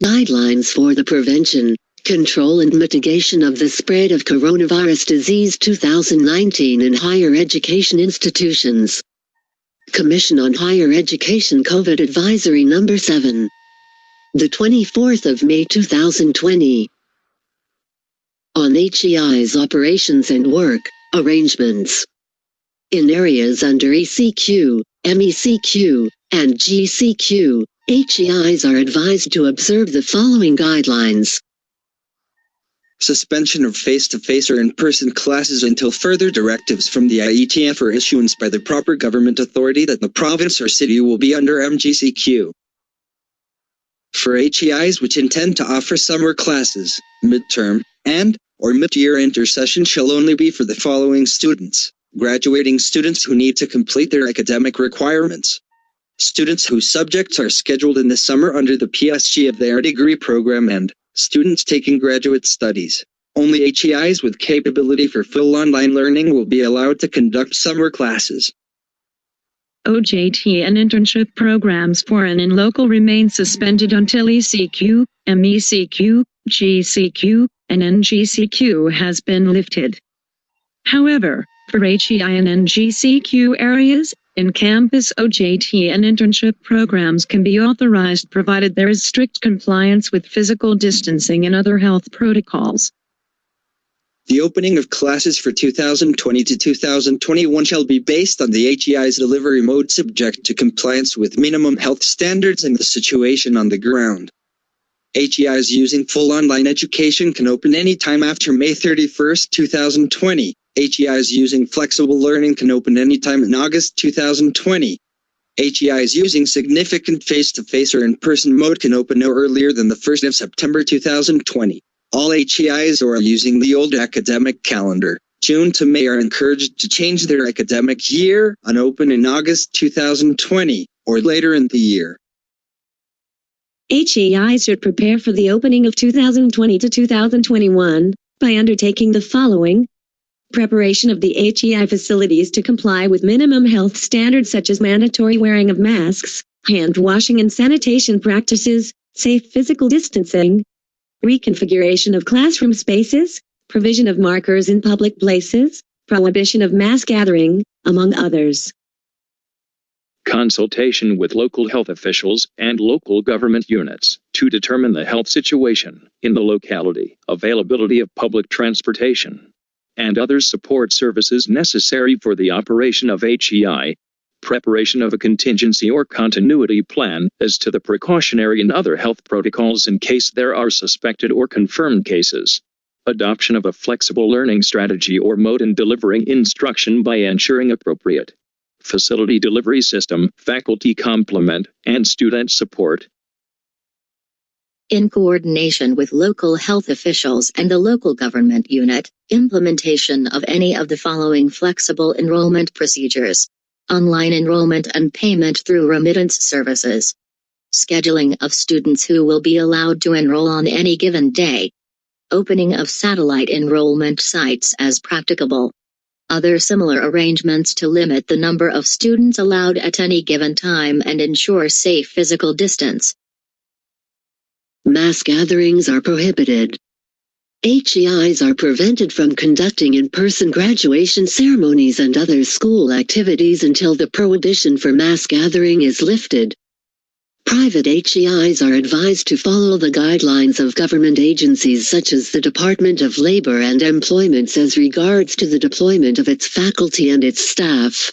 Guidelines for the Prevention, Control and Mitigation of the Spread of Coronavirus Disease 2019 in Higher Education Institutions. Commission on Higher Education COVID Advisory Number 7. The 24th of May 2020. On HEIs operations and work arrangements. In areas under ECQ, MECQ, and GCQ, HEIs are advised to observe the following guidelines. Suspension of face-to-face or in-person classes until further directives from the IETF or issuance by the proper government authority that the province or city will be under MGCQ. For HEIs which intend to offer summer classes, midterm, and/or mid-year intersession shall only be for the following students: graduating students who need to complete their academic requirements, students whose subjects are scheduled in the summer under the PSG of their degree program, and students taking graduate studies. Only HEIs with capability for full online learning will be allowed to conduct summer classes. OJT and internship programs foreign and local remain suspended until ECQ, MECQ, GCQ, and NGCQ has been lifted. However, for HEI and NGCQ areas, in-campus OJT and internship programs can be authorized provided there is strict compliance with physical distancing and other health protocols. The opening of classes for 2020 to 2021 shall be based on the HEI's delivery mode subject to compliance with minimum health standards and the situation on the ground. HEIs using full online education can open any time after May 31st, 2020. HEIs using flexible learning can open anytime in August 2020. HEIs using significant face-to-face or in-person mode can open no earlier than the 1st of September 2020. All HEIs who are using the old academic calendar, June to May, are encouraged to change their academic year and open in August 2020 or later in the year. HEIs should prepare for the opening of 2020 to 2021 by undertaking the following: preparation of the HEI facilities to comply with minimum health standards such as mandatory wearing of masks, hand washing and sanitation practices, safe physical distancing, reconfiguration of classroom spaces, provision of markers in public places, prohibition of mass gathering, among others. Consultation with local health officials and local government units to determine the health situation in the locality, availability of public transportation, and other support services necessary for the operation of HEI, preparation of a contingency or continuity plan as to the precautionary and other health protocols in case there are suspected or confirmed cases, adoption of a flexible learning strategy or mode in delivering instruction by ensuring appropriate facility delivery system, faculty complement, and student support. In coordination with local health officials and the local government unit, implementation of any of the following flexible enrollment procedures: online enrollment and payment through remittance services, scheduling of students who will be allowed to enroll on any given day, opening of satellite enrollment sites as practicable, other similar arrangements to limit the number of students allowed at any given time and ensure safe physical distance. Mass gatherings are prohibited. HEIs are prevented from conducting in-person graduation ceremonies and other school activities until the prohibition for mass gathering is lifted. Private HEIs are advised to follow the guidelines of government agencies such as the Department of Labor and Employment as regards to the deployment of its faculty and its staff.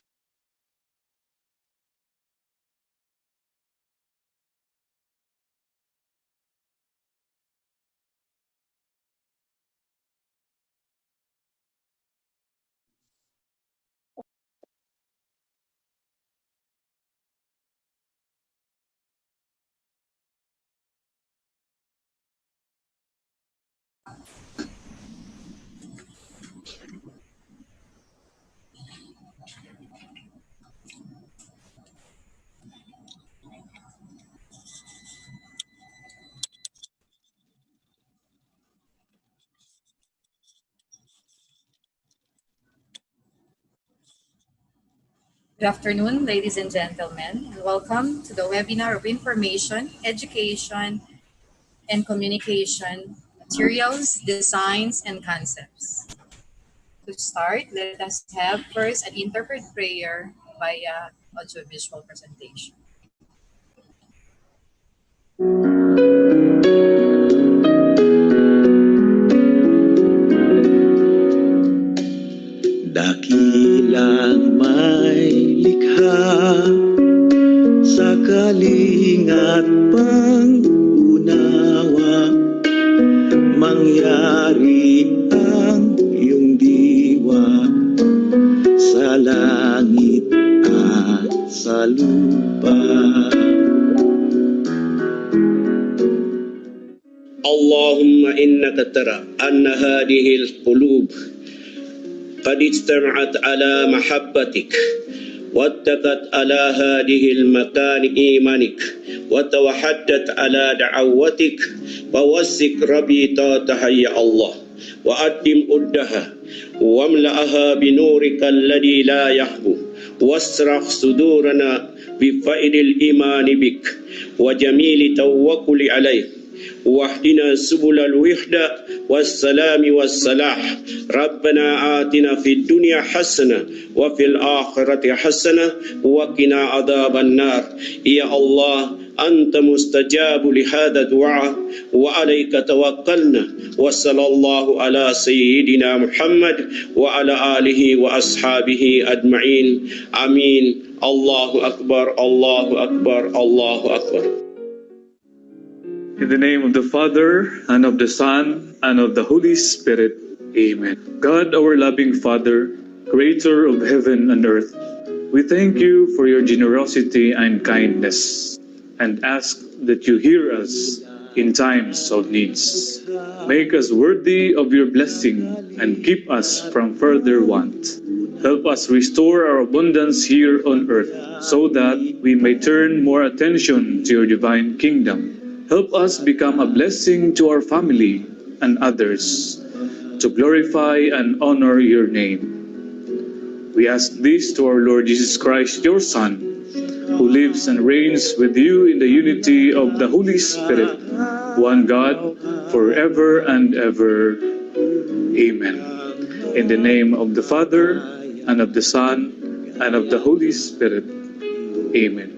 Good afternoon, ladies and gentlemen, and welcome to the webinar of Information, Education, and communication, materials, designs, and concepts. To start, let us have first an interpret prayer via audiovisual presentation. Dakilang may likha sa kalingat pang-unawa, mangyari ang iyong diwa sa langit at sa lupa. اللهم إنك ترى أن هذه القلوب قد اجتمعت على محبتك واتقت على هذه المكان إيمانك وتوحدت على دعوتك فوثق ربيطاتها يا الله وأدم أدها واملأها بنورك الذي لا يخبو واشرح صدورنا بفائد الإيمان بك وجميل توكل عليك واهدنا سبل الوحدة والسلام والصلاح ربنا آتنا في الدنيا حسنة وفي الآخرة حسنة وقنا عذاب النار يا الله أنت مستجاب لهذا الدعاء وعليك توكلنا وصلى الله على سيدنا محمد وعلى آله وأصحابه أجمعين آمين الله أكبر الله أكبر الله أكبر. In the name of the Father, and of the Son, and of the Holy Spirit. Amen. God, our loving Father, Creator of heaven and earth, we thank you for your generosity and kindness, and ask that you hear us in times of needs. Make us worthy of your blessing, and keep us from further want. Help us restore our abundance here on earth, so that we may turn more attention to your divine kingdom. Help us become a blessing to our family and others, to glorify and honor your name. We ask this to our Lord Jesus Christ, your Son, who lives and reigns with you in the unity of the Holy Spirit, one God, forever and ever. Amen. In the name of the Father, and of the Son, and of the Holy Spirit. Amen.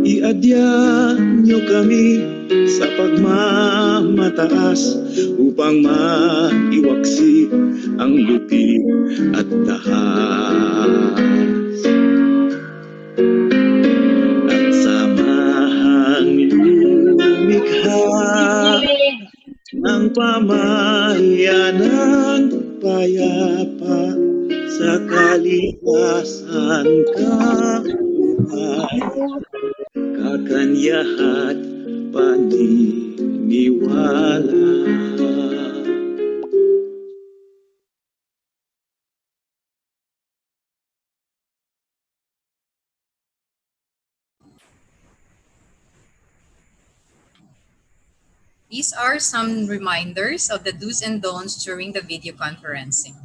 Iadya niyo kami sa pagmamataas upang maiwaksi ang lupig at dahas. At samahang lumikha ng pamayanang payapa sa kalikasan kabuhay. Kakanyahat paniniwala. These are some reminders of the do's and don'ts during the video conferencing.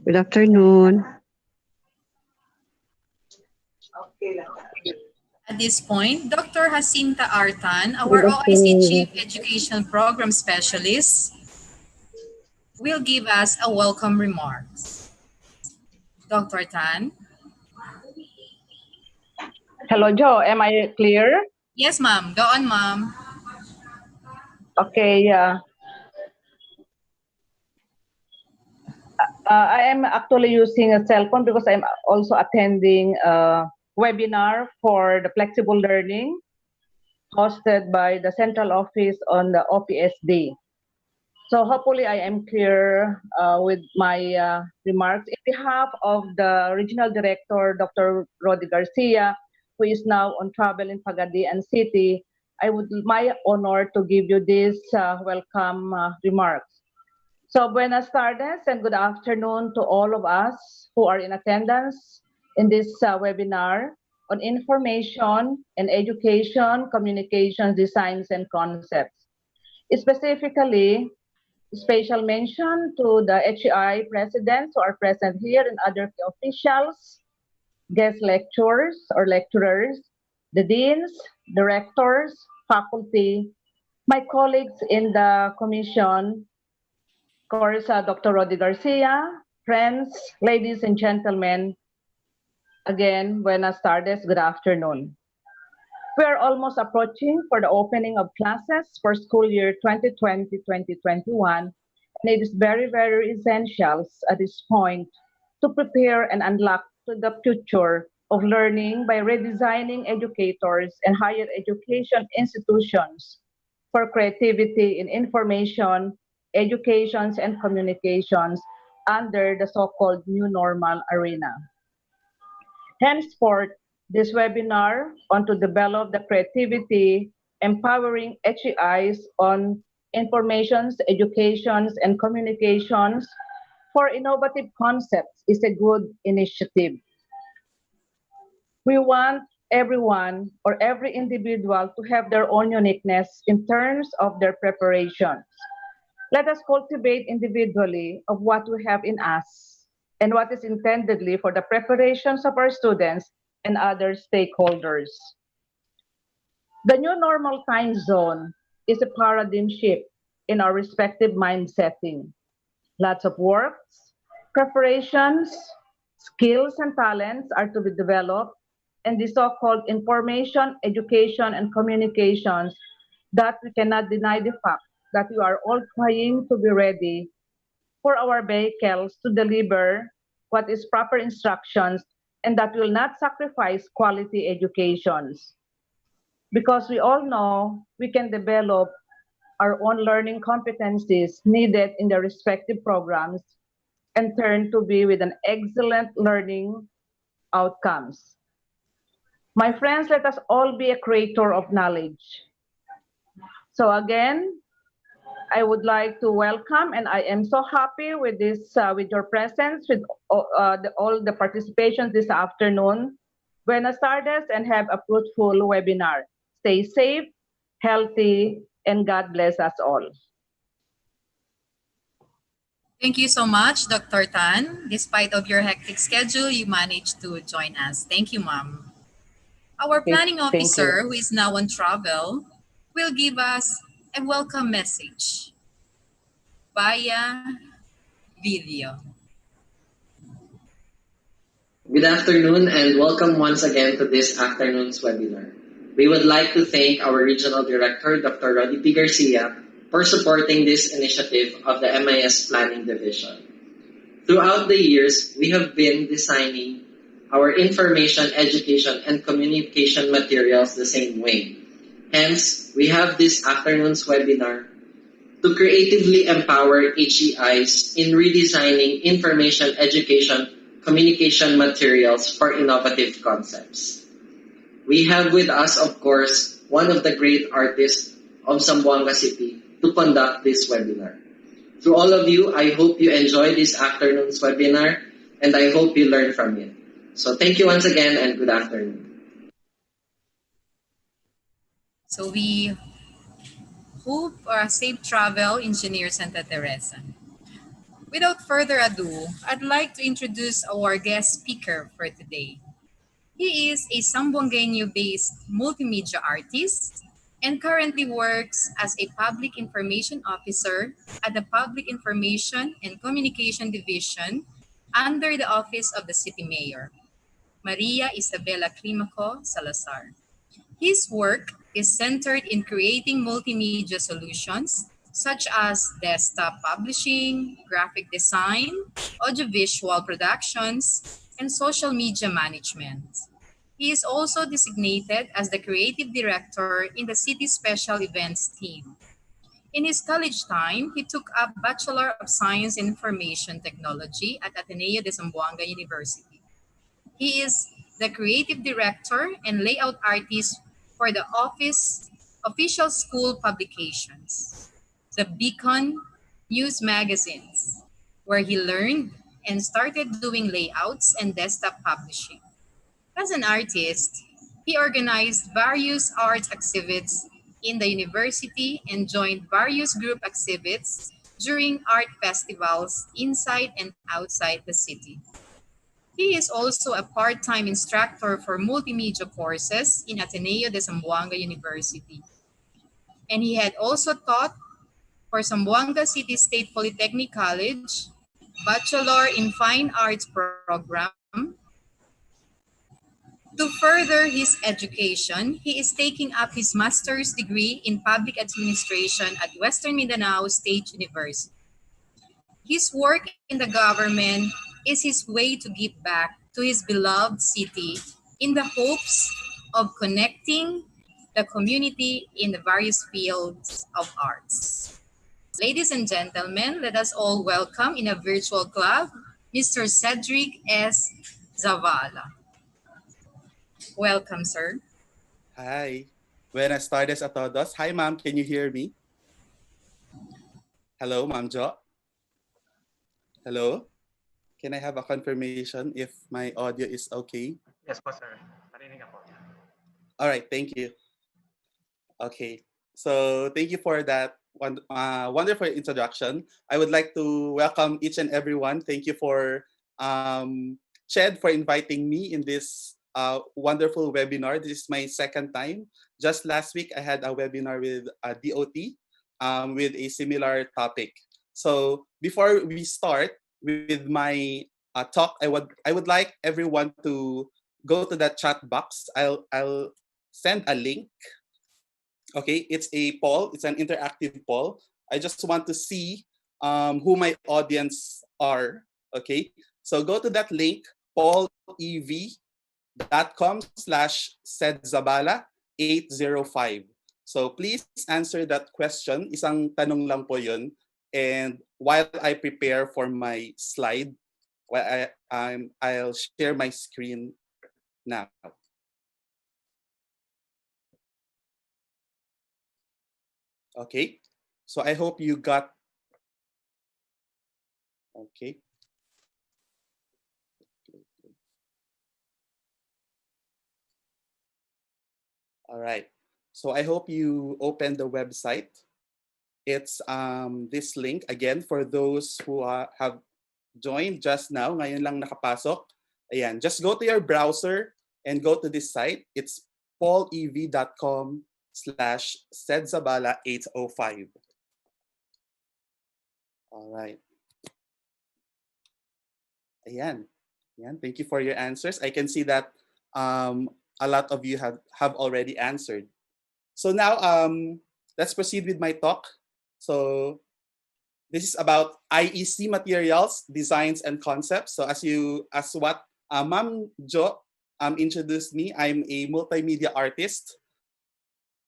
Good afternoon. At this point, Dr. Jacinta Artan, Good our OIC afternoon. Chief Education Program Specialist, will give us a welcome remarks. Dr. Tan? Hello, Joe. Am I clear? Yes, ma'am. Go on, ma'am. Okay. I am actually using a cell phone because I'm also attending a webinar for the flexible learning hosted by the central office on the OPSD. So hopefully I am clear with my remarks. In behalf of the Regional Director, Dr. Rodi Garcia, who is now on travel in Pagadian City, I would my honor to give you this welcome remarks. So buenas tardes and good afternoon to all of us who are in attendance in this webinar on information and education, communications, designs, and concepts. Specifically, special mention to the HEI presidents who are present here and other key officials, guest lecturers or lecturers, the deans, directors, faculty, my colleagues in the commission, of course, Dr. Rodi Garcia, friends, ladies and gentlemen, again, buenas tardes, good afternoon. We are almost approaching for the opening of classes for school year 2020-2021, and it is very, very essential at this point to prepare and unlock to the future of learning by redesigning educators and higher education institutions for creativity in information, educations, and communications under the so-called new normal arena. Henceforth, this webinar on to develop the creativity, empowering HEIs on informations, educations, and communications for innovative concepts is a good initiative. We want everyone or every individual to have their own uniqueness in terms of their preparations. Let us cultivate individually of what we have in us and what is intendedly for the preparations of our students and other stakeholders. The new normal time zone is a paradigm shift in our respective mind setting. Lots of works, preparations, skills, and talents are to be developed, and the so-called information, education, and communications that we cannot deny the fact that we are all trying to be ready for our vehicles to deliver what is proper instructions and that will not sacrifice quality educations. Because we all know we can develop our own learning competencies needed in the respective programs and turn to be with an excellent learning outcomes. My friends, let us all be a creator of knowledge. So again, I would like to welcome, and I am so happy with this, with your presence, with all the participations this afternoon. Buenas tardes, and have a fruitful webinar. Stay safe, healthy, and God bless us all. Thank you so much, Dr. Tan. Despite of your hectic schedule, you managed to join us. Thank you, ma'am. Our planning officer, who is now on travel, will give us a welcome message via video. Good afternoon and welcome once again to this afternoon's webinar. We would like to thank our Regional Director, Dr. Rodi P. Garcia, for supporting this initiative of the MIS Planning Division. Throughout the years, we have been designing our information, education, and communication materials the same way. Hence, we have this afternoon's webinar to creatively empower HEIs in redesigning information, education, communication materials for innovative concepts. We have with us, of course, one of the great artists of Zamboanga City to conduct this webinar. To all of you, I hope you enjoy this afternoon's webinar and I hope you learn from it. So thank you once again and good afternoon. So we hope safe travel, Engineer Santa Teresa. Without further ado, I'd like to introduce our guest speaker for today. He is a Sambuangueño-based multimedia artist and currently works as a public information officer at the Public Information and Communication Division under the Office of the City Mayor, Maria Isabela Climaco Salazar. His work is centered in creating multimedia solutions such as desktop publishing, graphic design, audiovisual productions, and social media management. He is also designated as the creative director in the city's special events team. In his college time, he took up Bachelor of Science in Information Technology at Ateneo de Zamboanga University. He is the creative director and layout artist for the office official school publications, the Beacon News magazines, where he learned and started doing layouts and desktop publishing. As an artist, he organized various art exhibits in the university and joined various group exhibits during art festivals inside and outside the city. He is also a part-time instructor for multimedia courses in Ateneo de Zamboanga University. And he had also taught for Zamboanga City State Polytechnic College, Bachelor in Fine Arts program. To further his education, he is taking up his master's degree in public administration at Western Mindanao State University. His work in the government is his way to give back to his beloved city in the hopes of connecting the community in the various fields of arts. Ladies and gentlemen, let us all welcome in a virtual club, Mr. Cedric S. Zavala. Welcome, sir. Hi. Buenas tardes a todos. Hi, ma'am. Can you hear me? Hello, Ma'am Jo. Hello. Can I have a confirmation if my audio is okay? Yes po, sir. Narinig ako. All right. Thank you. Okay. So thank you for that wonderful introduction. I would like to welcome each and everyone. Thank you for Ched for inviting me in this wonderful webinar. This is my second time. Just last week, I had a webinar with DOT with a similar topic. So before we start with my talk, I would like everyone to go to that chat box. I'll send a link. Okay, it's a poll. It's an interactive poll. I just want to see who my audience are. Okay, so go to that link, paulev.com/sedzabala805. So please answer that question. Isang tanong lang po yun. And while I prepare for my slide, I'll share my screen now. Okay, so I hope you got. Okay. All right. So I hope you open the website. It's this link again for those who have joined just now. Ngayon lang nakapasok. Ayan, just go to your browser and go to this site. It's paulev.com/sedzabala805. All right. Ayan. Ayan. Thank you for your answers. I can see that a lot of you have already answered. So now let's proceed with my talk. So this is about IEC materials, designs, and concepts. So as what Ma'am Jo introduced me, I'm a multimedia artist,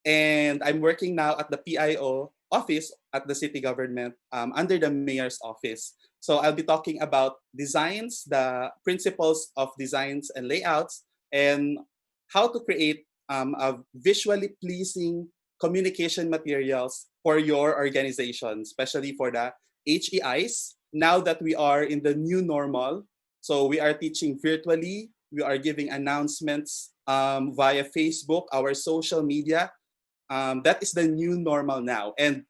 and I'm working now at the PIO office at the city government under the mayor's office. So I'll be talking about designs, the principles of designs and layouts, and how to create a visually pleasing communication materials for your organization, especially for the HEIs. Now that we are in the new normal, so we are teaching virtually, we are giving announcements via Facebook, our social media. that is the new normal now. And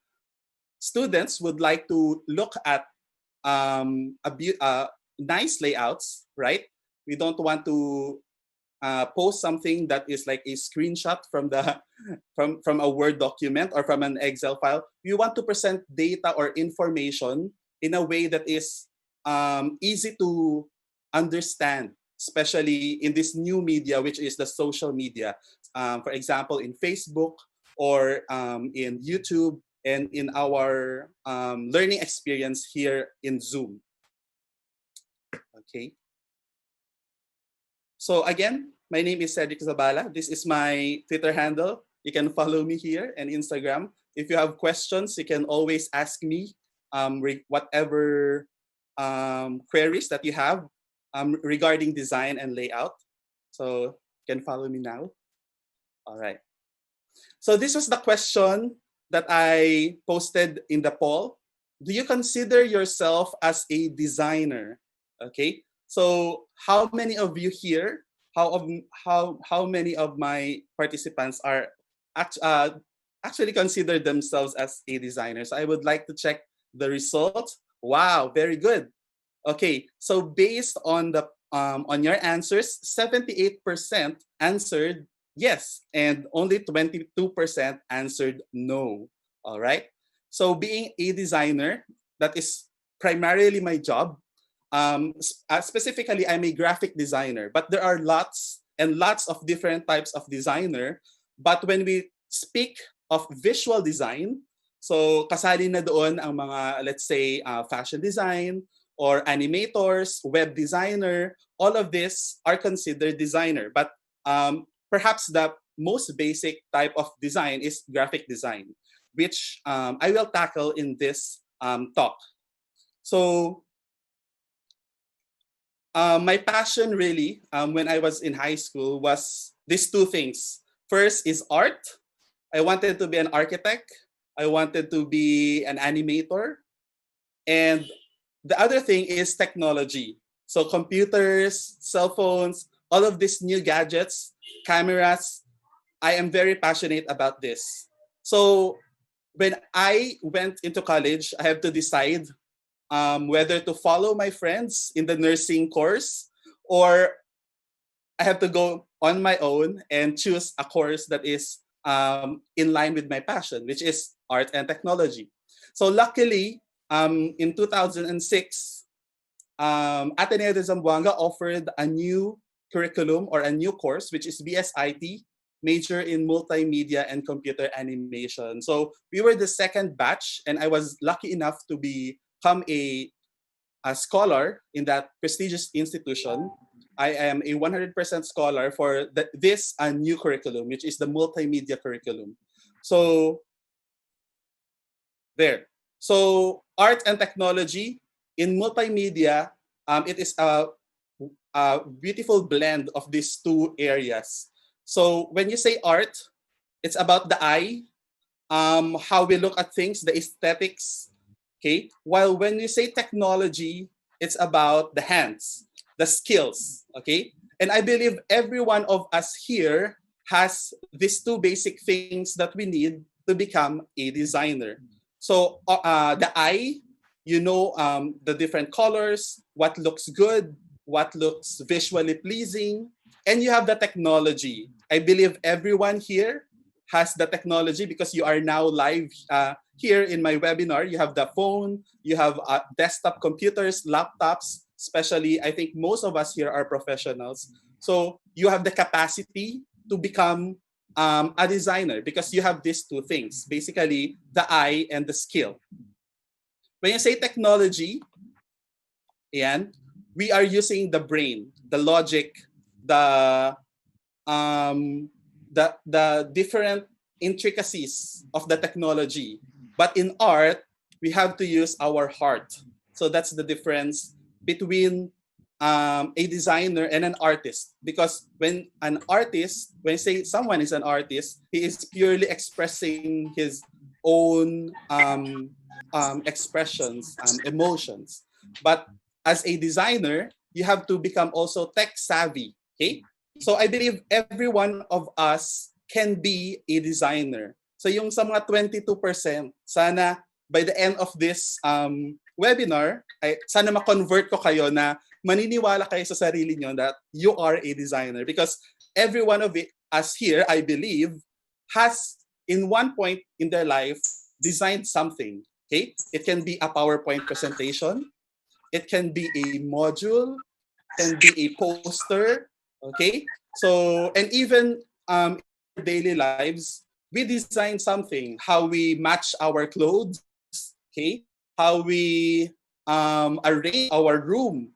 students would like to look at nice layouts, right? We don't want to post something that is like a screenshot from the from a Word document or from an Excel file. We want to present data or information in a way that is easy to understand, especially in this new media, which is the social media. For example, in Facebook or in YouTube, and in our learning experience here in Zoom. Okay. So again, my name is Cedric Zabala. This is my Twitter handle. You can follow me here and Instagram. If you have questions, you can always ask me whatever queries that you have regarding design and layout. So you can follow me now. All right. So this was the question that I posted in the poll. Do you consider yourself as a designer? Okay. So how many of you here, how many of my participants are actually consider themselves as a designer? So I would like to check the results. Wow, very good. Okay, so based on the on your answers, 78% answered yes, and only 22% answered no. All right. So being a designer, that is primarily my job. Specifically, I'm a graphic designer, but there are lots and lots of different types of designer. But when we speak of visual design, so kasali na doon ang mga, let's say, fashion design or animators, web designer, all of this are considered designer. But perhaps the most basic type of design is graphic design, which I will tackle in this talk. So my passion really, when I was in high school, was these two things. First is art. I wanted to be an architect. I wanted to be an animator. And the other thing is technology. So computers, cell phones, all of these new gadgets, cameras, I am very passionate about this. So when I went into college, I have to decide whether to follow my friends in the nursing course or I have to go on my own and choose a course that is in line with my passion, which is art and technology. So luckily, in 2006, Ateneo de Zamboanga offered a new curriculum or a new course, which is BSIT, major in multimedia and computer animation. So we were the second batch, and I was lucky enough to become a scholar in that prestigious institution. I am a 100% scholar for this new curriculum, which is the multimedia curriculum. So there. So art and technology in multimedia, it is a beautiful blend of these two areas. So when you say art, it's about the eye, how we look at things, the aesthetics. Okay. While when you say technology, it's about the hands, the skills. Okay. And I believe every one of us here has these two basic things that we need to become a designer. So the eye, you know, the different colors, what looks good, what looks visually pleasing, and you have the technology. I believe everyone here has the technology because you are now live here in my webinar. You have the phone, you have desktop computers, laptops, especially I think most of us here are professionals. So you have the capacity to become a designer because you have these two things, basically the eye and the skill. When you say technology, Ian, we are using the brain, the logic, the different intricacies of the technology. But in art, we have to use our heart. So that's the difference between a designer and an artist. Because when an artist, when you say someone is an artist, he is purely expressing his own expressions, emotions. But as a designer, you have to become also tech savvy. Okay. So I believe every one of us can be a designer. So yung sa mga 22%, sana by the end of this webinar, sana ma-convert ko kayo na maniniwala kayo sa sarili nyo that you are a designer. Because every one of us here, I believe, has in one point in their life designed something. Okay? It can be a PowerPoint presentation. It can be a module. It can be a poster. Okay? So, and even in our daily lives, we design something. How we match our clothes. Okay? How we arrange our room.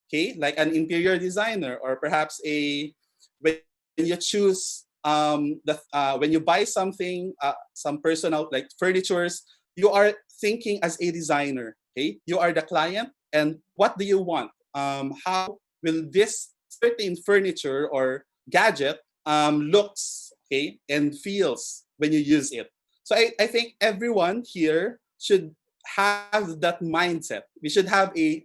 Okay? Like an interior designer, or perhaps when you choose when you buy something, some personal like furnitures, you are thinking as a designer. Okay, you are the client, and what do you want? How will this certain furniture or gadget looks, okay, and feels when you use it? So I think everyone here should have that mindset. We should have a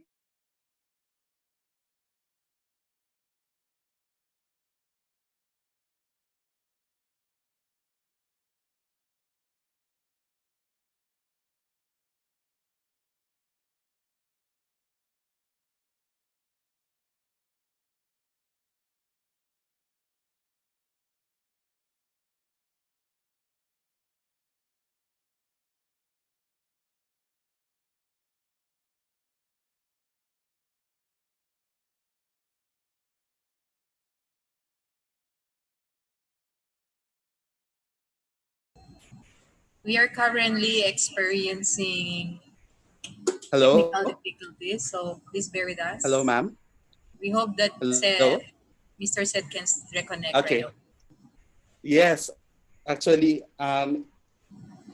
We are currently experiencing hello. technical difficulties, so please bear with us. Hello, ma'am. We hope that Hello. Mr. Seth can reconnect Okay. right away. Yes, actually,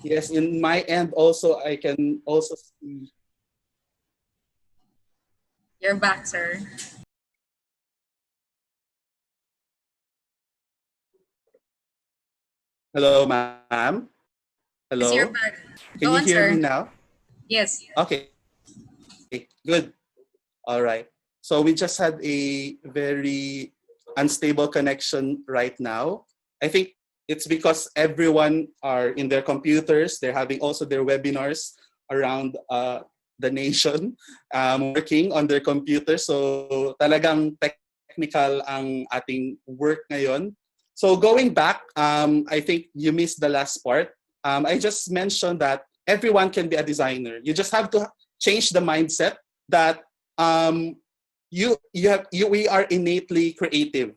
yes, in my end also, I can also see. You're back, sir. Hello, ma'am. Hello. Yes, you're back. Can Go you on, hear sir. me now? Yes. Okay, good. All right. So we just had a very unstable connection right now. I think it's because everyone are in their computers. They're having also their webinars around the nation, working on their computers. So talagang technical ang ating work ngayon. So going back, I think you missed the last part. I just mentioned that everyone can be a designer. You just have to change the mindset that we are innately creative.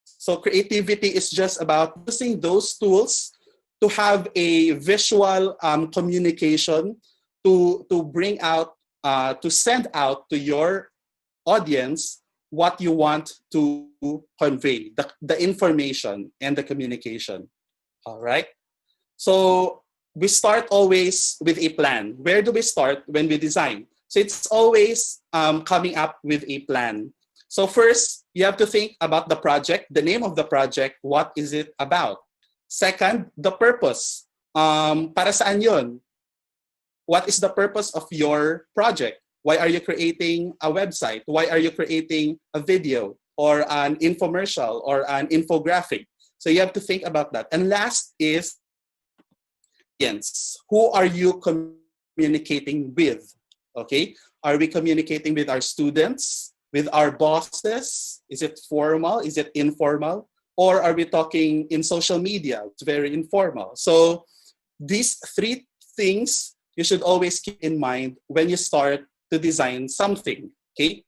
So creativity is just about using those tools to have a visual communication to bring out, to send out to your audience what you want to convey, the information and the communication. All right. So we start always with a plan. Where do we start when we design? So it's always coming up with a plan. So first, you have to think about the project, the name of the project, what is it about? Second, the purpose. Para saan yun? What is the purpose of your project? Why are you creating a website? Why are you creating a video or an infomercial or an infographic? So you have to think about that. And last is audience. Who are you communicating with? Okay, are we communicating with our students, with our bosses? Is it formal? Is it informal? Or are we talking in social media? It's very informal. So these three things you should always keep in mind when you start to design something. Okay,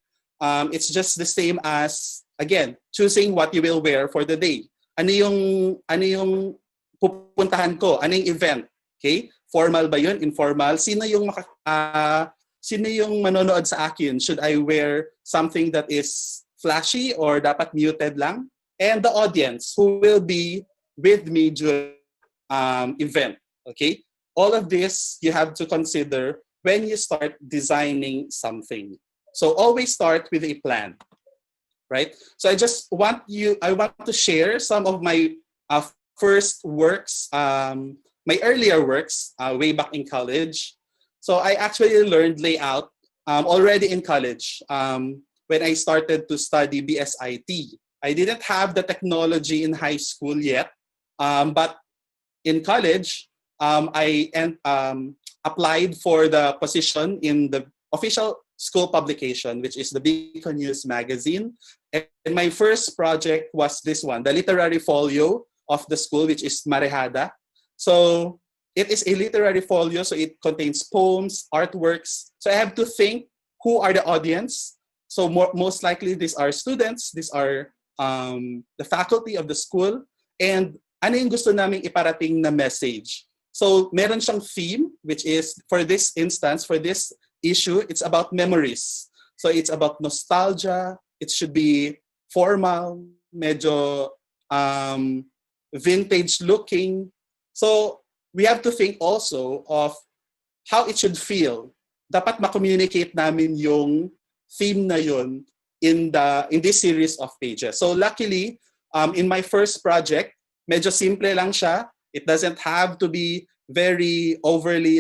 it's just the same as, again, choosing what you will wear for the day. Ano yung pupuntahan ko? Ano yung event? Okay, formal ba yun? Informal? Sino yung manonood sa akin? Should I wear something that is flashy or dapat muted lang? And the audience who will be with me during event. Okay, all of this you have to consider when you start designing something. So always start with a plan, right? So I want to share some of my first works, my earlier works way back in college. So I actually learned layout already in college when I started to study BSIT. I didn't have the technology in high school yet, but in college, applied for the position in the official school publication, which is the Beacon News magazine. And my first project was this one, the literary folio of the school, which is Marehada. So it is a literary folio, so it contains poems, artworks. So I have to think, who are the audience? So most likely these are students, these are the faculty of the school, and ano yung gusto naming iparating na message. So meron siyang theme, which is, for this instance, for this issue, it's about memories. So it's about nostalgia. It should be formal, medyo vintage looking. So we have to think also of how it should feel. Dapat ma-communicate namin yung theme na yun in this series of pages. So luckily, in my first project, medyo simple lang siya. It doesn't have to be very overly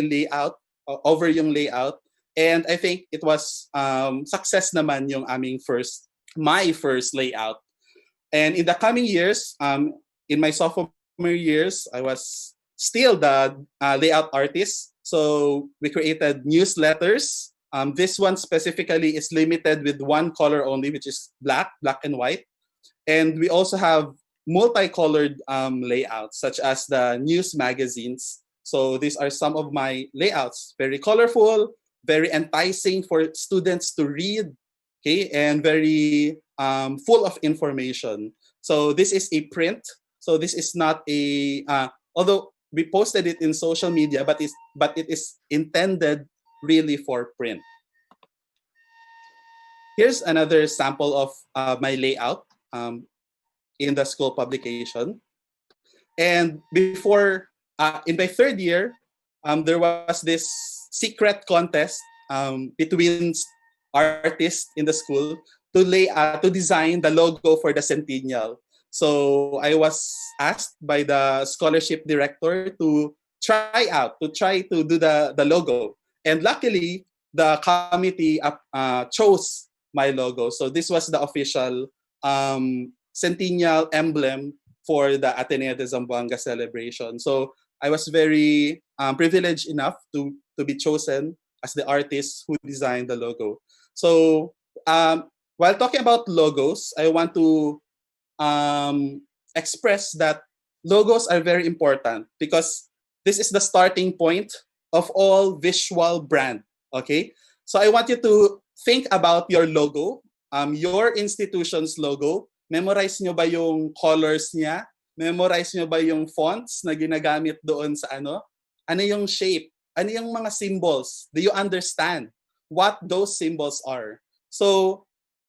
over yung layout. And I think it was success naman yung my first layout. And in the coming years, in my sophomore years, I was still the layout artist. So we created newsletters. This one specifically is limited with one color only, which is black and white. And we also have multicolored layouts, such as the news magazines. So these are some of my layouts, very colorful, very enticing for students to read, okay, and very full of information. So this is a print. So this is not a, although we posted it in social media, but it is intended really for print. Here's another sample of my layout in the school publication. And before, in my third year, there was this secret contest between artists in the school to design the logo for the centennial. So I was asked by the scholarship director to try to do the logo. And luckily, the committee chose my logo. So this was the official centennial emblem for the Ateneo de Zamboanga celebration. So I was very privileged enough to be chosen as the artist who designed the logo. So while talking about logos, I want to express that logos are very important because this is the starting point of all visual brand. Okay, so I want you to think about your logo, your institution's logo. Memorize nyo ba yung colors niya? Memorize nyo ba yung fonts na ginagamit doon sa ano? Ano yung shape? Ano yung mga symbols? Do you understand what those symbols are? So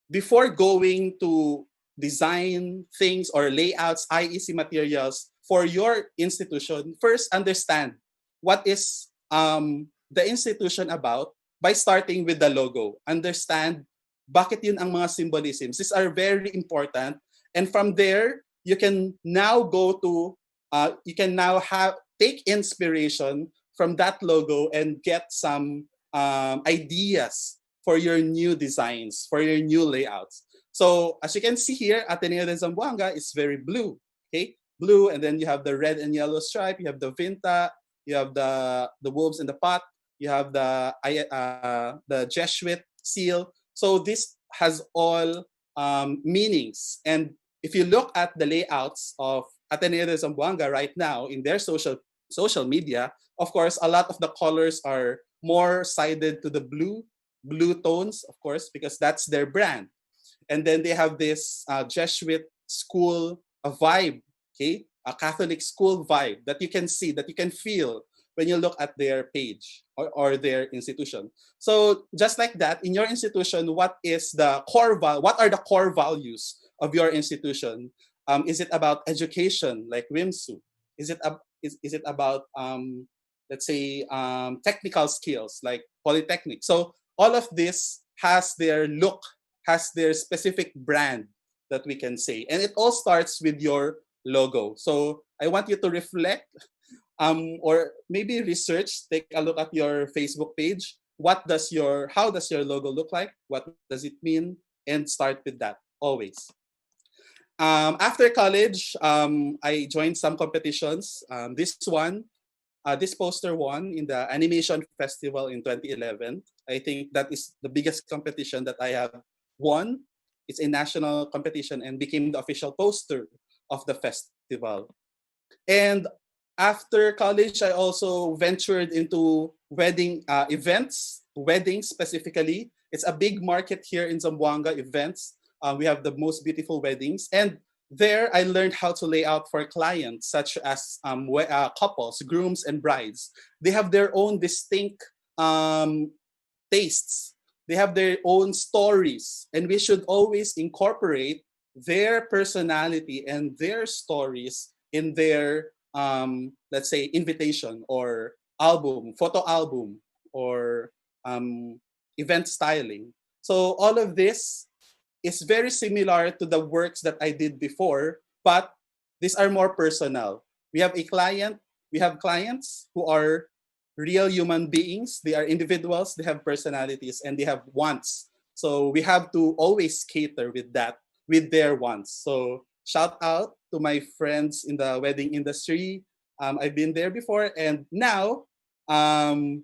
before going to design things or layouts, IEC materials for your institution, first understand what is the institution about by starting with the logo. Understand bakit yun ang mga symbolisms. These are very important. And from there, you can now go to, take inspiration from that logo and get some ideas for your new designs, for your new layouts. So as you can see here, Ateneo de Zamboanga is very blue, okay? Blue, and then you have the red and yellow stripe, you have the Vinta, you have the wolves in the pot, you have the Jesuit seal. So this has all meanings. And if you look at the layouts of Ateneo de Zamboanga right now in their social media, of course, a lot of the colors are more sided to the blue tones, of course, because that's their brand. And then they have this Jesuit school vibe, okay, a Catholic school vibe that you can see, that you can feel when you look at their page or their institution. So just like that, in your institution, what are the core values of your institution? Is it about education, like WIMSU? Is it about let's say technical skills, like Polytechnic? So all of this has their look, has their specific brand that we can say, and it all starts with your logo. So I want you to reflect. Or maybe research, take a look at your Facebook page. How does your logo look like? What does it mean? And start with that, always. After college, I joined some competitions. This poster won in the Animation Festival in 2011. I think that is the biggest competition that I have won. It's a national competition and became the official poster of the festival. And after college, I also ventured into wedding events, weddings specifically. It's a big market here in Zamboanga, events. We have the most beautiful weddings. And there, I learned how to lay out for clients, such as couples, grooms, and brides. They have their own distinct tastes. They have their own stories. And we should always incorporate their personality and their stories in their, let's say, invitation or album, photo album, or event styling. So all of this is very similar to the works that I did before, but these are more personal. We have clients who are real human beings. They are individuals, they have personalities, and they have wants. So we have to always cater with that, with their wants. So shout out to my friends in the wedding industry. I've been there before, and now I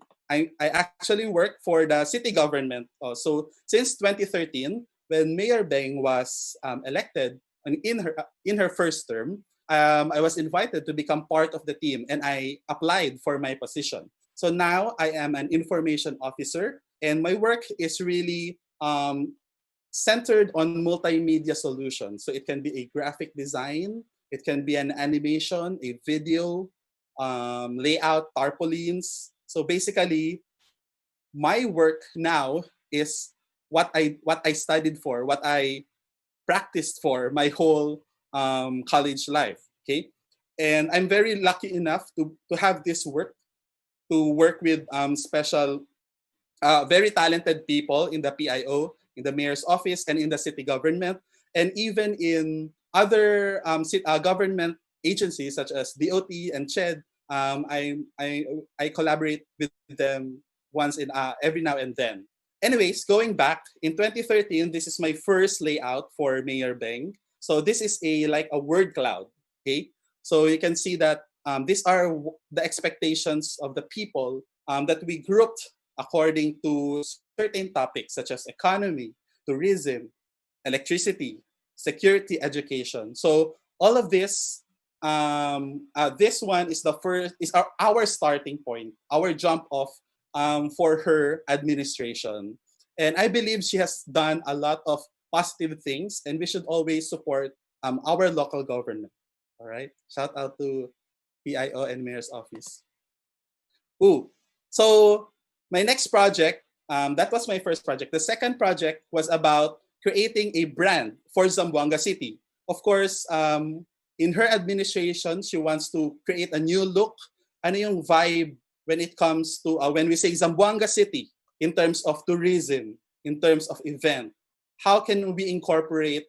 actually work for the city government. So since 2013, when Mayor Beng was elected and in her first term, I was invited to become part of the team, and I applied for my position. So now I am an information officer, and my work is really centered on multimedia solutions. So it can be a graphic design, it can be an animation, a video, layout, tarpaulins. So basically, my work now is what I studied for, what I practiced for my whole college life. Okay, and I'm very lucky enough to have this work, to work with special, very talented people in the PIO, in the mayor's office, and in the city government, and even in other government agencies such as DOT and CHED. I collaborate with them once in every now and then. Anyways, going back in 2013, this is my first layout for Mayor Beng. So this is like a word cloud. Okay, so you can see that these are the expectations of the people that we grouped according to certain topics such as economy, tourism, electricity, security, education. So all of this, this one is our starting point, our jump off for her administration. And I believe she has done a lot of positive things, and we should always support our local government. All right. Shout out to PIO and Mayor's Office. Ooh. So my next project, that was my first project. The second project was about creating a brand for Zamboanga City. Of course, in her administration, she wants to create a new look. Ano yung vibe when it comes to, when we say Zamboanga City, in terms of tourism, in terms of event? How can we incorporate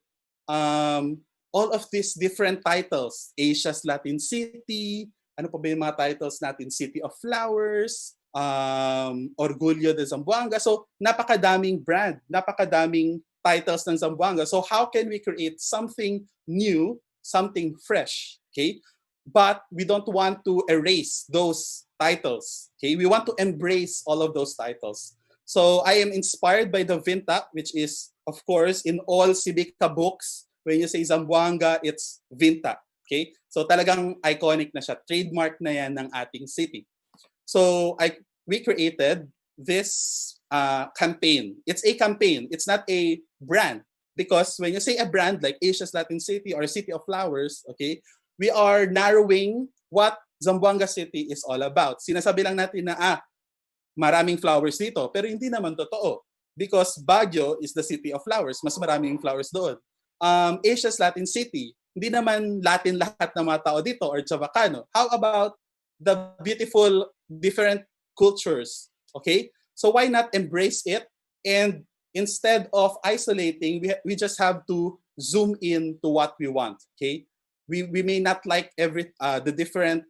all of these different titles? Asia's Latin City, ano pa ba yung mga titles natin? City of Flowers, Orgullo de Zamboanga. So napakadaming brand, napakadaming titles ng Zamboanga. So how can we create something new, something fresh? Okay, but we don't want to erase those titles. Okay, we want to embrace all of those titles. So I am inspired by the Vinta, which is, of course, in all Civica books. When you say Zamboanga, it's Vinta. Okay, so talagang iconic na siya, trademark na yan ng ating city. So we created this campaign. It's a campaign. It's not a brand, because when you say a brand like Asia's Latin City or City of Flowers, okay, we are narrowing what Zamboanga City is all about. Sinasabi lang natin na maraming flowers dito, pero hindi naman totoo, because Baguio is the City of Flowers. Mas maraming flowers doon. Asia's Latin City, hindi naman Latin lahat ng mga tao dito or Chavacano. How about the beautiful different cultures? Okay, so why not embrace it? And instead of isolating, we just have to zoom in to what we want. Okay, we may not like the different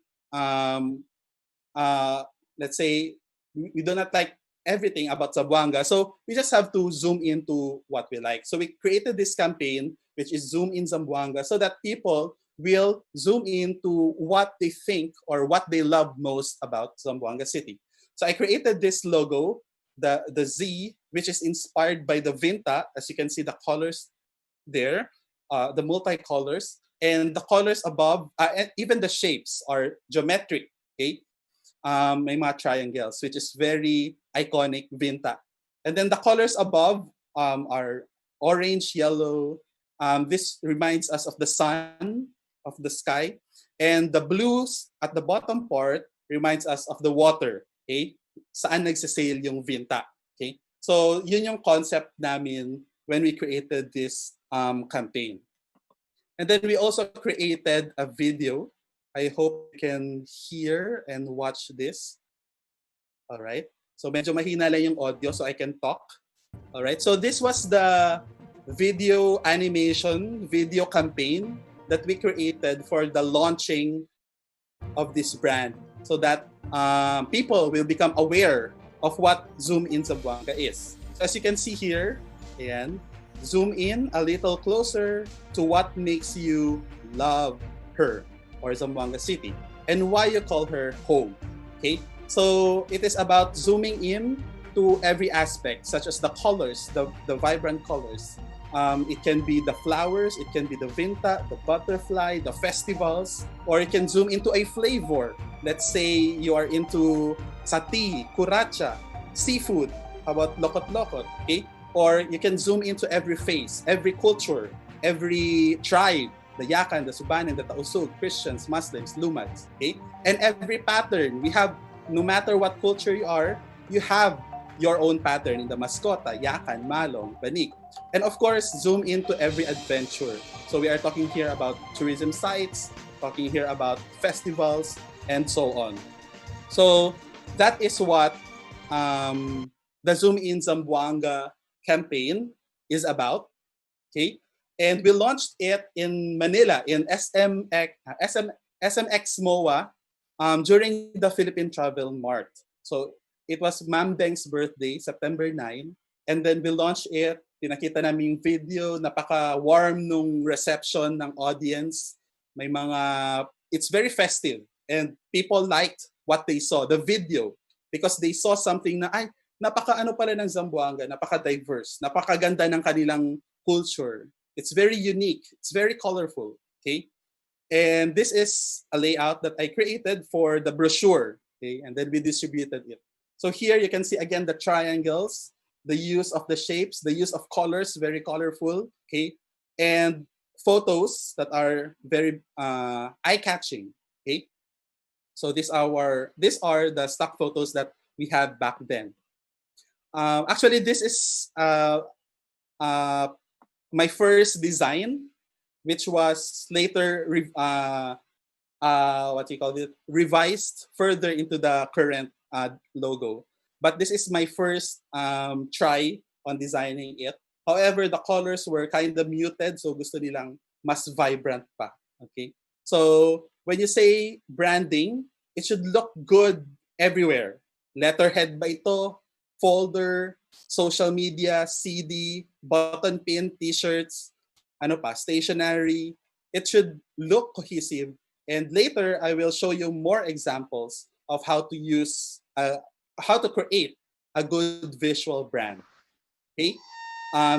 let's say we do not like everything about Zamboanga, so we just have to zoom into what we like. So we created this campaign. which is Zoom in Zamboanga, so that people will zoom into what they think or what they love most about Zamboanga City. So I created this logo, the Z, which is inspired by the Vinta. As you can see, the colors there, the multicolors, and the colors above, and even the shapes are geometric. Okay, may mga triangles, which is very iconic Vinta. And then the colors above are orange, yellow. This reminds us of the sun, of the sky. And the blues at the bottom part reminds us of the water. Okay? Saan nagsasail yung Vinta. Okay? So yun yung concept namin when we created this campaign. And then we also created a video. I hope you can hear and watch this. All right. So medyo mahina lang yung audio so I can talk. All right. So this was the video animation, video campaign that we created for the launching of this brand so that people will become aware of what Zoom in Zamboanga is. So as you can see here, ayan, zoom in a little closer to what makes you love her or Zamboanga City and why you call her home. Okay, so it is about zooming in to every aspect, such as the colors, the vibrant colors. It can be the flowers, it can be the Vinta, the butterfly, the festivals, or you can zoom into a flavor. Let's say you are into sati, kuracha, seafood. How about lokot-lokot? Okay, or you can zoom into every face, every culture, every tribe, the Yakan, the Subanen, the Tausug, Christians, Muslims, Lumads, okay? And every pattern, we have, no matter what culture you are, you have your own pattern in the Mascota, Yakan, Malong, Banik. And of course, zoom into every adventure. So we are talking here about tourism sites, talking here about festivals, and so on. So that is what the Zoom in Zamboanga campaign is about, okay? And we launched it in Manila in SMX MOA during the Philippine Travel Mart. So it was Ma'am Beng's birthday, September 9, and then we launched it. Pinakita namin yung video, napaka-warm nung reception ng audience. May mga, it's very festive, and people liked what they saw, the video, because they saw something na, ay, napaka-ano pala ng Zamboanga, napaka-diverse, napakaganda ng kanilang culture. It's very unique, it's very colorful, okay? And this is a layout that I created for the brochure, okay? And then we distributed it. So here you can see again the triangles, the use of the shapes, the use of colors, very colorful, okay? And photos that are very eye-catching, okay? So these are the stock photos that we had back then. Actually, this is my first design, which was later revised further into the current logo. But this is my first try on designing it. However, the colors were kind of muted, so gusto nilang mas vibrant pa. Okay. So when you say branding, it should look good everywhere. Letterhead ba ito? Folder, social media, CD, button pin, t-shirts, ano pa, stationery. It should look cohesive. And later, I will show you more examples of how to use, how to create a good visual brand. Okay?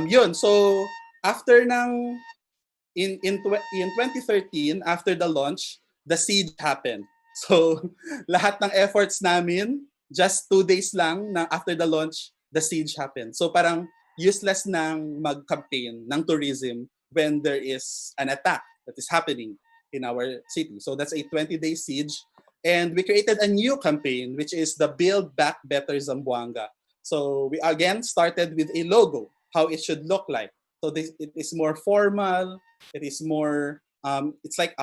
Yun. So, after ng, in 2013, after the launch, the siege happened. So, lahat ng efforts namin, just 2 days lang na after the launch, the siege happened. So parang useless nang mag-campaign ng tourism when there is an attack that is happening in our city. So that's a 20-day siege. And we created a new campaign, which is the Build Back Better Zamboanga. So we again started with a logo, how it should look like. So it is more formal. It is more, it's like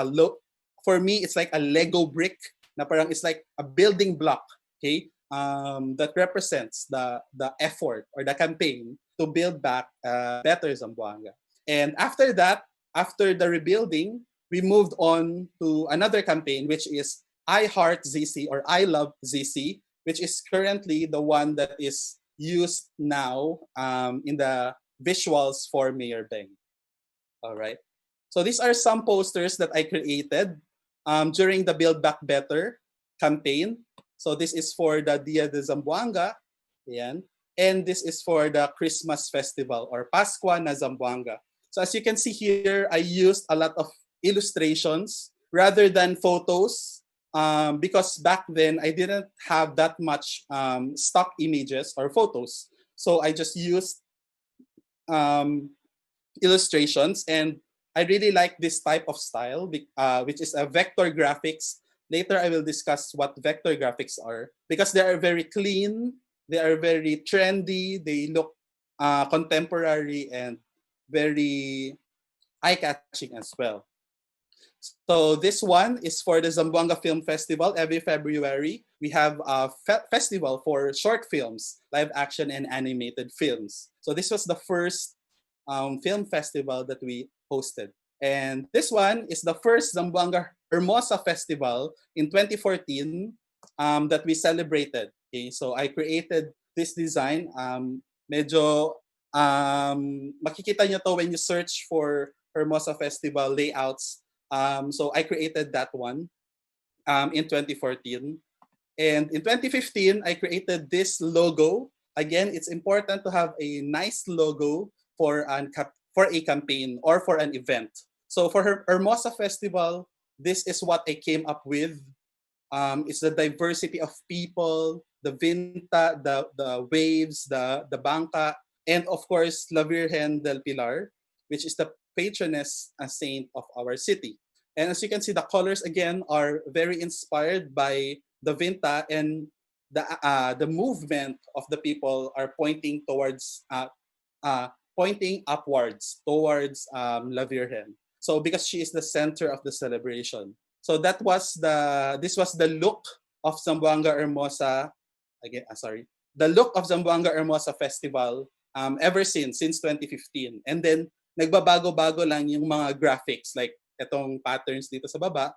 for me, it's like a Lego brick na parang it's like a building block, okay? That represents the effort or the campaign to build back better Zamboanga. And after that, after the rebuilding, we moved on to another campaign, which is I Heart ZC or I Love ZC, which is currently the one that is used now in the visuals for Mayor Beng. All right. So these are some posters that I created during the Build Back Better campaign. So this is for the Dia de Zamboanga. Ayan. And this is for the Christmas festival or Pascua na Zamboanga. So as you can see here, I used a lot of illustrations rather than photos because back then I didn't have that much stock images or photos. So I just used illustrations, and I really like this type of style, which is a vector graphics. Later, I will discuss what vector graphics are because they are very clean, they are very trendy, they look contemporary and very eye-catching as well. So this one is for the Zamboanga Film Festival. Every February, we have a festival for short films, live action and animated films. So this was the first film festival that we hosted. And this one is the first Zamboanga Hermosa Festival in 2014 that we celebrated. Okay, so I created this design. Medyo makikita nyo to when you search for Hermosa Festival layouts. So I created that one in 2014. And in 2015, I created this logo. Again, it's important to have a nice logo for a campaign or for an event. So for Hermosa Festival, this is what I came up with. It's the diversity of people, the vinta, the waves, the banca, and of course, La Virgen del Pilar, which is the patroness saint of our city. And as you can see, the colors again are very inspired by the vinta, and the movement of the people are pointing towards pointing upwards towards La Virgen. So because she is the center of the celebration. So this was the look of Zamboanga Hermosa the look of Zamboanga Hermosa Festival ever since 2015. And then nagbabago-bago lang yung mga graphics, like itong patterns dito sa baba.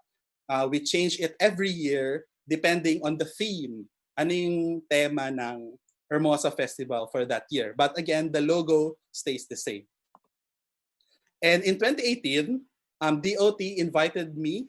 We change it every year depending on the theme. Ano yung tema ng Hermosa Festival for that year. But again, the logo stays the same. And in 2018, DOT invited me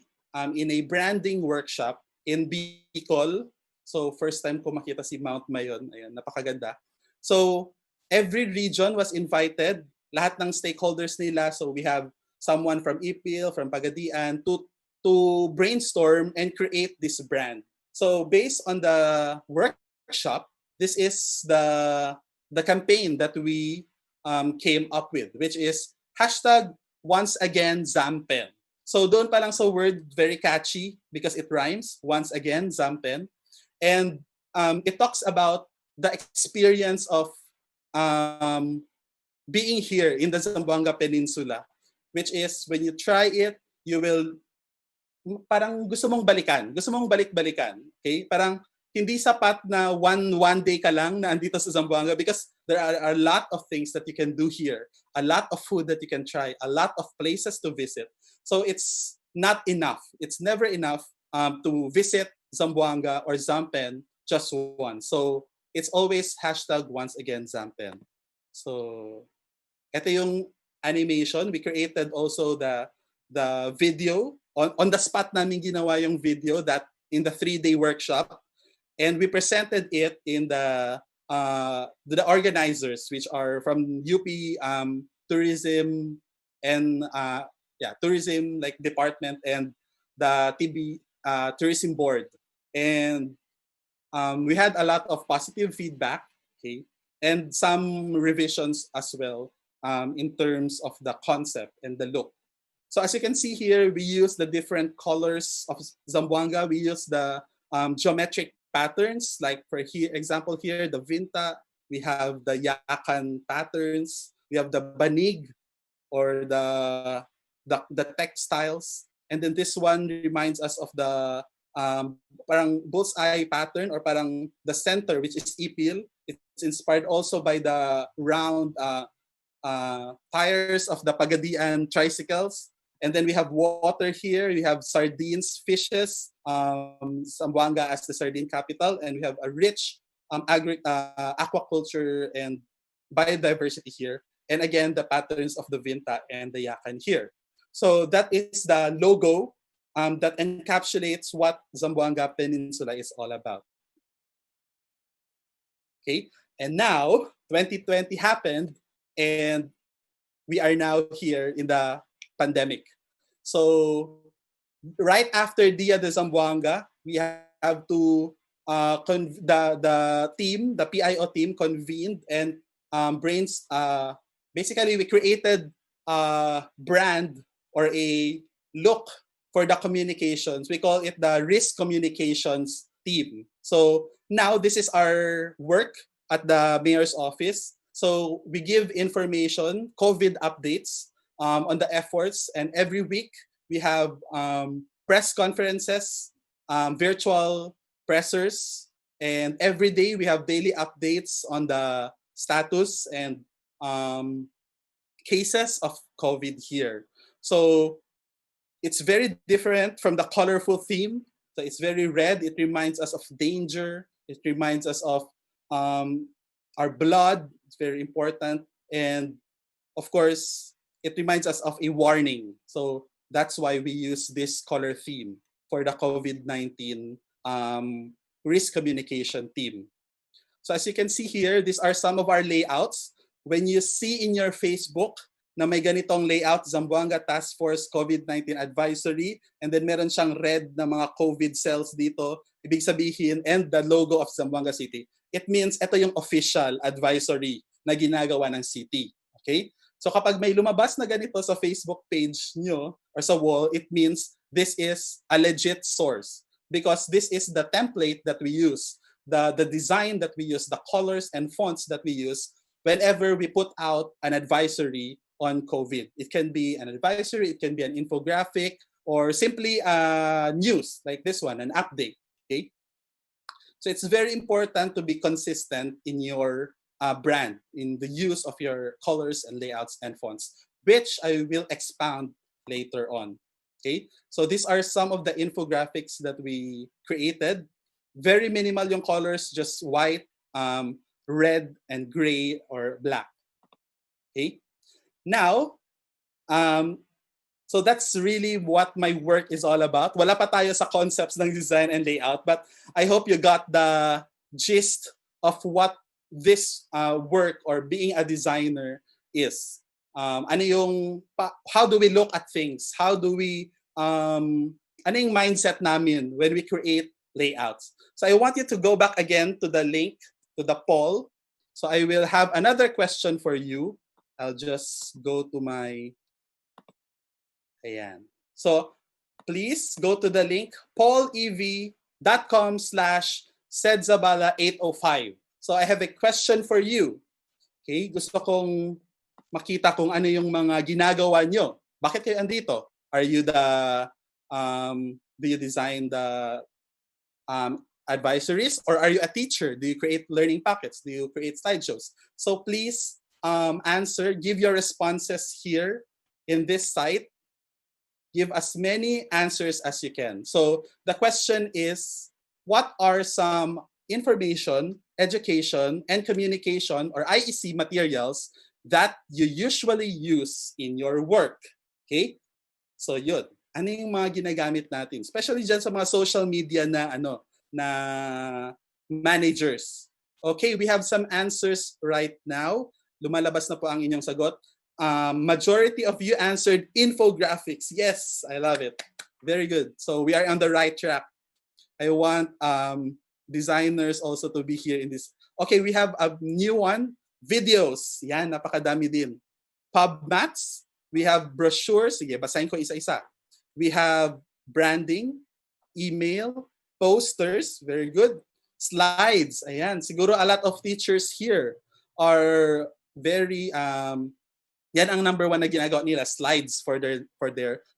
in a branding workshop in Bicol. So first time ko makita si Mount Mayon. Ayan, napakaganda. So every region was invited. Lahat ng stakeholders nila. So we have someone from Ipil, from Pagadian to brainstorm and create this brand. So based on the workshop, this is the campaign that we came up with, which is hashtag once again Zampen. So doon pa lang sa word, very catchy because it rhymes, once again Zampen. And it talks about the experience of being here in the Zamboanga Peninsula, which is when you try it, you will parang gusto mong balikan, gusto mong balik-balikan. Okay? Parang hindi sapat na one day ka lang na andito sa Zamboanga because there are a lot of things that you can do here, a lot of food that you can try, a lot of places to visit. So it's not enough. It's never enough to visit Zamboanga or Zampen just once. So it's always hashtag once again Zampen. So ito yung animation. We created also the video. On the spot namin ginawa yung video that in the 3-day workshop. And we presented it in the organizers, which are from UP Tourism and tourism like department and the TB Tourism Board. And we had a lot of positive feedback, okay, and some revisions as well in terms of the concept and the look. So as you can see here, we use the different colors of Zamboanga. We use the geometric patterns, like for example here, the Vinta. We have the Yakan patterns. We have the Banig or the textiles. And then this one reminds us of the parang bullseye pattern or parang the center, which is ipil. It's inspired also by the round tires of the Pagadian tricycles. And then we have water here. We have sardines, fishes, Zamboanga as the sardine capital. And we have a rich aquaculture and biodiversity here. and again, the patterns of the Vinta and the Yakan here. So that is the logo that encapsulates what Zamboanga Peninsula is all about. Okay, and now 2020 happened, and we are now here in the pandemic. So right after Dia de Zamboanga, we have to the team, the PIO team, convened and basically we created a brand or a look for the communications. We call it the risk communications team. So now this is our work at the mayor's office. So we give information, COVID updates on the efforts, and every week we have press conferences, virtual pressers, and every day we have daily updates on the status and cases of COVID here. So it's very different from the colorful theme. So it's very red. It reminds us of danger. It reminds us of our blood. It's very important. And of course, it reminds us of a warning. So that's why we use this color theme for the COVID-19 risk communication team. So as you can see here, these are some of our layouts. When you see in your Facebook na may ganitong layout, Zamboanga Task Force COVID-19 Advisory, and then meron siyang red na mga COVID cells dito, ibig sabihin, and the logo of Zamboanga City, it means ito yung official advisory na ginagawa ng city. Okay? So kapag may lumabas na ganito sa Facebook page nyo or sa wall, it means this is a legit source because this is the template that we use, the design that we use, the colors and fonts that we use whenever we put out an advisory on COVID. It can be an advisory, it can be an infographic, or simply news like this one, an update. Okay? So it's very important to be consistent in your brand, in the use of your colors and layouts and fonts, which I will expound later on. Okay, so these are some of the infographics that we created. Very minimal yung colors, just white, red, and gray or black. Okay, now, so that's really what my work is all about. Wala pa tayo sa concepts ng design and layout, but I hope you got the gist of what this work or being a designer is. Ano yung, how do we look at things? How do we, ano yung mindset namin when we create layouts? So I want you to go back again to the link, to the poll. So I will have another question for you. I'll just go to my, ayan. So please go to the link, paulev.com/sedzabala805. So I have a question for you. Okay, gusto kong makita kung ano yung mga ginagawa nyo. Bakit kayo andito? Are you the, do you design the advisories, or are you a teacher? Do you create learning packets? Do you create slideshows? So please answer, give your responses here in this site. Give as many answers as you can. So the question is, what are some information, education, and communication, or IEC materials that you usually use in your work? Okay? So yun. Ano yung mga ginagamit natin? Especially dyan sa mga social media na, na managers. Okay, we have some answers right now. Lumalabas na po ang inyong sagot. Majority of you answered infographics. Yes, I love it. Very good. So we are on the right track. I want designers also to be here in this. Okay, we have a new one. Videos. Yan, napakadami din. Pub mats. We have brochures. Sige, basahin ko isa-isa. We have branding, email, posters. Very good. Slides. Ayan. Siguro a lot of teachers here are very, yan ang number one na ginagawa nila, slides for their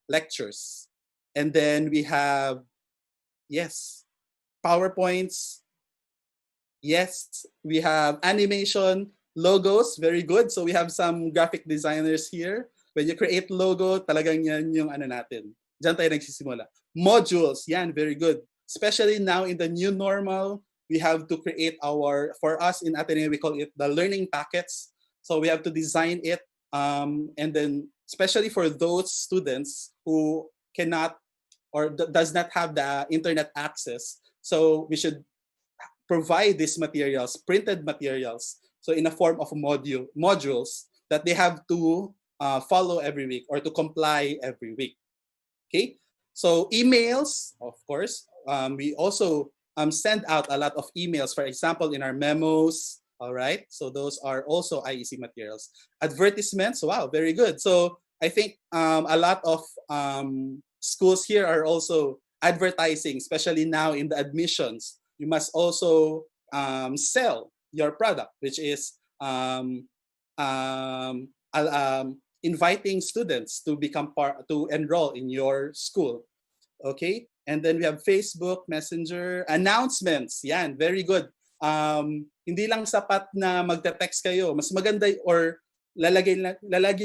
lectures. And then we have, yes, PowerPoints. Yes, we have animation, logos, very good. So we have some graphic designers here. When you create logo, talagang yan yung ano natin. Diyan tayo nagsisimula. Modules, yan, very good. Especially now in the new normal, we have to create for us in Ateneo, we call it the learning packets. So we have to design it, and then especially for those students who cannot or does not have the internet access. So we should provide these materials, printed materials, so in a form of modules that they have to follow every week or to comply every week. Okay, so emails, of course, we also send out a lot of emails, for example, in our memos. All right, so those are also IEC materials. Advertisements, wow, very good. So I think a lot of schools here are also advertising, especially now in the admissions. You must also sell your product, which is inviting students to to enroll in your school. Okay, and then we have Facebook Messenger announcements. Yan, very good. Hindi lang sapat na magte-text kayo. Mas maganda or lalagyan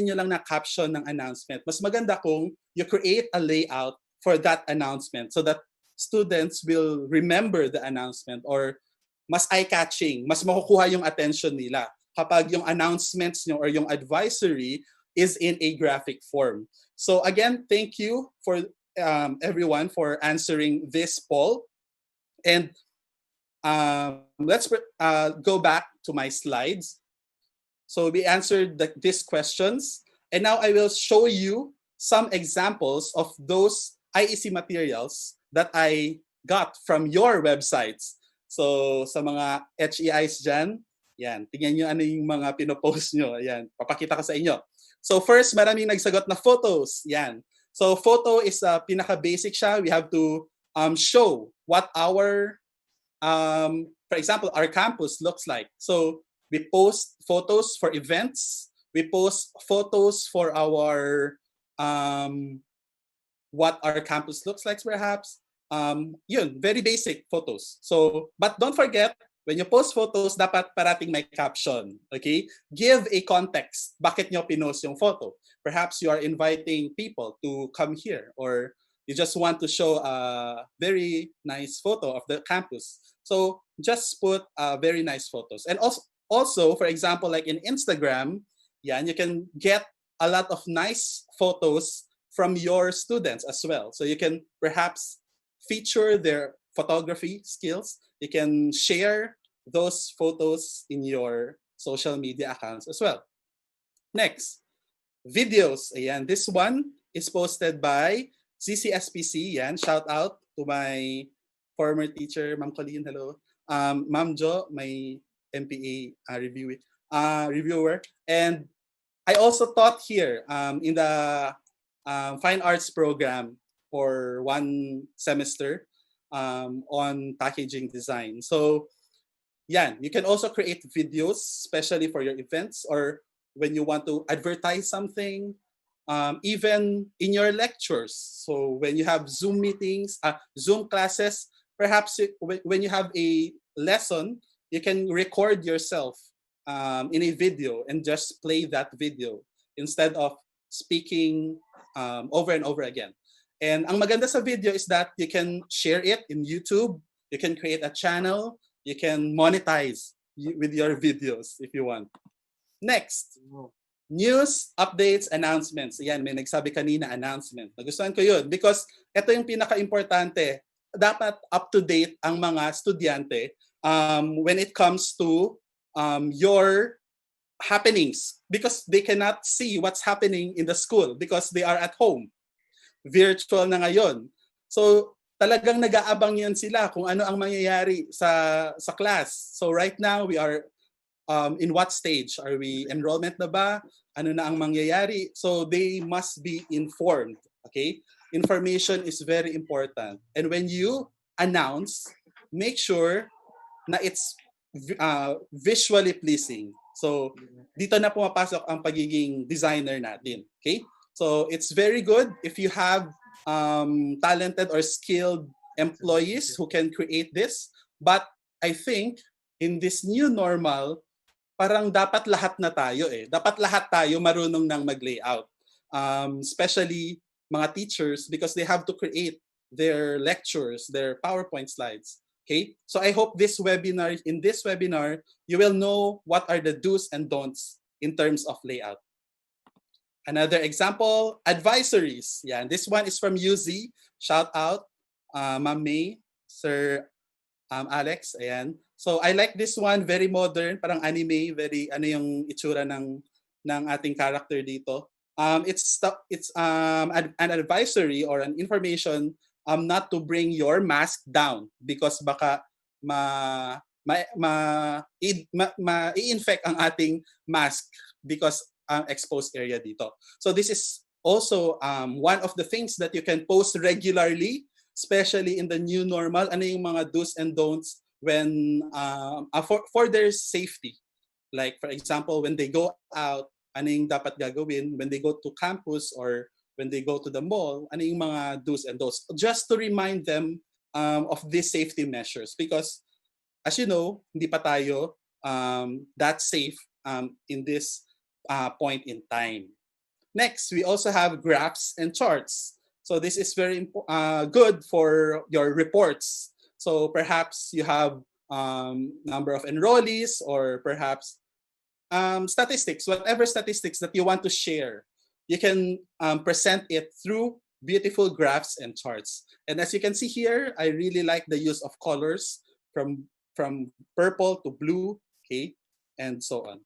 nyo lang na caption ng announcement. Mas maganda kung you create a layout for that announcement so that students will remember the announcement or mas eye-catching, mas makukuha yung attention nila kapag yung announcements nyo or yung advisory is in a graphic form. So again, thank you for everyone for answering this poll. And let's go back to my slides. So we answered these questions. And now I will show you some examples of those IEC materials that I got from your websites. So sa mga HEIs dyan, yan, tingnan nyo ano yung mga pinopost nyo. Yan, papakita ko sa inyo. So first, maraming nagsagot na photos. Yan. So photo is pinaka-basic siya. We have to show what our, for example, our campus looks like. So we post photos for events. We post photos for our, what our campus looks like perhaps. Yun, very basic photos. So, but don't forget, when you post photos, dapat parating may caption, okay? Give a context. Bakit nyo pinost yung photo? Perhaps you are inviting people to come here or you just want to show a very nice photo of the campus. So just put very nice photos. And also, for example, like in Instagram, yeah, you can get a lot of nice photos from your students as well. So you can perhaps feature their photography skills. You can share those photos in your social media accounts as well. Next, videos. Ayan, this one is posted by CCSPC. Yan, shout out to my former teacher, Ma'am Colleen. Hello. Ma'am Jo, my MPA reviewer. And I also taught here in the Fine Arts program for one semester on packaging design. So, yan, you can also create videos, especially for your events or when you want to advertise something, even in your lectures. So when you have Zoom meetings, Zoom classes, perhaps when you have a lesson, you can record yourself in a video and just play that video instead of speaking over and over again. And ang maganda sa video is that you can share it in YouTube, you can create a channel, you can monetize with your videos if you want. Next, news, updates, announcements. Ayan, may nagsabi kanina, announcement. Nagustuhan ko yun because ito yung pinaka-importante. Dapat up-to-date ang mga estudyante when it comes to your happenings because they cannot see what's happening in the school because they are at home. Virtual na ngayon. So talagang nag-aabang yan sila kung ano ang mangyayari sa class. So right now we are in what stage? Are we enrollment na ba? Ano na ang mangyayari? So they must be informed. Okay? Information is very important. And when you announce, make sure na it's visually pleasing. So dito na pumapasok ang pagiging designer natin. Okay? So it's very good if you have talented or skilled employees who can create this. But I think in this new normal, parang dapat lahat na tayo eh. Dapat lahat tayo marunong ng mag-layout. Especially mga teachers because they have to create their lectures, their PowerPoint slides. Okay? So I hope in this webinar, you will know what are the do's and don'ts in terms of layout. Another example, advisories. Yeah, this one is from UZ. Shout out, Ma'am May, Sir Alex. Ayan. So I like this one, very modern, parang anime, very ano yung itsura ng ating character dito. It's an advisory or an information not to bring your mask down because baka i-infect ang ating mask because exposed area dito. So this is also one of the things that you can post regularly, especially in the new normal. Ano yung mga do's and don'ts when for their safety. Like for example, when they go out, ano yung dapat gagawin when they go to campus or when they go to the mall, ano yung mga do's and don'ts. Just to remind them of these safety measures because as you know, hindi pa tayo that safe in this point in time. Next, we also have graphs and charts. So this is very good for your reports. So perhaps you have number of enrollees or perhaps statistics, whatever statistics that you want to share. You can present it through beautiful graphs and charts. And as you can see here, I really like the use of colors from purple to blue, okay, and so on.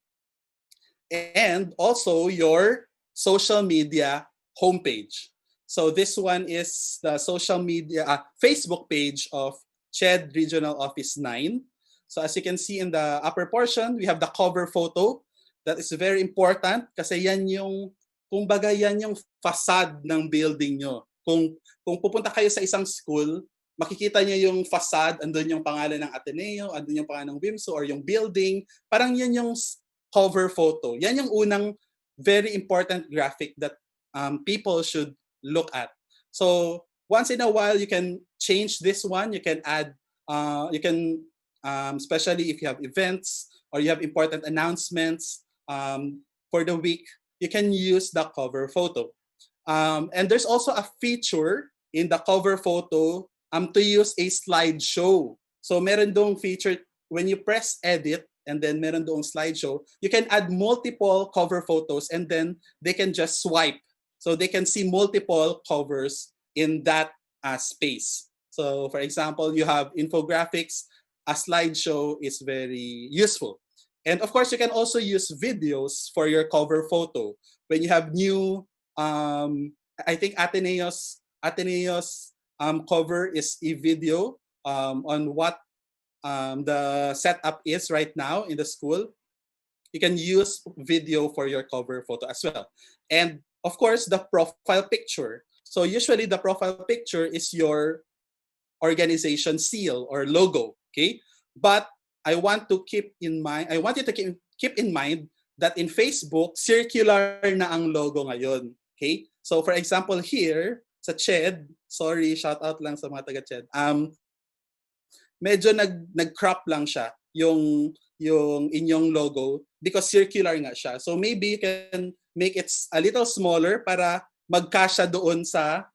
And also your social media homepage. So this one is the social media Facebook page of CHED Regional Office 9. So as you can see in the upper portion, we have the cover photo. That is very important kasi yan yung, kumbaga yan yung facade ng building nyo. Kung pupunta kayo sa isang school, makikita niyo yung facade, andun yung pangalan ng Ateneo, andun yung pangalan ng WIMSO or yung building. Parang yun yung cover photo. Yan yung unang very important graphic that people should look at. So once in a while, you can change this one. You can add, especially if you have events or you have important announcements for the week, you can use the cover photo. And there's also a feature in the cover photo to use a slideshow. So meron dong feature, when you press edit, and then meron doong slideshow, you can add multiple cover photos and then they can just swipe. So they can see multiple covers in that space. So for example, you have infographics, a slideshow is very useful. And of course, you can also use videos for your cover photo. When you have new, I think Ateneo's cover is a video on what the setup is right now in the school. You can use video for your cover photo as well. And of course, the profile picture. So usually the profile picture is your organization seal or logo, okay? But I want you to keep in mind that in Facebook, circular na ang logo ngayon, okay? So for example here, sa CHED, sorry, shout out lang sa mga taga-CHED, medyo nag-crop lang siya yung inyong logo because circular nga siya. So maybe you can make it a little smaller para magkasya doon sa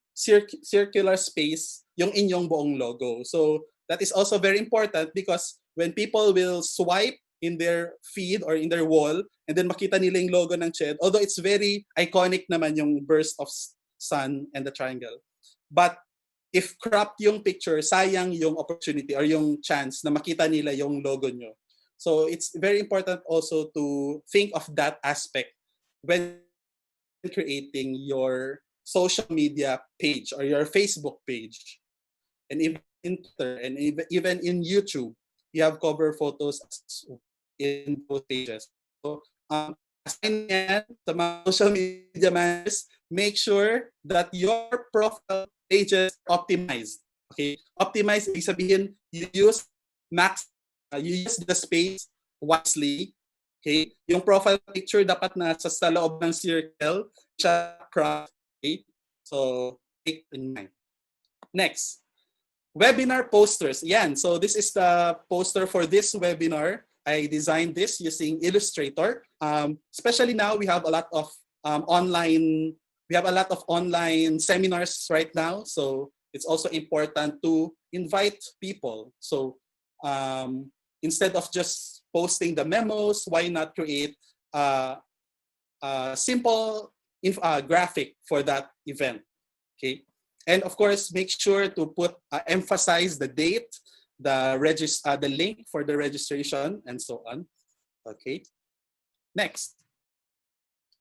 circular space yung inyong buong logo. So that is also very important because when people will swipe in their feed or in their wall and then makita nila yung logo ng CHED, although it's very iconic naman yung burst of sun and the triangle. But if cropped yung picture, sayang yung opportunity or yung chance na makita nila yung logo nyo. So it's very important also to think of that aspect when creating your social media page or your Facebook page. And even in Twitter and even in YouTube, you have cover photos in those pages. So assign yan sa mga social media managers, make sure that your profile pages optimized. Okay, optimized ibig sabihin you use the space wisely. Okay, yung profile picture dapat nasa sa loob ng circle siya crop. Okay, so take in mind. Next, webinar posters. Yan. So this is the poster for this webinar. I designed this using Illustrator. Especially now we have a lot of online seminars right now. So it's also important to invite people. So instead of just posting the memos, why not create simple graphic for that event. Okay, and of course, make sure to emphasize the date, the link for the registration, and so on. Okay, next.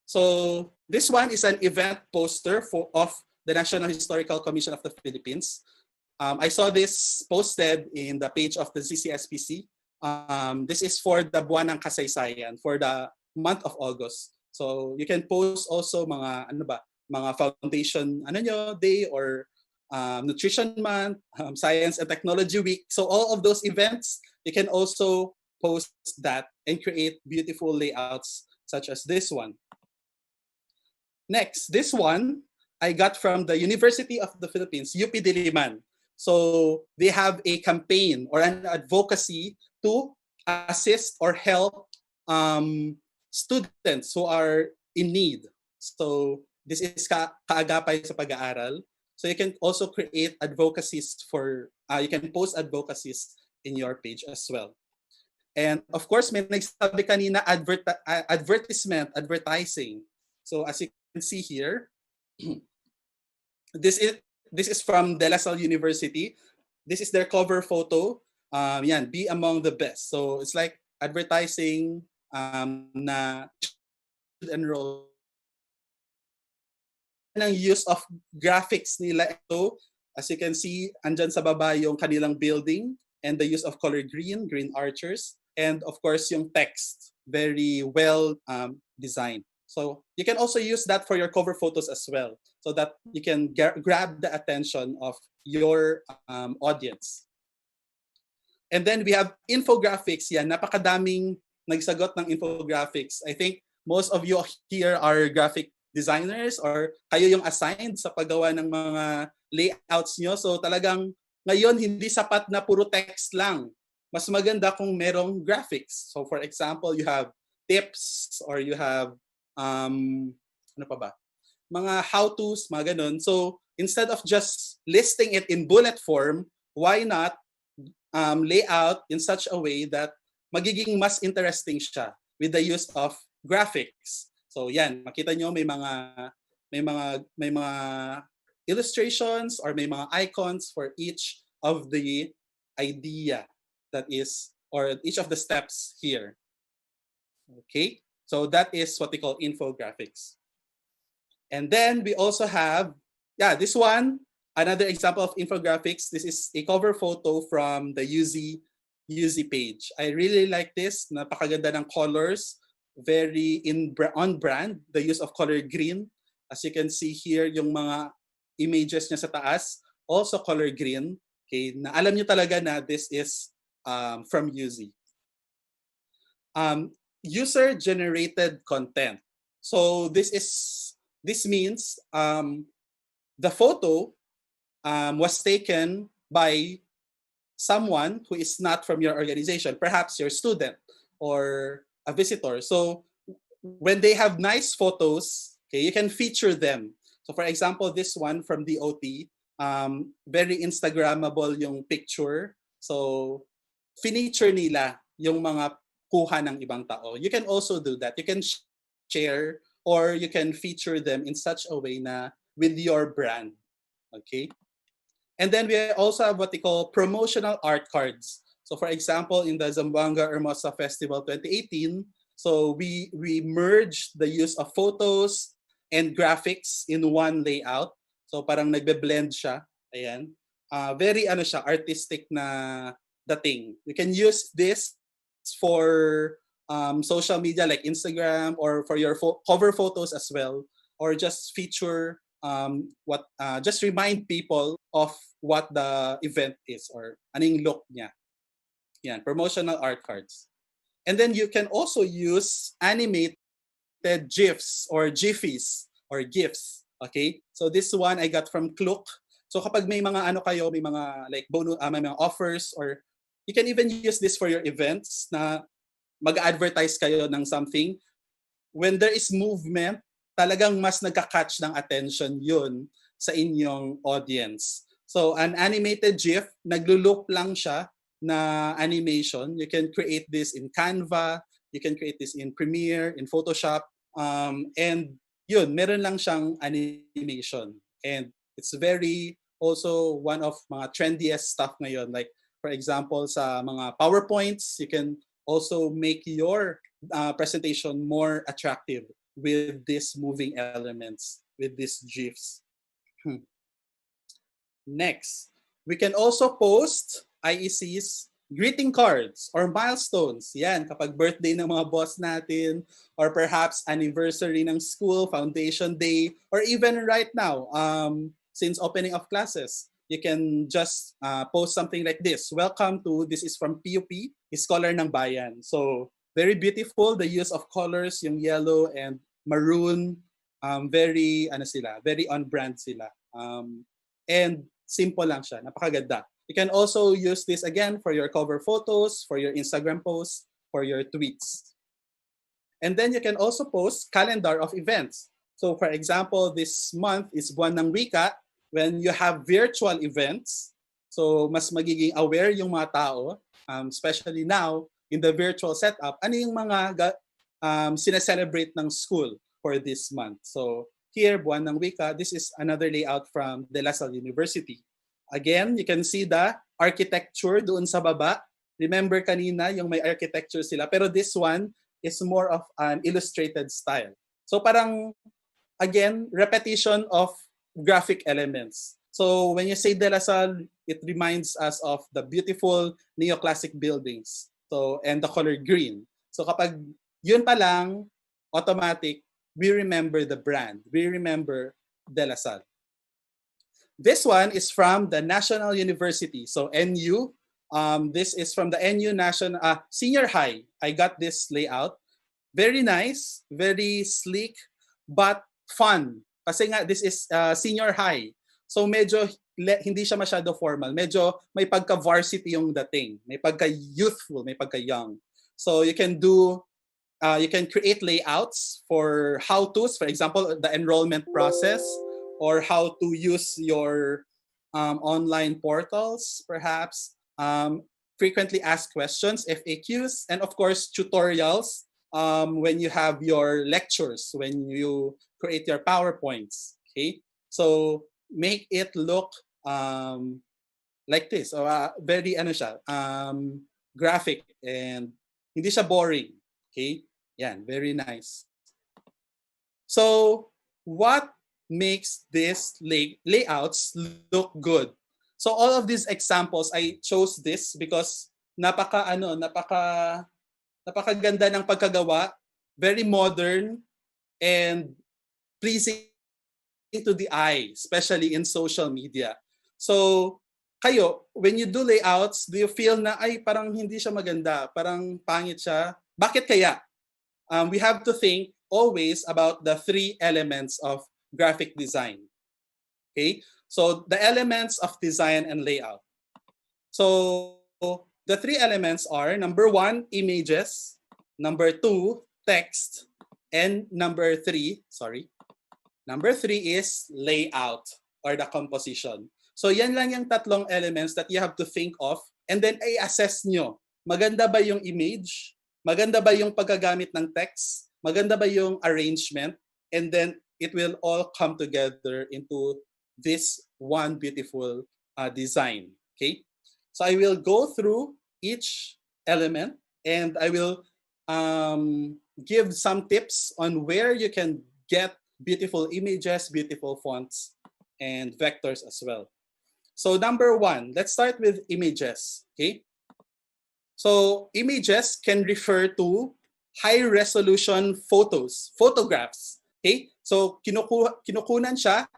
So this one is an event poster of the National Historical Commission of the Philippines. I saw this posted in the page of the CCSPC. This is for the Buwan ng Kasaysayan, for the month of August. So you can post also mga foundation day, or nutrition month, science and technology week. So all of those events, you can also post that and create beautiful layouts such as this one. Next, this one I got from the University of the Philippines, UP Diliman. So they have a campaign or an advocacy to assist or help students who are in need. So this is kaagapay sa pag-aaral. So you can also create advocacies you can post advocacies in your page as well. And of course, may nagsabi kanina advertising. So as you can see here, this is from De La Salle University. This is their cover photo. Be among the best. So it's like advertising na enroll. Ang use of graphics nila ito, as you can see, andyan sa baba yung kanilang building, and the use of color green archers, and of course yung text, very well designed. So you can also use that for your cover photos as well, so that you can grab the attention of your audience. And then we have infographics. Napakadaming nagsagot ng infographics. I think most of you here are graphic designers, or kayo yung assigned sa paggawa ng mga layouts nyo. So talagang ngayon hindi sapat na puro text lang. Mas maganda kung merong graphics. So for example, you have tips, or you have mga how-tos, mga ganun. So instead of just listing it in bullet form, why not lay out in such a way that magiging mas interesting siya with the use of graphics. So yan, makita nyo may mga illustrations or may mga icons for each of the idea that is, or each of the steps here. Okay, so that is what we call infographics. And then we also have, this one, another example of infographics. This is a cover photo from the UZ page. I really like this. Napakaganda ng colors. Very on brand, the use of color green. As you can see here, yung mga images niya sa taas, also color green. Okay, na alam niyo talaga na this is from UZ. User-generated content. So this means the photo was taken by someone who is not from your organization, perhaps your student or a visitor. So when they have nice photos, okay, you can feature them. So for example, this one from DOT, very Instagrammable yung picture. So feature nila yung mga kuha ng ibang tao. You can also do that. You can share, or you can feature them in such a way na with your brand. Okay? And then we also have what they call promotional art cards. So for example, in the Zamboanga Hermosa Festival 2018, so we merged the use of photos and graphics in one layout. So parang nagbe-blend siya. Ayan. Very artistic na dating. You can use this for social media like Instagram, or for your cover photos as well, or just feature just remind people of what the event is, or anong look niya. Yan, promotional art cards. And then you can also use animated GIFs or GIFs or GIFs. Okay? So this one I got from Klook. So kapag may mga may mga like bonus, may mga offers, or you can even use this for your events na mag-advertise kayo ng something. When there is movement, talagang mas nagka-catch ng attention yun sa inyong audience. So an animated GIF, naglo-loop lang siya na animation. You can create this in Canva. You can create this in Premiere, in Photoshop, and yun, meron lang siyang animation. And it's very also one of mga trendiest stuff ngayon. Like, for example, sa mga PowerPoints, you can also make your presentation more attractive with these moving elements, with these GIFs. Next, we can also post IEC's greeting cards or milestones. Yan, kapag birthday ng mga boss natin, or perhaps anniversary ng school, foundation day, or even right now, since opening of classes, you can just post something like this. Welcome to, this is from PUP, Scholar ng Bayan. So, very beautiful, the use of colors, yung yellow and maroon, very on brand sila. And simple lang siya, napakaganda. You can also use this again for your cover photos, for your Instagram posts, for your tweets. And then you can also post calendar of events. So for example, this month is Buwan ng Wika, when you have virtual events. So mas magiging aware yung mga tao, especially now in the virtual setup, ano yung mga sineselebrate ng school for this month. So here, Buwan ng Wika, this is another layout from De La Salle University. Again, you can see the architecture doon sa baba. Remember kanina yung may architecture sila, pero this one is more of an illustrated style. So parang, again, repetition of graphic elements. So when you say De La Salle, it reminds us of the beautiful neoclassic buildings. So, and the color green. So kapag yun pa lang, automatic, we remember the brand. We remember De La Salle. This one is from the National University. So NU, this is from the NU National Senior High. I got this layout. Very nice, very sleek, but fun. Kasi nga, this is senior high. So medyo hindi siya masyado formal. Medyo may pagka-varsity yung dating. May pagka-youthful, may pagka-young. So you can do, you can create layouts for how-tos. For example, the enrollment process, or how to use your online portals, perhaps. Frequently asked questions, FAQs, and of course, tutorials when you have your lectures, when you create your PowerPoints. Okay, so make it look like this. Very graphic, and hindi siya boring. Okay, yan, very nice. So what makes these layouts look good? So all of these examples, I chose this because napakaganda ng pagkagawa, very modern and pleasing to the eye, especially in social media. So kayo, when you do layouts, do you feel na ay parang hindi siya maganda, parang pangit siya? Bakit kaya? We have to think always about the three elements of graphic design. Okay, so the elements of design and layout. So the three elements are, number one, images, number two, text, and number three is layout or the composition. So yan lang yung tatlong elements that you have to think of, and then i-assess nyo. Maganda ba yung image? Maganda ba yung paggagamit ng text? Maganda ba yung arrangement? And then it will all come together into this one beautiful design. Okay, so I will go through each element, and I will give some tips on where you can get beautiful images, beautiful fonts, and vectors as well. So number one, let's start with images. Okay, so images can refer to high resolution photographs. Okay, so kinukunan siya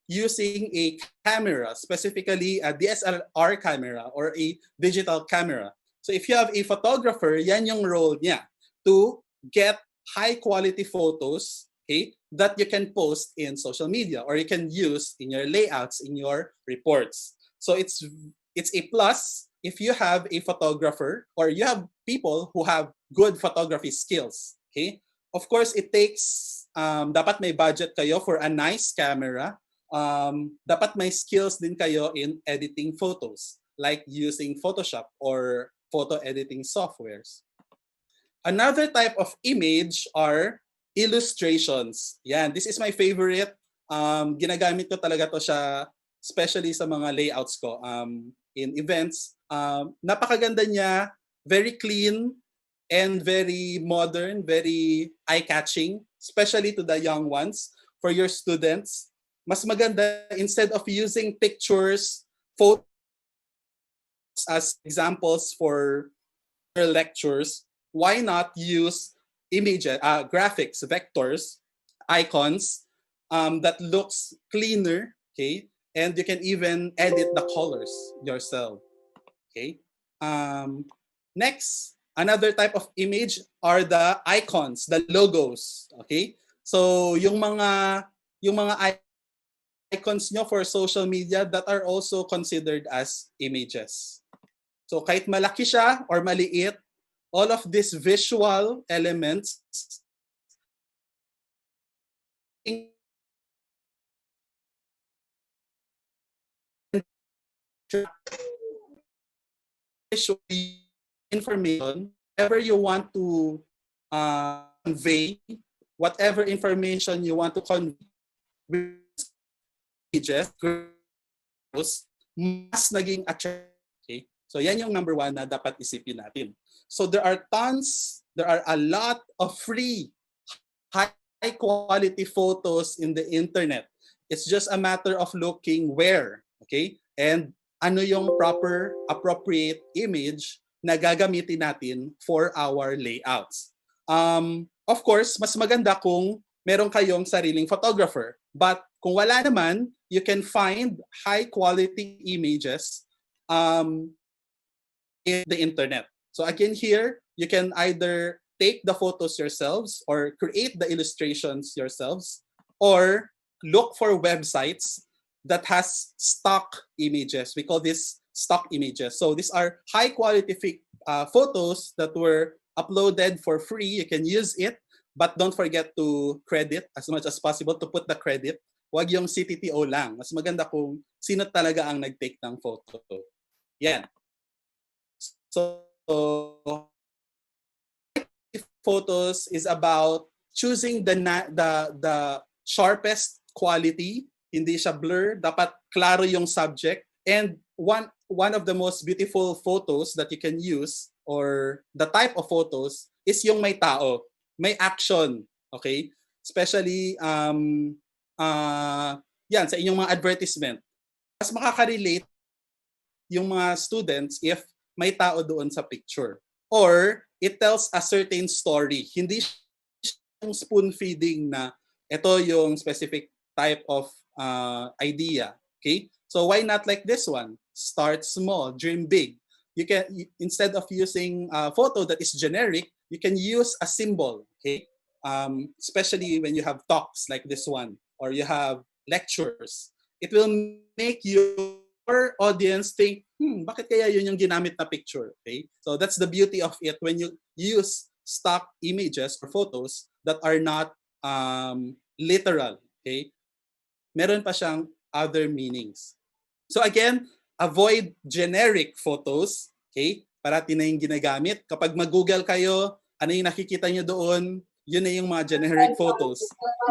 using a camera, specifically a DSLR camera or a digital camera. So if you have a photographer, yan yung role niya, to get high quality photos, okay, that you can post in social media or you can use in your layouts, in your reports. So it's a plus if you have a photographer or you have people who have good photography skills. Okay, of course it takes dapat may budget kayo for a nice camera. Dapat may skills din kayo in editing photos, like using Photoshop or photo editing softwares. Another type of image are illustrations. Yan, this is my favorite. Ginagamit ko talaga to siya, especially sa mga layouts ko in events. Napakaganda niya, very clean and very modern, very eye-catching, especially to the young ones. For your students, mas maganda instead of using pictures, photos as examples for your lectures, why not use images, graphics, vectors, icons that looks cleaner, okay? And you can even edit the colors yourself, okay? Next, another type of image are the icons, the logos, okay? So yung mga icons nyo for social media that are also considered as images. So kahit malaki siya or maliit, all of these visual elements information, whatever you want to convey, whatever information you want to convey with images, mas naging attractive. Okay? So yan yung number one na dapat isipin natin. So there are a lot of free, high quality photos in the internet. It's just a matter of looking where, okay? And ano yung proper, appropriate image na gagamitin natin for our layouts. Of course, mas maganda kung meron kayong sariling photographer. But kung wala naman, you can find high quality images in the internet. So again here, you can either take the photos yourselves or create the illustrations yourselves or look for websites that has stock images. We call this stock images. So these are high quality photos that were uploaded for free. You can use it, but don't forget to credit as much as possible to put the credit. Wag yung CTTO lang. Mas maganda kung sino talaga ang nag-take ng photo. Yan. So photos is about choosing the sharpest quality, hindi siya blur, dapat klaro yung subject, and one of the most beautiful photos that you can use or the type of photos is yung may tao, may action, okay? Especially yan sa inyong mga advertisement. Mas makaka-relate yung mga students if may tao doon sa picture. Or it tells a certain story. Hindi yung spoon feeding na ito yung specific type of idea. Okay? So why not like this one? Start small, dream big. You can, instead of using a photo that is generic, you can use a symbol. Okay? Especially when you have talks like this one or you have lectures. It will make your audience think, bakit kaya yun yung ginamit na picture? Okay? So that's the beauty of it when you use stock images or photos that are not literal. Okay? Meron pa siyang other meanings. So again, avoid generic photos. Okay? Parati na yung ginagamit. Kapag mag-Google kayo, ano yung nakikita nyo doon? Yun na yung mga generic photos.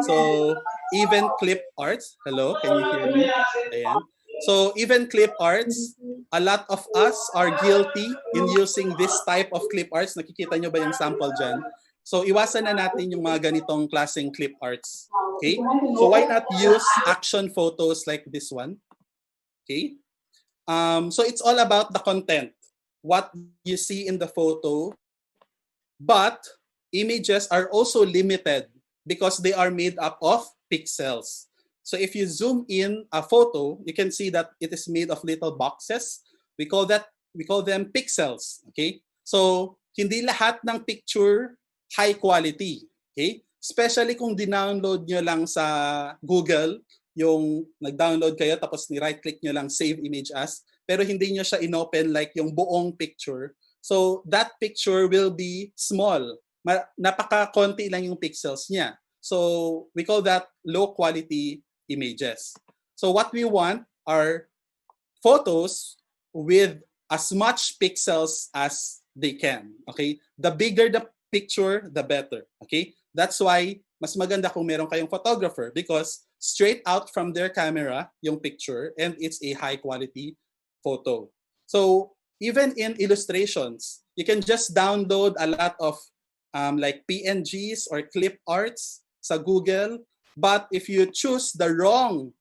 So even clip arts. Hello, can you hear me? Ayan. So even clip arts, a lot of us are guilty in using this type of clip arts. Nakikita nyo ba yung sample dyan? So iwasan na natin yung mga ganitong klaseng clip arts. Okay? So why not use action photos like this one? Okay? So it's all about the content. What you see in the photo. But images are also limited because they are made up of pixels. So if you zoom in a photo, you can see that it is made of little boxes. We call them pixels. Okay? So hindi lahat ng picture high quality. Okay? Especially kung dinownload nyo lang sa Google, yung nag-download kayo tapos ni-right click nyo lang save image as, pero hindi nyo siya inopen like yung buong picture. So that picture will be small. Napaka-konti lang yung pixels niya. So we call that low quality images. So what we want are photos with as much pixels as they can. Okay? The bigger picture, the better. Okay? That's why mas maganda kung meron kayong photographer because straight out from their camera yung picture and it's a high quality photo. So even in illustrations, you can just download a lot of like PNGs or clip arts sa Google. But if you choose the wrong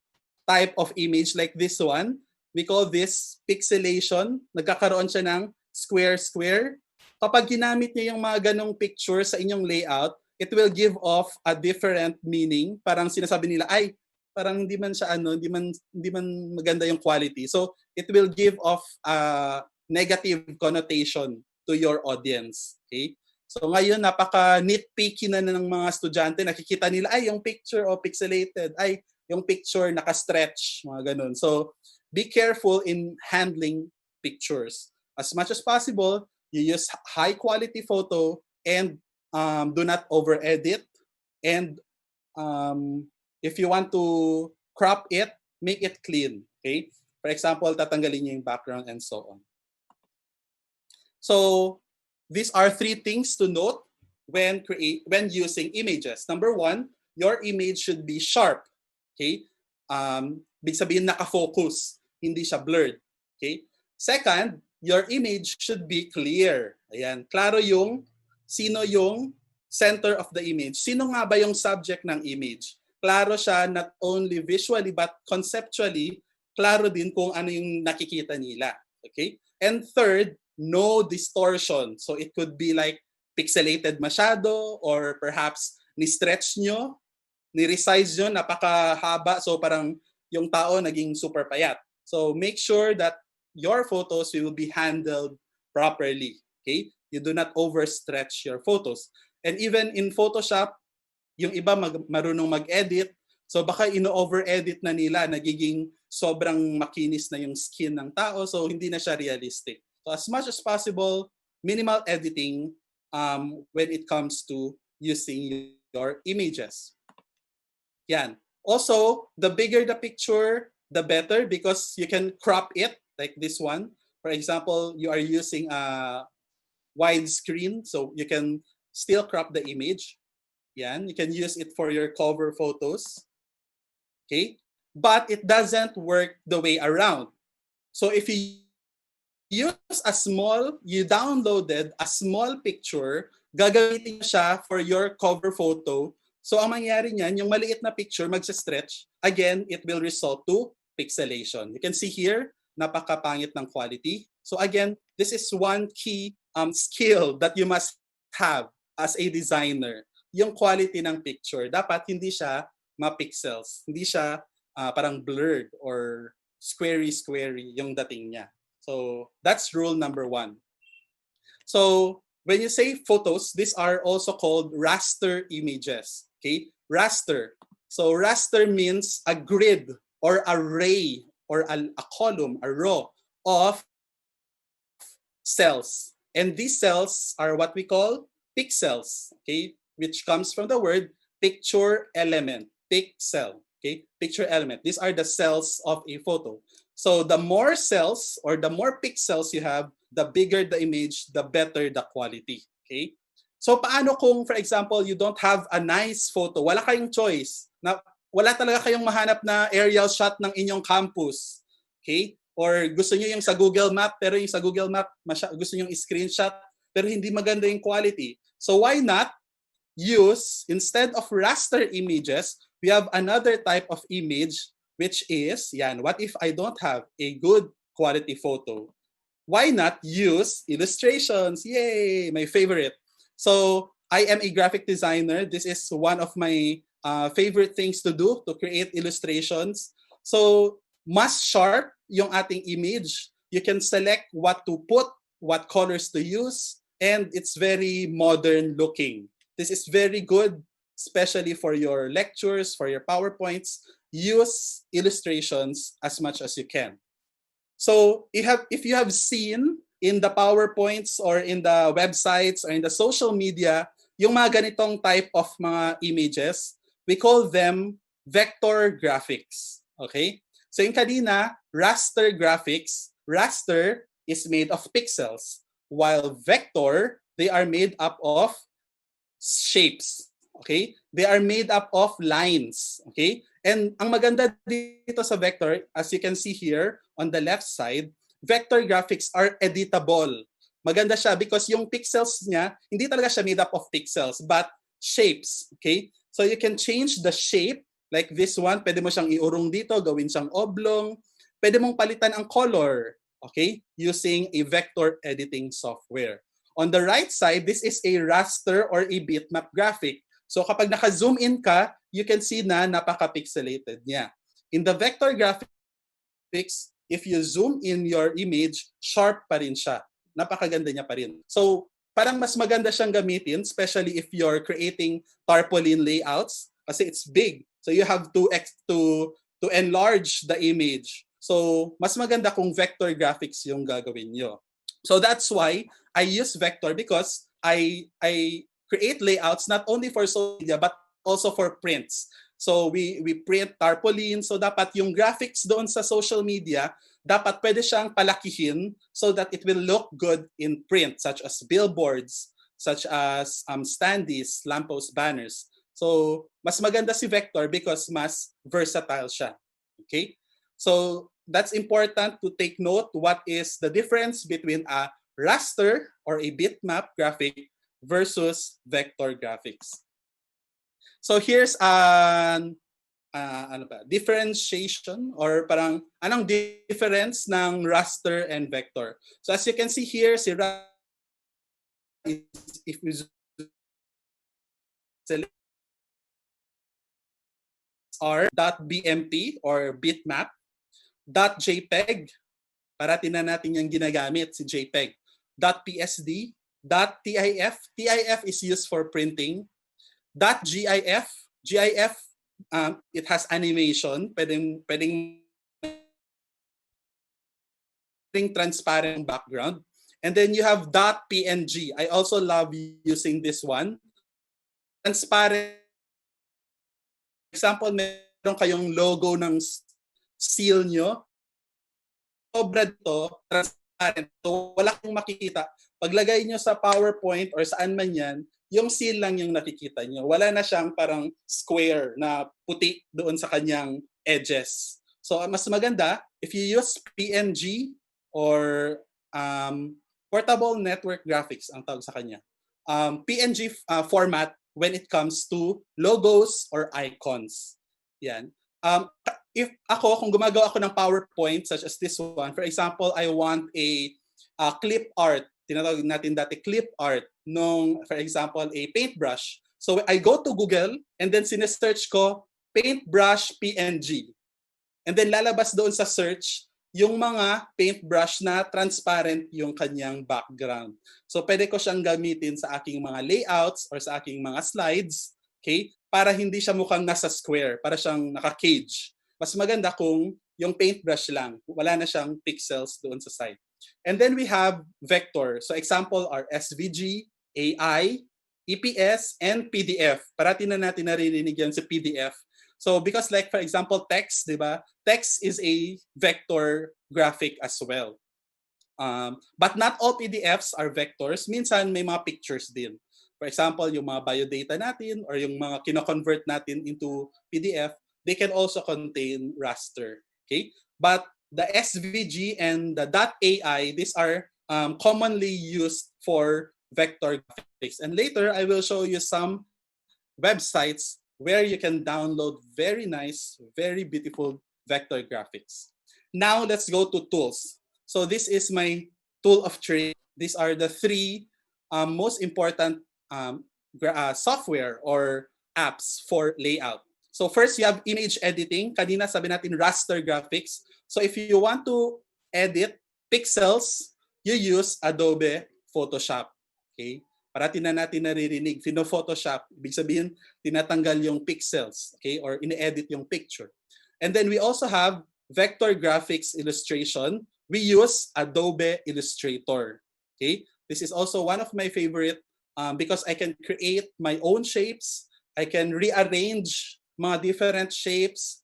type of image like this one, we call this pixelation. Nagkakaroon siya ng square-square. Kapag ginamit niyo yung mga ganong picture sa inyong layout, it will give off a different meaning. Parang sinasabi nila, ay, parang hindi man siya hindi man maganda yung quality. So, it will give off a negative connotation to your audience. Okay? So, ngayon, napaka-nitpicky na ng mga estudyante. Nakikita nila, ay, yung picture pixelated. Ay, yung picture naka-stretch, mga ganun. So, be careful in handling pictures. As much as possible, you use high-quality photo and do not over-edit. And if you want to crop it, make it clean. Okay? For example, tatanggalin niyo yung background and so on. So, these are 3 things to note when using images. Number 1, your image should be sharp. Okay? Big sabihin naka-focus, hindi siya blurred. Okay? Second, your image should be clear. Ayan, klaro yung sino yung center of the image. Sino nga ba yung subject ng image? Klaro siya not only visually but conceptually, klaro din kung ano yung nakikita nila. Okay? And third, no distortion. So it could be like pixelated masyado or perhaps ni-stretch nyo, ni-resize nyo, napakahaba. So parang yung tao naging super payat. So make sure that your photos will be handled properly. Okay? You do not overstretch your photos. And even in Photoshop, yung iba marunong mag-edit. So baka ino-over-edit na nila, nagiging sobrang makinis na yung skin ng tao. So hindi na siya realistic. So as much as possible, minimal editing when it comes to using your images. Yan. Also, the bigger the picture, the better because you can crop it like this one. For example, you are using a widescreen, so you can still crop the image. Yan. You can use it for your cover photos. Okay? But it doesn't work the way around. So if you you downloaded a small picture, gagamitin siya for your cover photo. So ang mangyayari niyan, yung maliit na picture magsa-stretch, again, it will result to pixelation. You can see here, napakapangit ng quality. So again, this is one key skill that you must have as a designer. Yung quality ng picture, dapat hindi siya ma-pixels. Hindi siya parang blurred or squarey yung dating niya. So that's rule number 1. So when you say photos, these are also called raster images. Okay, raster. So raster means a grid or array or a column, a row of cells. And these cells are what we call pixels, okay, which comes from the word picture element, pixel, okay, picture element. These are the cells of a photo. So the more cells or the more pixels you have, the bigger the image, the better the quality, okay? So paano kung, for example, you don't have a nice photo, wala kayong choice, wala talaga kayong mahanap na aerial shot ng inyong campus, okay? Or gusto niyo yung sa Google Map, pero yung sa Google Map, gusto niyo yung screenshot, pero hindi maganda yung quality. So why not use, instead of raster images, we have another type of image, which is, yan, what if I don't have a good quality photo? Why not use illustrations? Yay, my favorite. So I am a graphic designer. This is one of my favorite things to do, to create illustrations. So mas sharp yung ating image. You can select what to put, what colors to use, and it's very modern looking. This is very good, especially for your lectures, for your PowerPoints. Use illustrations as much as you can. So if you have seen in the PowerPoints or in the websites or in the social media, yung mga ganitong type of mga images, we call them vector graphics. Okay? So yung kanina, raster graphics, raster is made of pixels, while vector, they are made up of shapes. Okay? They are made up of lines. Okay? And ang maganda dito sa vector, as you can see here on the left side, vector graphics are editable. Maganda siya because yung pixels niya, hindi talaga siya made up of pixels, but shapes. Okay? So you can change the shape, like this one, pwede mo siyang iurong dito, gawin siyang oblong. Pwede mong palitan ang color, okay, using a vector editing software. On the right side, this is a raster or a bitmap graphic. So kapag naka-zoom in ka, you can see na napaka-pixelated niya. In the vector graphics, if you zoom in your image, sharp pa rin siya. Napakaganda niya pa rin. So parang mas maganda siyang gamitin, especially if you're creating tarpaulin layouts kasi it's big. So you have to enlarge the image. So mas maganda kung vector graphics yung gagawin nyo. So that's why I use vector because I create layouts not only for social media but also for prints. So we print tarpaulin, so dapat yung graphics doon sa social media, dapat pwede siyang palakihin so that it will look good in print, such as billboards, such as standees, lamppost banners. So mas maganda si vector because mas versatile siya. Okay? So that's important to take note what is the difference between a raster or a bitmap graphic versus vector graphics. So here's an differentiation or parang anong difference ng raster and vector. So as you can see here, si raster if we select .bmp or bitmap, .jpeg, parating na natin yung ginagamit si JPEG, .psd, .tif, TIF is used for printing, .gif, GIF, it has animation, pwedeng transparent background. And then you have .png. I also love using this one. Transparent. For example, meron kayong logo ng seal nyo. Sobra dito, transparent. So wala kang makikita. Paglagay nyo sa PowerPoint or saan man yan, yung seal lang yung nakikita nyo. Wala na siyang parang square na puti doon sa kanyang edges. So mas maganda, if you use PNG or portable network graphics ang tawag sa kanya. PNG format when it comes to logos or icons. Yan. If kung gumagawa ako ng PowerPoint such as this one, for example, I want a clip art, tinatawag natin dati clip art, nung, for example, a paintbrush. So I go to Google and then sinesearch ko paintbrush PNG. And then lalabas doon sa search yung mga paintbrush na transparent yung kanyang background. So pwede ko siyang gamitin sa aking mga layouts or sa aking mga slides, okay? Para hindi siya mukhang nasa square, para siyang naka-cage. Mas maganda kung yung paintbrush lang, wala na siyang pixels doon sa side. And then we have vector. So example are SVG, AI, EPS, and PDF. Parati na natin naririnig yan sa PDF. So because like for example text, di ba? Text is a vector graphic as well. But not all PDFs are vectors. Minsan may mga pictures din. For example, yung mga biodata natin or yung mga kino-convert natin into PDF, they can also contain raster. Okay? But the SVG and the .ai, these are commonly used for vector graphics. And later, I will show you some websites where you can download very nice, very beautiful vector graphics. Now, let's go to tools. So this is my tool of trade. These are the three most important software or apps for layout. So first, you have image editing. Kanina sabi natin raster graphics. So if you want to edit pixels, you use Adobe Photoshop. Okay? Parati na natin naririnig, Photoshop, ibig sabihin, tinatanggal yung pixels, okay, or ine-edit yung picture. And then we also have vector graphics illustration. We use Adobe Illustrator. Okay? This is also one of my favorite because I can create my own shapes. I can rearrange mga different shapes,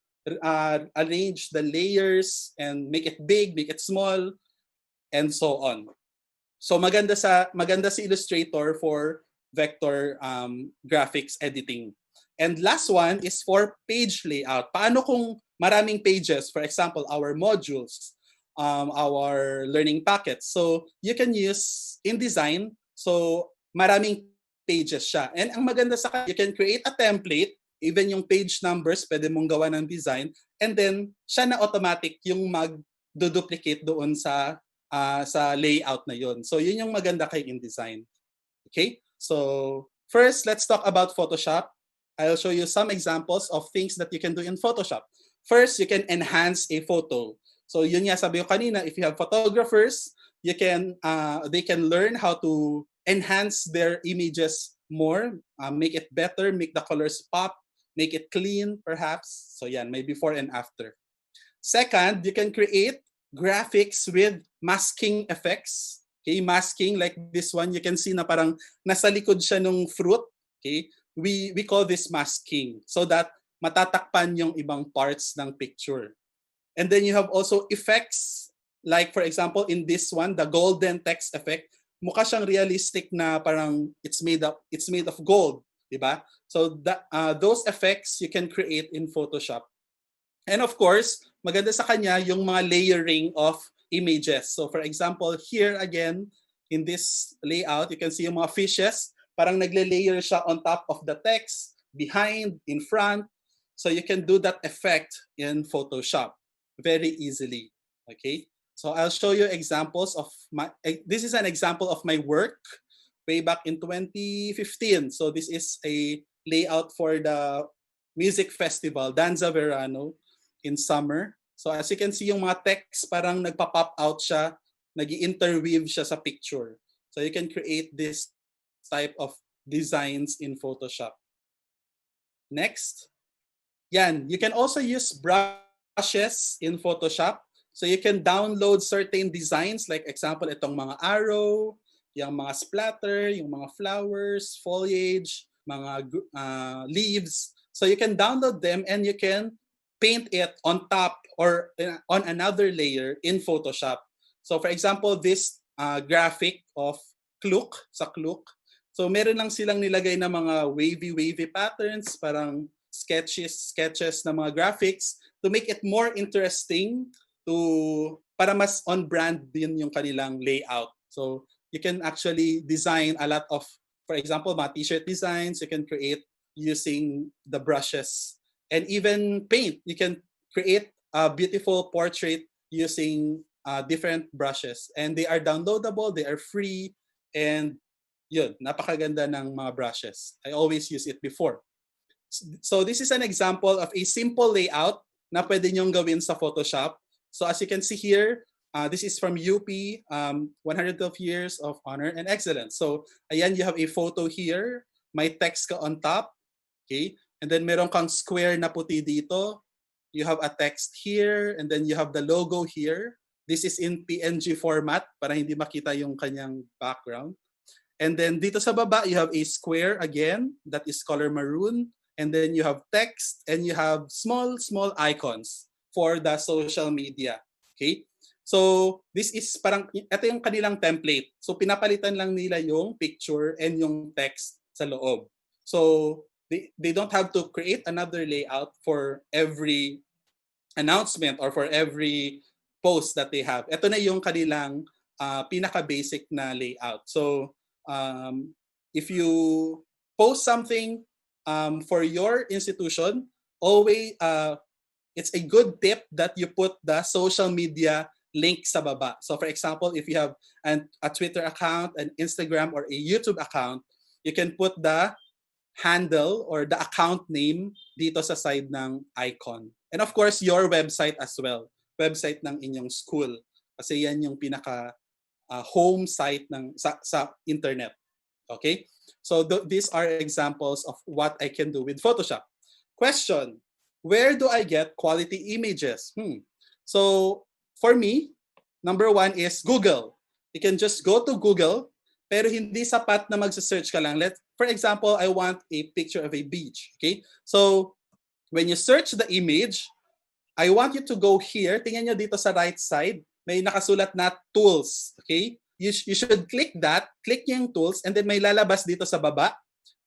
arrange the layers, and make it big, make it small, and so on. So maganda si Illustrator for vector graphics editing. And last one is for page layout. Paano kung maraming pages, for example, our modules, our learning packets. So you can use InDesign. So maraming pages siya. And ang maganda sa kanya, you can create a template, even yung page numbers, pwede mong gawa ng design, and then siya na automatic yung mag-duplicate doon sa layout na yon. So yun yung maganda kay InDesign. Okay? So first, let's talk about Photoshop. I'll show you some examples of things that you can do in Photoshop. First, you can enhance a photo. So yun nga sabi ko kanina, if you have photographers, they can learn how to enhance their images more, make it better, make the colors pop, make it clean perhaps. So yan, may before and after. Second, you can create graphics with masking effects. Okay, masking like this one, you can see na parang nasa likod siya ng fruit. Okay, we call this masking so that matatakpan yung ibang parts ng picture. And then you have also effects, like for example, in this one, the golden text effect, mukha siyang realistic na parang it's made of gold, di ba? So those effects you can create in Photoshop. And of course, maganda sa kanya yung mga layering of images. So for example, here again, in this layout, you can see yung mga fishes, parang nagle-layer siya on top of the text, behind, in front. So you can do that effect in Photoshop very easily. Okay, so I'll show you examples of this is an example of my work way back in 2015. So this is a layout for the music festival, Danza Verano, in summer. So as you can see, yung mga text parang nagpa-pop out siya, nag-interweave siya sa picture. So you can create this type of designs in Photoshop. Next. Yan, you can also use brushes in Photoshop. So you can download certain designs, like example, itong mga arrow, yung mga splatter, yung mga flowers, foliage, mga leaves. So you can download them and you can paint it on top or on another layer in Photoshop. So for example, this graphic of Klook, sa Klook. So meron lang silang nilagay na mga wavy patterns, parang sketches na mga graphics to make it more interesting, para mas on-brand din yung kanilang layout. So you can actually design a lot of, for example, mga t-shirt designs, you can create using the brushes. And even paint, you can create a beautiful portrait using different brushes. And they are downloadable, they are free, and yun, napakaganda ng mga brushes. I always use it before. So this is an example of a simple layout na pwede nyong gawin sa Photoshop. So as you can see here, this is from UP, 112 Years of Honor and Excellence. So ayan, you have a photo here, may text ka on top, okay? And then meron kang square na puti dito. You have a text here, and then you have the logo here. This is in PNG format para hindi makita yung kanyang background. And then dito sa baba, you have a square again that is color maroon. And then you have text and you have small icons for the social media. Okay? So this is parang, ito yung kanilang template. So pinapalitan lang nila yung picture and yung text sa loob. So they don't have to create another layout for every announcement or for every post that they have. Ito na yung kanilang pinaka-basic na layout. So if you post something for your institution, always it's a good tip that you put the social media link sa baba. So for example, if you have a Twitter account, an Instagram, or a YouTube account, you can put the handle or the account name dito sa side ng icon. And of course, your website as well. Website ng inyong school. Kasi yan yung pinaka home site ng sa internet. Okay? So these are examples of what I can do with Photoshop. Question, where do I get quality images? So for me, number one is Google. You can just go to Google, pero hindi sapat na magsa-search ka lang. For example, I want a picture of a beach. Okay? So when you search the image, I want you to go here. Tingnan nyo dito sa right side, may nakasulat na tools. Okay? you should click that, click yung tools, and then may lalabas dito sa baba,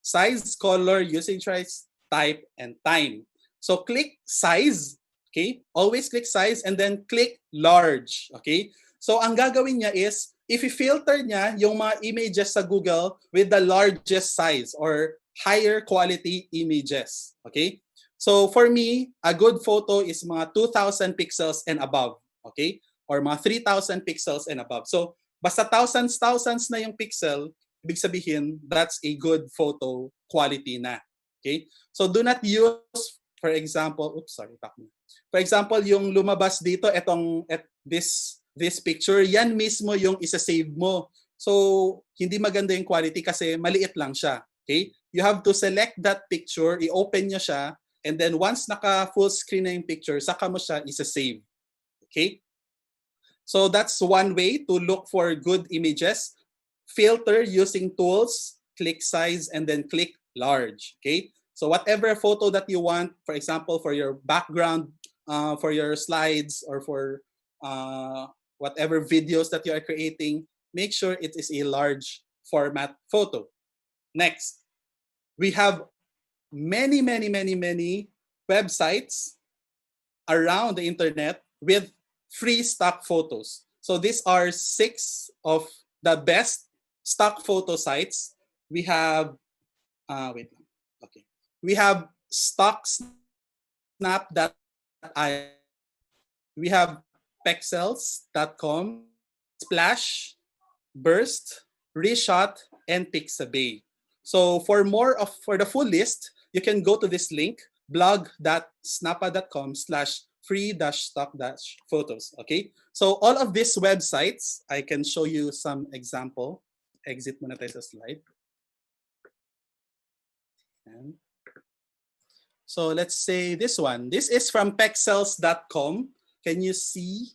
size, color, usage rights, type, and time. So click size, okay? Always click size and then click large, okay? So ang gagawin niya is, if i-filter niya yung mga images sa Google with the largest size or higher quality images, okay? So for me, a good photo is mga 2,000 pixels and above, okay? Or mga 3,000 pixels and above. So basta thousands na yung pixel, ibig sabihin, that's a good photo quality na. Okay? So do not use, for example, For example, yung lumabas dito, this picture, yan mismo yung isa-save mo. So, hindi maganda yung quality kasi maliit lang siya. Okay? You have to select that picture, i-open nyo siya, and then once naka full screen na yung picture, saka mo siya isa-save. Okay? So that's one way to look for good images. Filter using tools, click size, and then click large. Okay. So whatever photo that you want, for example, for your background, for your slides, or for whatever videos that you are creating, make sure it is a large format photo. Next, we have many websites around the internet with free stock photos. So these are 6 of the best stock photo sites. We have, we have stocksnap.ai, we have pexels.com, Splash, Burst, Reshot, and Pixabay. So for the full list, you can go to this link, blog.snappa.com/free-stock-photos. Okay, so all of these websites, I can show you some example. Exit muna tayo sa slide. So let's say this one. This is from pexels.com. Can you see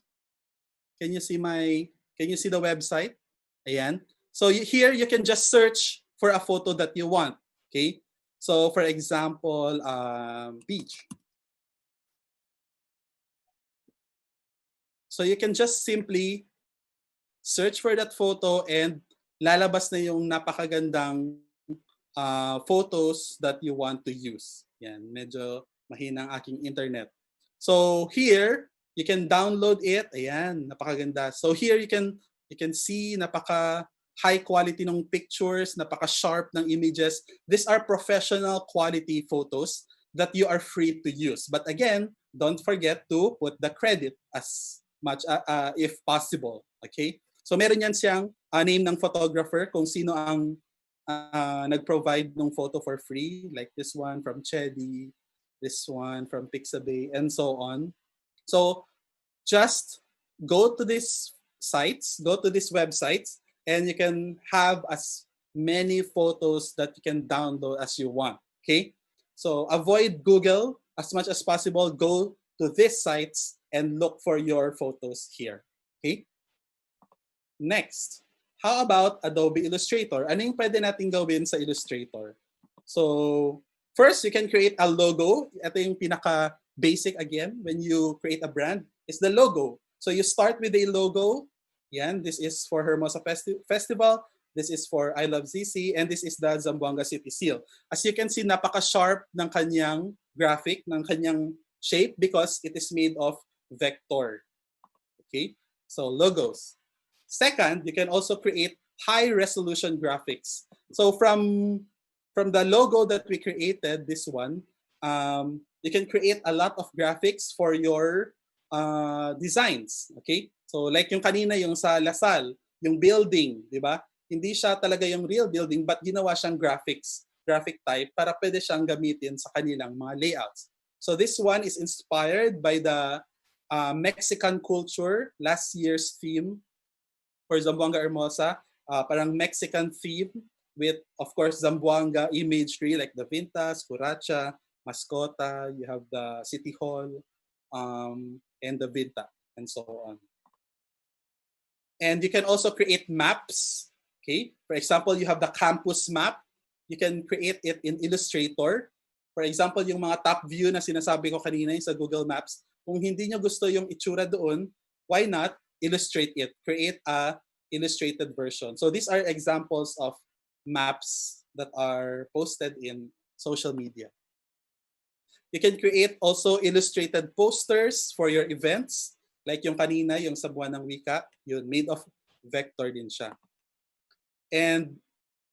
the website? Ayan. So here you can just search for a photo that you want. Okay. So for example, beach. So you can just simply search for that photo and lalabas na yung napakagandang photos that you want to use. Yan, medyo mahina ang aking internet. So here, you can download it. Ayan, napakaganda. So here you can see napaka high quality ng pictures, napaka-sharp ng images. These are professional quality photos that you are free to use. But again, don't forget to put the credit as much if possible. Okay? So meron yan siyang name ng photographer kung sino ang nag-provide ng photo for free, like this one from Chedi, this one from Pixabay, and so on. So just go to these sites, go to these websites, and you can have as many photos that you can download as you want. Okay? So avoid Google as much as possible. Go to these sites and look for your photos here. Okay? Next, how about Adobe Illustrator? Ano yung pwede natin gawin sa Illustrator? So first, you can create a logo. Ito yung pinaka-basic again when you create a brand. It's the logo. So you start with a logo. Yan, this is for Hermosa Festival. This is for I Love ZC. And this is the Zamboanga City Seal. As you can see, napaka-sharp ng kanyang graphic, ng kanyang shape because it is made of vector. Okay? So logos. Second, you can also create high-resolution graphics. So from the logo that we created, this one, you can create a lot of graphics for your designs. Okay? So like yung kanina, yung sa Lasal, yung building, di ba? Hindi siya talaga yung real building but ginawa siyang graphic type para pwede siyang gamitin sa kanilang mga layouts. So this one is inspired by the Mexican culture, last year's theme for Zamboanga Hermosa, parang Mexican theme with, of course, Zamboanga imagery like the Vintas, Curacha, Mascota, you have the City Hall, and the Vinta, and so on. And you can also create maps. Okay, for example, you have the campus map. You can create it in Illustrator. For example, yung mga top view na sinasabi ko kanina sa Google Maps, kung hindi nyo gusto yung itsura doon, why not illustrate it? Create a illustrated version. So these are examples of maps that are posted in social media. You can create also illustrated posters for your events. Like yung kanina, yung sa Buwan ng Wika, yun, made of vector din siya. And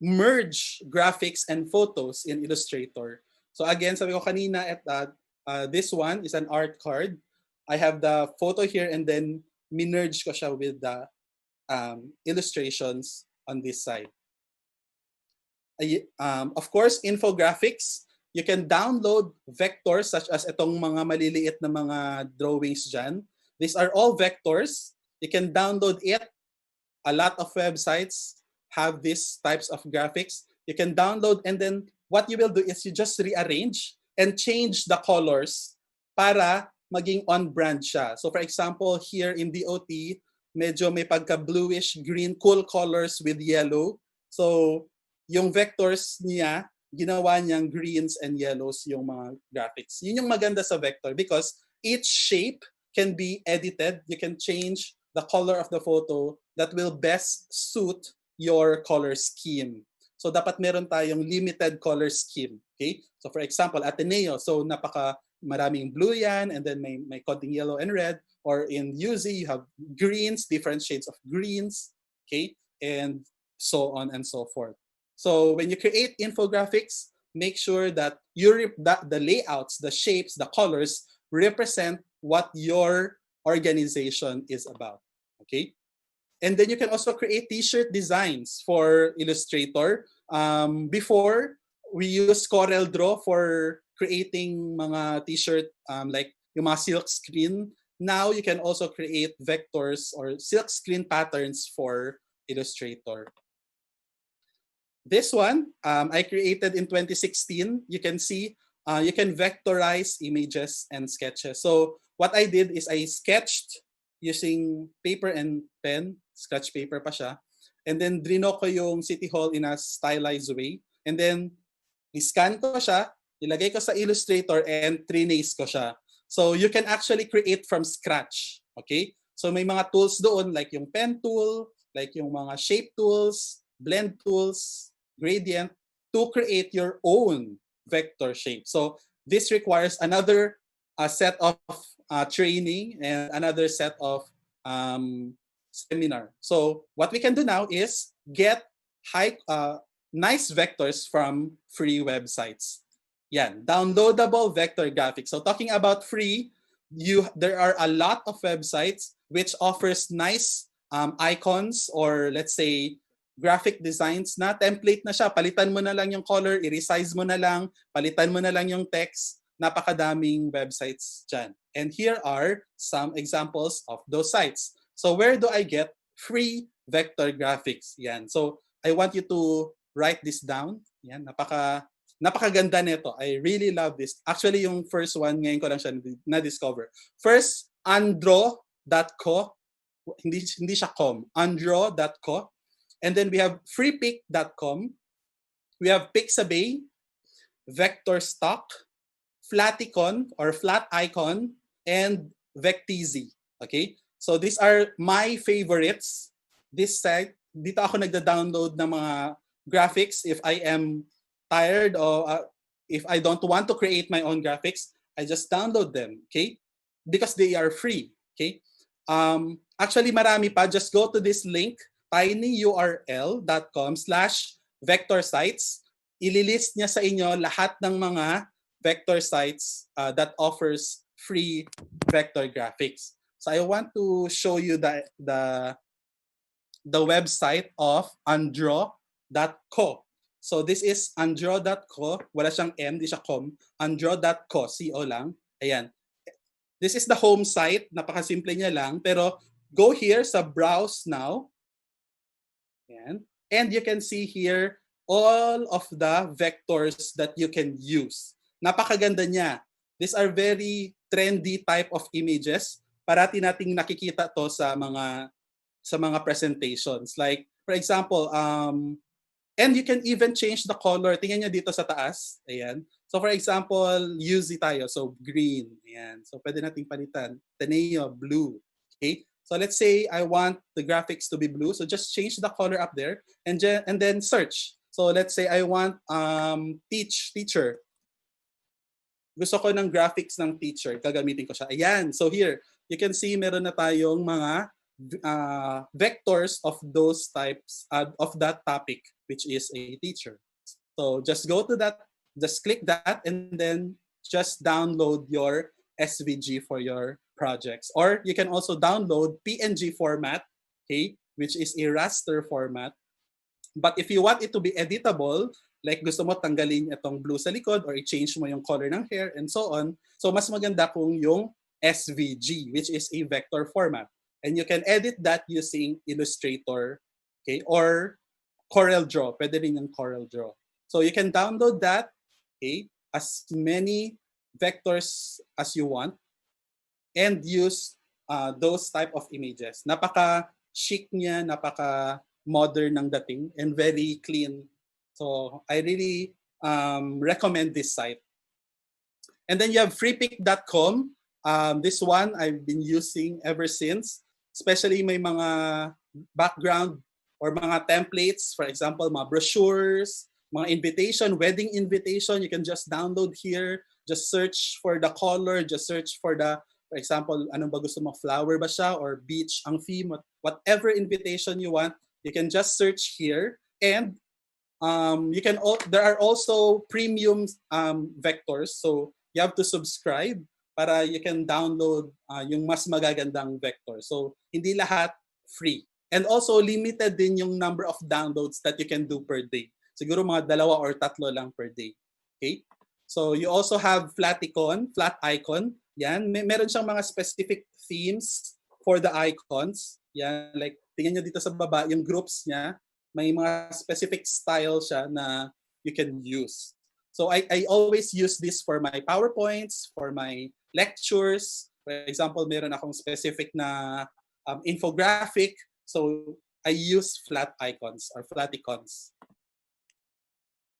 merge graphics and photos in Illustrator. So again, sabi ko kanina, this one is an art card. I have the photo here and then minerge ko siya with the illustrations on this side. Of course, infographics. You can download vectors such as itong mga maliliit na mga drawings dyan. These are all vectors. You can download it. A lot of websites have these types of graphics. You can download and then what you will do is you just rearrange and change the colors para maging on-brand siya. So for example, here in DOT, medyo may pagka bluish green, cool colors with yellow. So yung vectors niya, ginawa niyang greens and yellows yung mga graphics. Yun yung maganda sa vector because each shape can be edited. You can change the color of the photo that will best suit your color scheme. So dapat meron tayong limited color scheme. Okay? So for example, Ateneo, so napaka maraming blue yan and then may konting yellow and red. Or in UZ, you have greens, different shades of greens. Okay? And so on and so forth. So when you create infographics, make sure that the layouts, the shapes, the colors represent what your organization is about. Okay? And then you can also create t-shirt designs for Illustrator. Before, we use CorelDRAW for creating mga t-shirt like yung mga silk screen. Now you can also create vectors or silk screen patterns for Illustrator. This one, I created in 2016. You can see, you can vectorize images and sketches. So what I did is I sketched using paper and pen, sketch paper pa siya. And then drino ko yung City Hall in a stylized way. And then i-scan ko siya, ilagay ko sa Illustrator and trinace ko siya. So you can actually create from scratch. Okay? So may mga tools doon like yung pen tool, like yung mga shape tools, blend tools, gradient to create your own vector shape. So this requires another set of training and another set of seminar. So what we can do now is get nice vectors from free websites. Yan, downloadable vector graphics. So talking about free, there are a lot of websites which offers nice icons or let's say graphic designs na template na siya. Palitan mo na lang yung color, i-resize mo na lang, palitan mo na lang yung text. Napakadaming websites dyan. And here are some examples of those sites. So where do I get free vector graphics? Yan. So I want you to write this down. Yan. Napakaganda nito. I really love this. Actually, yung first one, ngayon ko lang siya na-discover. First, andro.co. Hindi siya com. andro.co. And then we have freepic.com. We have Pixabay, Vectorstock, Flaticon or Flat Icon, and Vecteezy. Okay? So these are my favorites. This site, dito ako nagda-download ng mga graphics if I am tired or if I don't want to create my own graphics, I just download them. Okay? Because they are free. Okay? Actually, marami pa. Just go to this link, tinyurl.com/vector sites. Ililist niya sa inyo lahat ng mga vector sites that offers free vector graphics. So I want to show you the website of andro.co. So this is andro.co. Wala siyang M, di siya com. andro.co, CO lang. Ayan. This is the home site. Napakasimple niya lang. Pero go here sa browse now. Ayan. And you can see here all of the vectors that you can use. Napakaganda niya. These are very trendy type of images. Parati nating nakikita to sa mga presentations. Like, for example, and you can even change the color. Tingnan niyo dito sa taas. Ayan. So for example, UZ tayo. So green. Ayan. So pwede nating palitan. Ateneo, blue. Okay? So let's say I want the graphics to be blue. So just change the color up there and then search. So let's say I want teacher. Gusto ko ng graphics ng teacher. Gagamitin ko siya. Ayan. So here, you can see meron na tayong mga vectors of those types of that topic, which is a teacher. So just go to that, just click that, and then just download your SVG for your projects. Or you can also download PNG format, okay, which is a raster format. But if you want it to be editable, like gusto mo tanggalin itong blue sa likod or i-change mo yung color ng hair and so on, so mas maganda kung yung SVG, which is a vector format. And you can edit that using Illustrator, okay, or CorelDRAW. Pwede rin yung CorelDRAW. So you can download that, okay, as many vectors as you want and use those type of images. Napaka-chic niya, napaka-modern ng dating and very clean. So I really recommend this site. And then you have freepick.com. This one I've been using ever since. Especially may mga background or mga templates. For example, mga brochures, mga invitation, wedding invitation, you can just download here. Just search for the color, just search for for example, anong ba gusto mo, flower ba siya or beach ang theme, whatever invitation you want, you can just search here. And there are also premium vectors, so you have to subscribe para you can download yung mas magagandang vector. So hindi lahat free. And also limited din yung number of downloads that you can do per day. Siguro mga 2 or 3 lang per day. Okay? So you also have flat icon. Yan, meron siyang mga specific themes for the icons. Yan, like tingnan niyo dito sa baba, yung groups niya, may mga specific style siya na you can use. So I always use this for my PowerPoints, for my lectures. For example, meron akong specific na infographic. So I use flat icons or flat icons.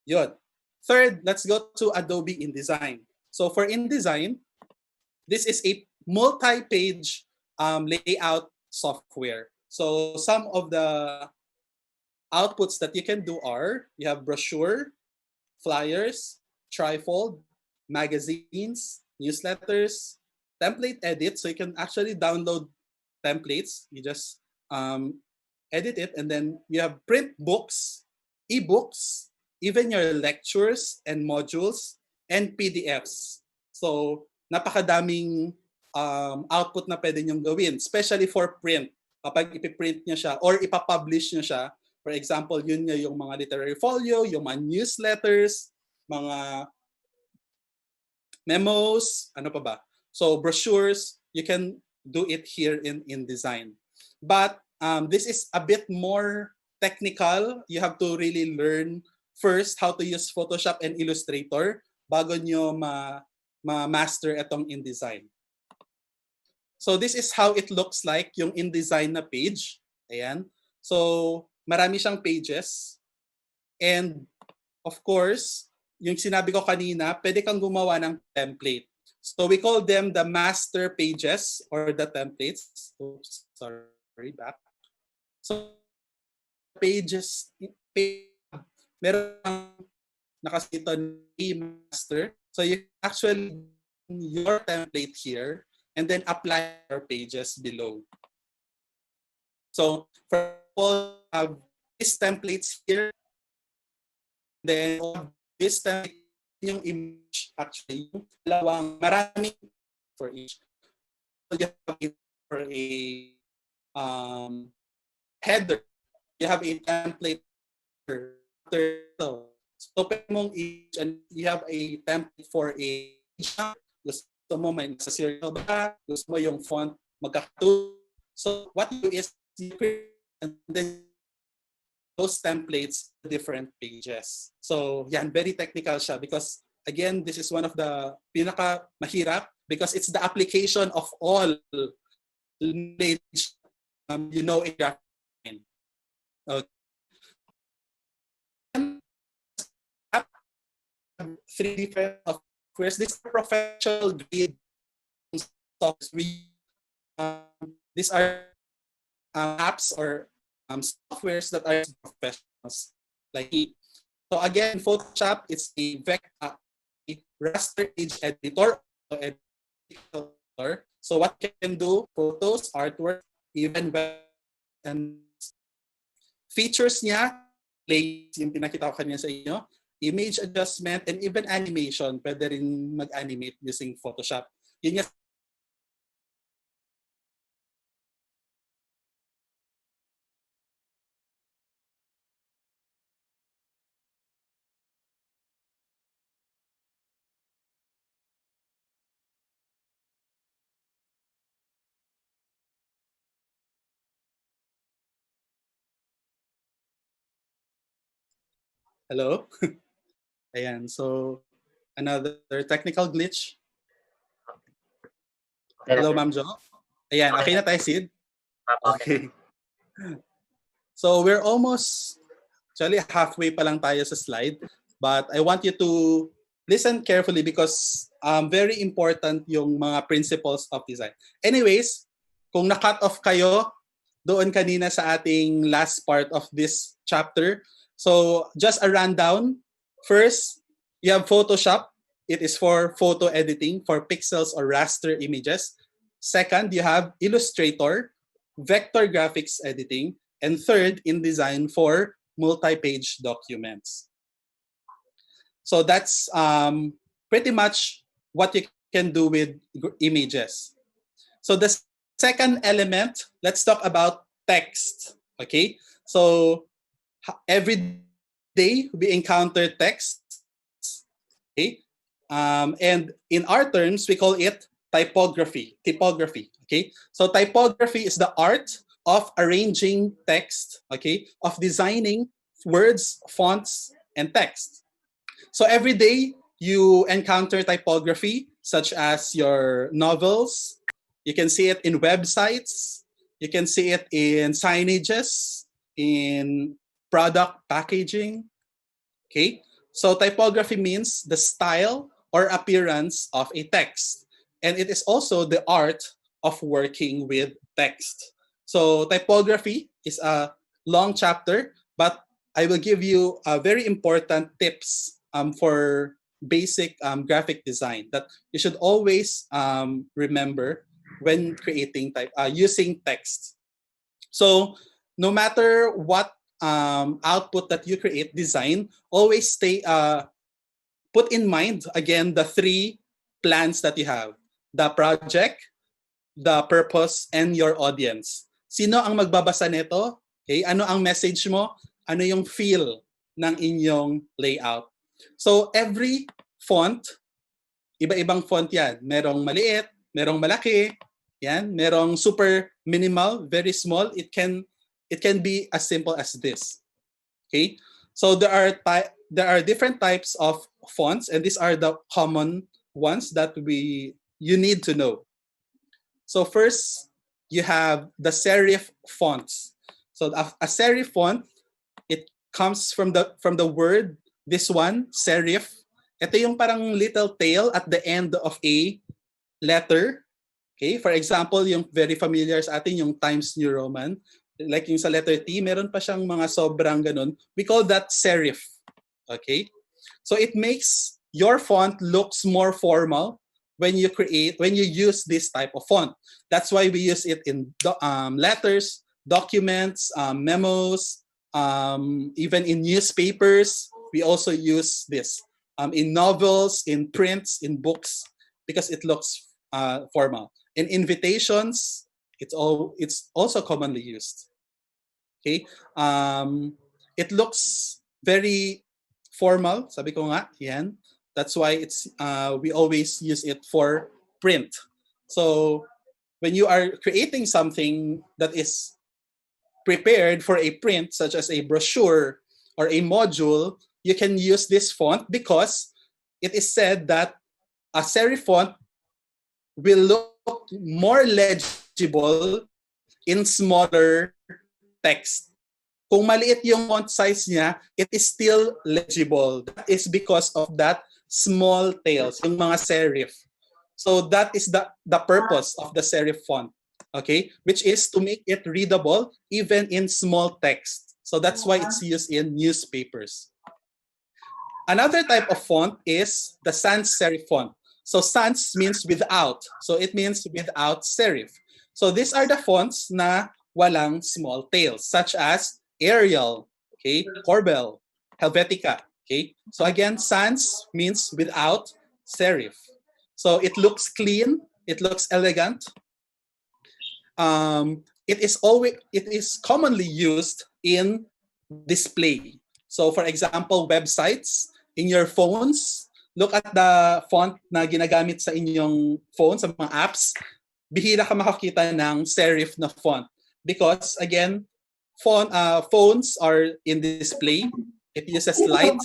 Yun. Third, let's go to Adobe InDesign. So for InDesign, this is a multi-page layout software. So some of the outputs that you can do are, you have brochure, flyers, trifold, magazines, newsletters, template edit. So you can actually download templates. You just edit it, and then you have print books, ebooks, even your lectures and modules, and PDFs. So napakadaming output na pwede niyong gawin, especially for print. Kapag ipiprint niya siya or ipapublish niya siya, for example, yun nga yung mga literary folio, yung mga newsletters, mga memos, ano pa ba? So brochures, you can do it here in InDesign. But this is a bit more technical. You have to really learn first how to use Photoshop and Illustrator bago nyo ma-master itong InDesign. So this is how it looks like, yung InDesign na page. Ayan. So marami siyang pages. And of course, yung sinabi ko kanina, pwede kang gumawa ng template. So we call them the master pages or the templates. Oops, sorry, back. So pages, meron nakasito ni master. So you actually your template here and then apply your pages below. So for example, have these templates here. Then this template yung image actually yung dalawang maraming for each. So you have it for a header. You have a template so open mong each and you have a template for a gusto mo may nasa serial ba, gusto mo yung font magkakatulad. So what you do is you create and then those templates different pages. So yan, very technical siya because again, this is one of the pinaka mahirap because it's the application of all knowledge you know in graphic design. Okay. Three different softwares. This is professional grade software. These are apps or softwares that are professionals like me. So again, Photoshop is a raster image editor. So what you can do, photos, artwork, even web and features niya, yung pinakita ko kanina sa inyo, image adjustment, and even animation. Pwede rin mag-animate using Photoshop. Yun nga. Hello? Ayan, so another technical glitch. Hello, Ma'am Jo. Ayan, okay na tayo, Sid? Okay. So we're almost, actually halfway pa lang tayo sa slide, but I want you to listen carefully because very important yung mga principles of design. Anyways, kung na-cut off kayo doon kanina sa ating last part of this chapter, so just a rundown. First, you have Photoshop. It is for photo editing, for pixels or raster images. Second, you have Illustrator, vector graphics editing. And third, InDesign for multi-page documents. So that's pretty much what you can do with images. So the second element, let's talk about text. Okay, so every day we encounter text. Okay, and in our terms we call it typography. Okay, so typography is the art of arranging text. Okay, of designing words, fonts, and text. So every day you encounter typography, such as your novels. You can see it in websites. You can see it in signages, in product packaging. Okay, so typography means the style or appearance of a text. And it is also the art of working with text. So typography is a long chapter, but I will give you very important tips for basic graphic design that you should always remember when creating using text. So no matter what output that you create, design, always put in mind again the three plans that you have: the project, the purpose, and your audience. Sino ang magbabasa nito? Okay, ano ang message mo? Ano yung feel ng inyong layout? So every font, iba-ibang font yan. Merong maliit, merong malaki, yan, merong super minimal, very small. It can be as simple as this. Okay? So there are different types of fonts, and these are the common ones that you need to know. So first, you have the serif fonts. So a serif font, it comes from the word, this one, serif. Ito yung parang little tail at the end of a letter. Okay, for example, yung very familiar sa atin, yung Times New Roman. Like yung sa letter T, meron pa siyang mga sobrang ganun. We call that serif. Okay? So it makes your font looks more formal when you use this type of font. That's why we use it in letters, documents, memos, even in newspapers. We also use this in novels, in prints, in books, because it looks formal. In invitations, it's also commonly used. Okay, it looks very formal. Sabi ko nga, yan. That's why we always use it for print. So when you are creating something that is prepared for a print, such as a brochure or a module, you can use this font because it is said that a serif font will look more legible in smaller text. Kung maliit yung font size niya, it is still legible. That is because of that small tails, yung mga serif. So that is the purpose of the serif font. okay, which is to make it readable even in small text. So that's why it's used in newspapers. Another type of font is the sans serif font. So sans means without. So it means without serif. So these are the fonts na walang small tails, such as Arial, okay, Corbel, Helvetica, okay. So again, sans means without serif. So it looks clean, it looks elegant. It is commonly used in display. So for example, websites in your phones, look at the font na ginagamit sa inyong phone, sa mga apps, bihira ka makakita ng serif na font. Because again, phones are in display. It uses light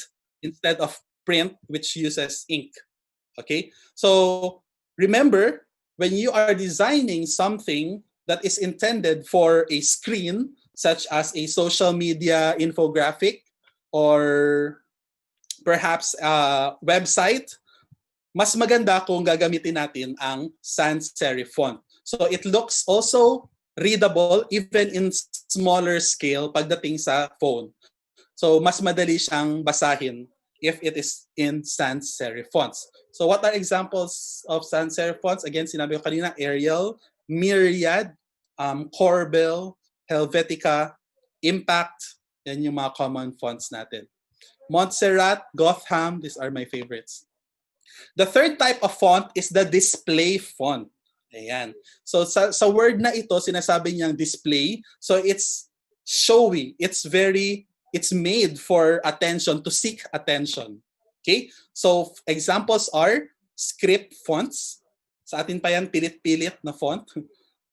instead of print, which uses ink. Okay? So remember, when you are designing something that is intended for a screen, such as a social media infographic or perhaps a website, mas maganda kung gagamitin natin ang sans serif font. So it looks also readable even in smaller scale pagdating sa phone. So mas madali siyang basahin if it is in sans serif fonts. So what are examples of sans serif fonts? Again, sinabi ko kanina, Arial, Myriad, Corbel, Helvetica, Impact, yan yung mga common fonts natin. Montserrat, Gotham, these are my favorites. The third type of font is the display font. Ayan. So sa word na ito, sinasabi niyang display. So it's showy. It's made for attention, to seek attention. Okay? So examples are script fonts. Sa atin pa yan, pilit-pilit na font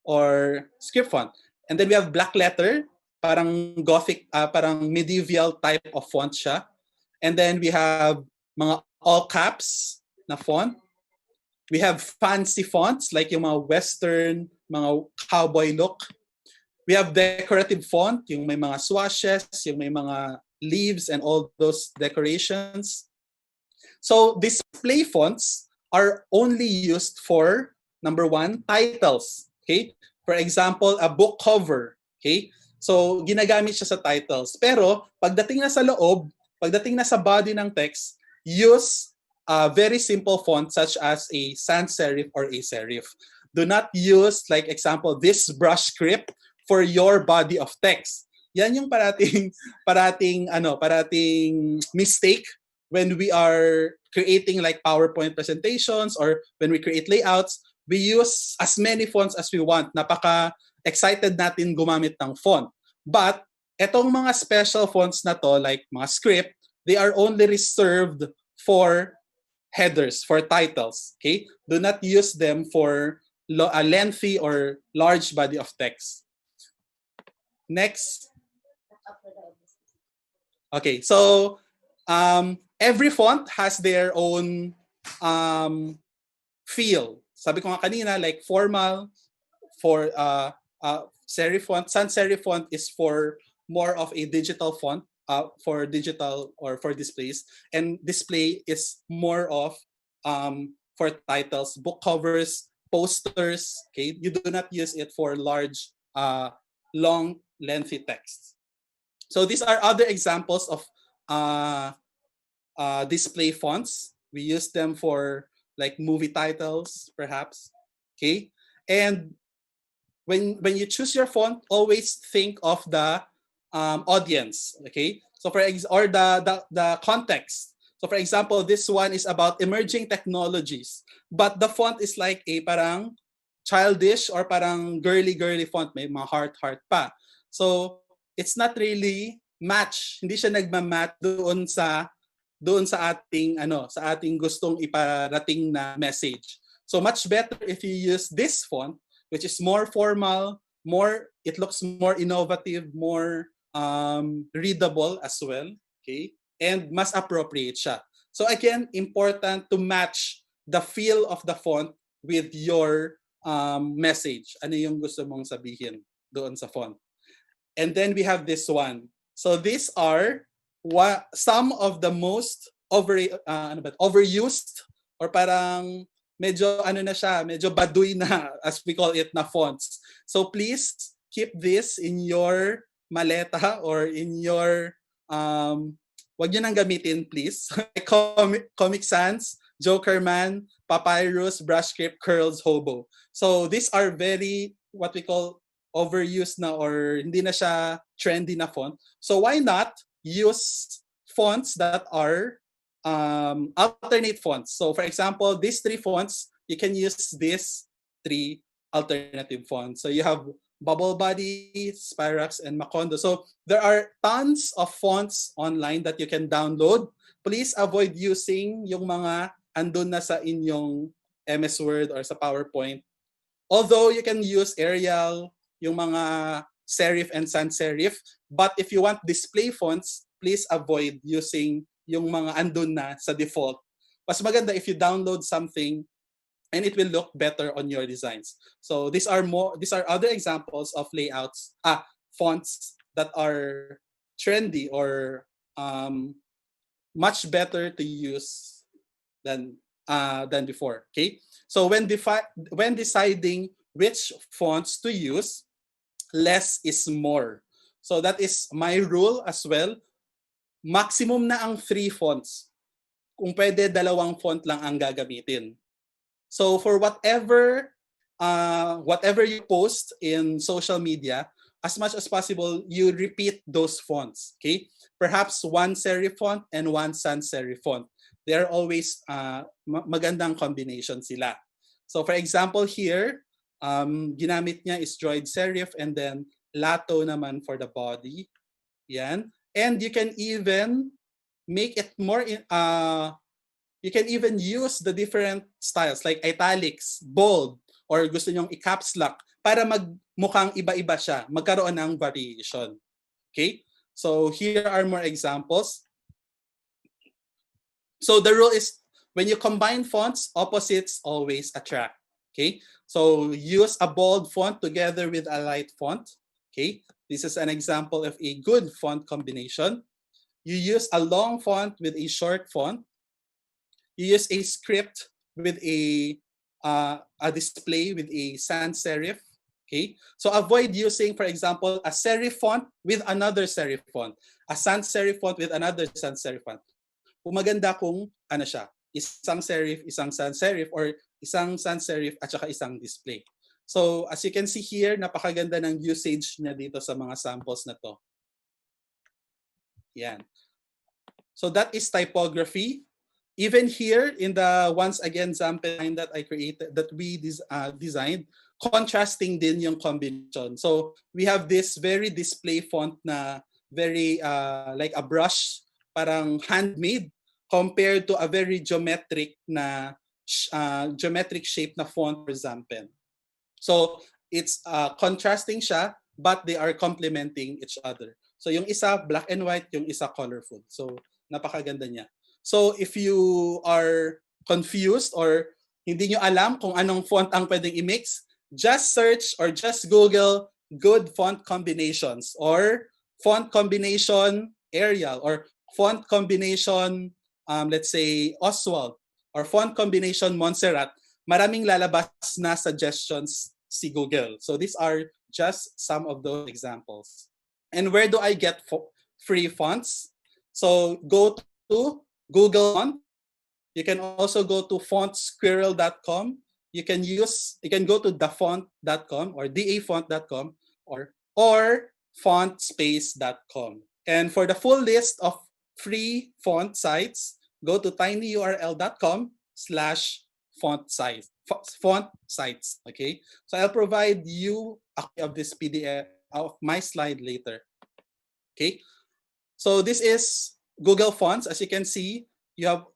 or script font. And then we have black letter, parang Gothic, parang medieval type of font siya. And then we have mga all caps na font. We have fancy fonts like yung mga western, mga cowboy look. We have decorative font, yung may mga swashes, yung may mga leaves and all those decorations. So display fonts are only used for, number one, titles. Okay? For example, a book cover. Okay? So ginagamit siya sa titles. Pero pagdating na sa loob, pagdating na sa body ng text, use a very simple font such as a sans serif or a serif. Do not use, like example, this brush script for your body of text. Yan yung parating mistake when we are creating like PowerPoint presentations or when we create layouts. We use as many fonts as we want. Napaka-excited natin gumamit ng font. But etong mga special fonts na to, like mga script, they are only reserved for headers, for titles. Okay? Do not use them for a lengthy or large body of text. Next. Okay, so every font has their own feel. Sabi ko nga kanina, like formal, for serif font. Sans serif font is for more of a digital font, for digital or for displays, and display is more of for titles, book covers, posters. Okay, you do not use it for large, long, lengthy text. So these are other examples of display fonts. We use them for like movie titles, perhaps. Okay, and when you choose your font, always think of the audience. Okay, so or the context. So for example, this one is about emerging technologies, but the font is like a parang childish or parang girly font, may mga heart pa. So it's not really match. Hindi siya nagma-match doon sa ating gustong iparating na message. So much better if you use this font, which is more formal, it looks more innovative, more readable as well, okay? And mas appropriate siya. So again, important to match the feel of the font with your message. Ano yung gusto mong sabihin doon sa font. And then we have this one. So these are some of the most overused or parang medyo medyo baduy na, as we call it, na fonts. So please keep this in your maleta or in your wag nyo nang gamitin, please. Comic Sans, Joker Man, Papyrus, Brush Script, Curls, Hobo. So these are very, what we call, overused na or hindi na siya trendy na font. So why not use fonts that are alternate fonts? So for example, these three fonts, you can use these three alternative fonts. So you have Bubble Body, Spirax, and Macondo. So there are tons of fonts online that you can download. Please avoid using yung mga andun na sa inyong MS Word or sa PowerPoint. Although you can use Arial, yung mga serif and sans serif, but if you want display fonts, please avoid using yung mga andun na sa default. Mas maganda if you download something and it will look better on your designs. So these are other examples of layouts, fonts that are trendy or much better to use than before. Okay. So when deciding which fonts to use, less is more. So that is my rule as well. Maximum na ang 3 fonts. Kung pwede, 2 font lang ang gagamitin. So for whatever you post in social media, as much as possible, you repeat those fonts. Okay, perhaps 1 serif font and 1 sans serif font. They are always magandang combination sila. So for example here, ginamit niya is Droid serif and then Lato naman for the body. Yan, and you can even make it more you can even use the different styles like italics, bold, or gusto nyong i-caps lock para magmukhang iba-iba siya, magkaroon ng variation. Okay? So here are more examples. So the rule is when you combine fonts, opposites always attract. Okay? So use a bold font together with a light font. Okay? This is an example of a good font combination. You use a long font with a short font. You use a script with a display with a sans serif. Okay, so avoid using, for example, a serif font with another serif font, a sans serif font with another sans serif font. Kung maganda kung ano siya, isang serif, isang sans serif, or isang sans serif at saka isang display. So as you can see here, napakaganda ng usage niya dito sa mga samples na to. Yan. So that is typography. Even here in the once again sample line that I created, that we designed, contrasting din yung combination. So we have this very display font na very like a brush, parang handmade, compared to a very geometric na geometric shape na font, for example. So it's contrasting siya, but they are complementing each other. So yung isa black and white, yung isa colorful. So napakaganda niya. So if you are confused or hindi nyo alam kung anong font ang pwedeng i-mix, just search or just Google good font combinations or font combination Arial or font combination, let's say, Oswald or font combination Montserrat. Maraming lalabas na suggestions si Google. So these are just some of those examples. And where do I get free fonts? So go to Google Font. You can also go to fontsquirrel.com. You can go to dafont.com or dafont.com or fontspace.com. And for the full list of free font sites, go to tinyurl.com/font sites. Okay, so I'll provide you a copy of this PDF of my slide later. Okay, so this is Google Fonts. As you can see, you have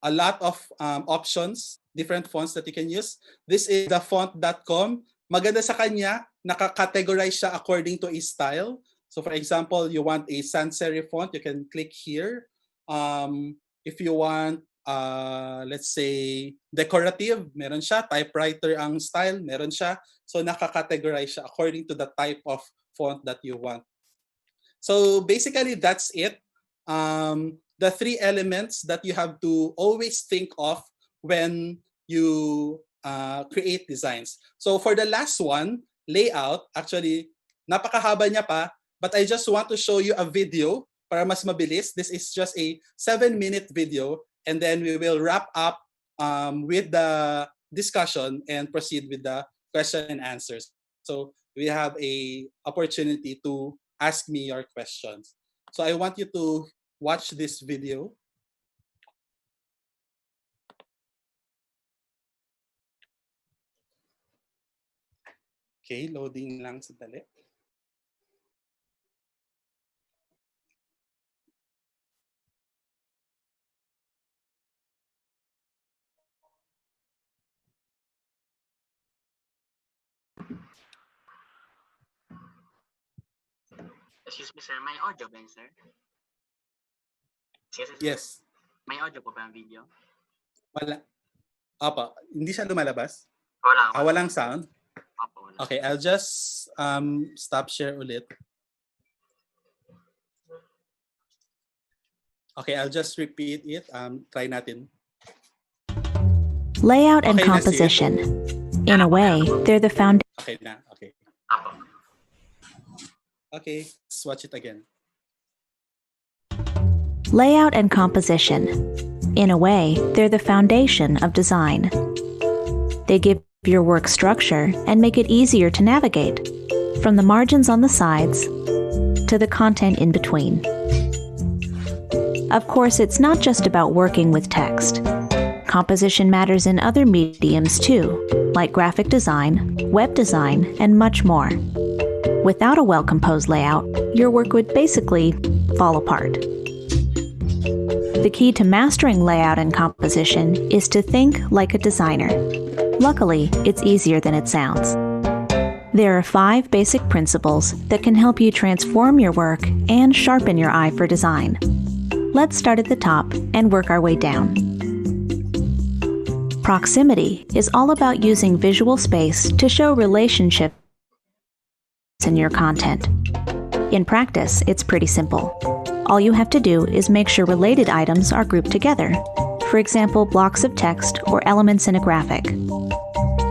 a lot of options, different fonts that you can use. This is the font.com. Maganda sa kanya, naka-categorize siya according to a style. So for example, you want a sans serif font, you can click here. If you want, let's say, decorative, meron siya. Typewriter ang style, meron siya. So naka-categorize siya according to the type of font that you want. So basically, that's it. The 3 elements that you have to always think of when you create designs. So for the last one, layout, actually, napakahaba niya pa, but I just want to show you a video para mas mabilis. This is just a 7-minute video, and then we will wrap up with the discussion and proceed with the question and answers. So we have a opportunity to ask me your questions. So I want you to watch this video. Okay, loading lang sandali. Excuse me, sir. May audio ba yun, sir? Yes. May audio po ba ang video? Wala. Apa, hindi siya lumalabas? Wala. Walang sound? Apo, wala. Okay, I'll just stop share ulit. Okay, I'll just repeat it. Try natin. Layout and Okay, composition. In a way, they're the foundation. Okay na, okay. Apo. Okay, let's watch it again. Layout and composition. In a way, they're the foundation of design. They give your work structure and make it easier to navigate, from the margins on the sides to the content in between. Of course, it's not just about working with text. Composition matters in other mediums too, like graphic design, web design, and much more. Without a well-composed layout, your work would basically fall apart. The key to mastering layout and composition is to think like a designer. Luckily, it's easier than it sounds. There are 5 basic principles that can help you transform your work and sharpen your eye for design. Let's start at the top and work our way down. Proximity is all about using visual space to show relationships in your content. In practice, it's pretty simple. All you have to do is make sure related items are grouped together. For example, blocks of text or elements in a graphic.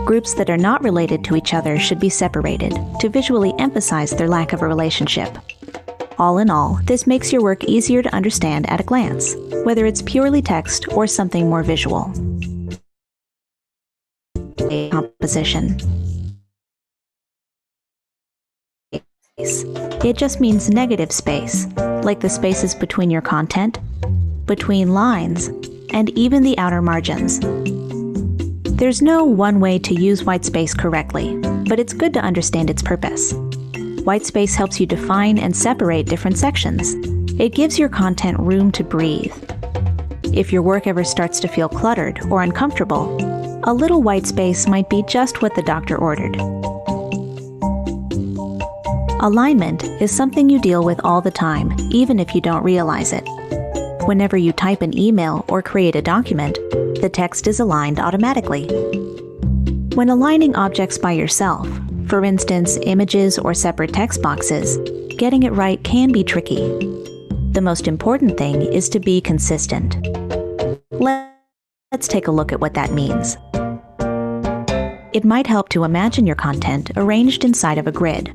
Groups that are not related to each other should be separated to visually emphasize their lack of a relationship. All in all, this makes your work easier to understand at a glance, whether it's purely text or something more visual. Composition. It just means negative space, like the spaces between your content, between lines, and even the outer margins. There's no one way to use white space correctly, but it's good to understand its purpose. White space helps you define and separate different sections. It gives your content room to breathe. If your work ever starts to feel cluttered or uncomfortable, a little white space might be just what the doctor ordered. Alignment is something you deal with all the time, even if you don't realize it. Whenever you type an email or create a document, the text is aligned automatically. When aligning objects by yourself, for instance, images or separate text boxes, getting it right can be tricky. The most important thing is to be consistent. Let's take a look at what that means. It might help to imagine your content arranged inside of a grid.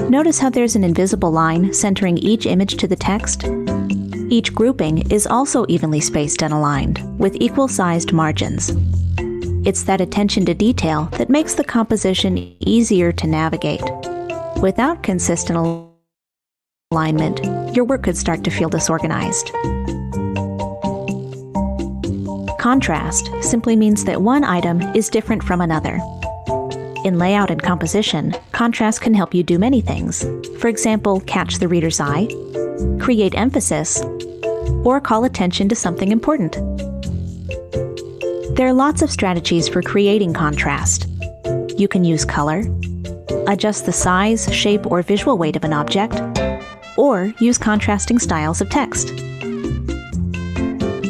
Notice how there's an invisible line centering each image to the text? Each grouping is also evenly spaced and aligned, with equal-sized margins. It's that attention to detail that makes the composition easier to navigate. Without consistent alignment, your work could start to feel disorganized. Contrast simply means that one item is different from another. In layout and composition, contrast can help you do many things. For example, catch the reader's eye, create emphasis, or call attention to something important. There are lots of strategies for creating contrast. You can use color, adjust the size, shape, or visual weight of an object, or use contrasting styles of text.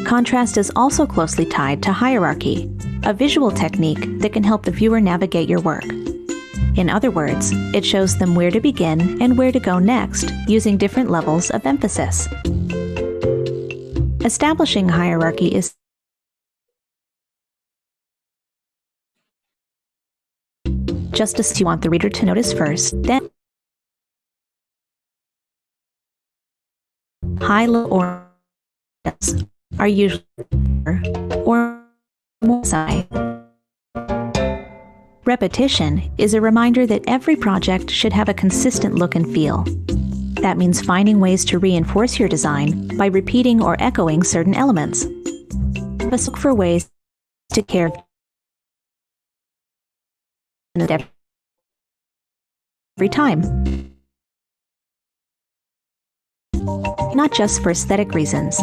Contrast is also closely tied to hierarchy, a visual technique that can help the viewer navigate your work. In other words, it shows them where to begin and where to go next using different levels of emphasis. Establishing hierarchy is just as you want the reader to notice first, then high, low, or are usually or more side. Repetition is a reminder that every project should have a consistent look and feel. That means finding ways to reinforce your design by repeating or echoing certain elements. Let's look for ways to care every time. Not just for aesthetic reasons.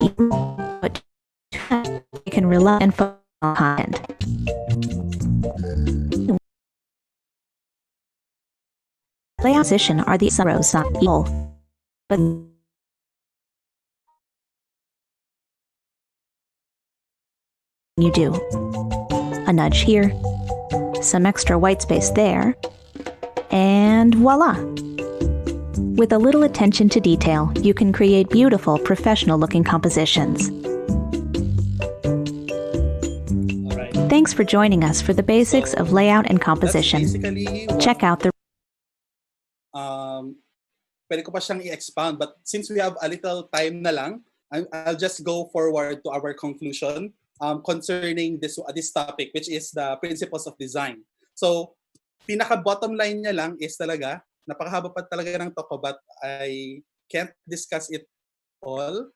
But you can rely and focus on content. Layout position are the rows not equal, but you do. A nudge here, some extra white space there, and voila! With a little attention to detail, you can create beautiful, professional-looking compositions. Alright. Thanks for joining us for the basics of layout and composition. Check out the pwede ko pa siyang i-expound, but since we have a little time na lang, I'll just go forward to our conclusion concerning this topic, which is the principles of design. So, pinaka-bottom line niya lang is talaga, napakahaba pa talaga ng talk, but I can't discuss it all.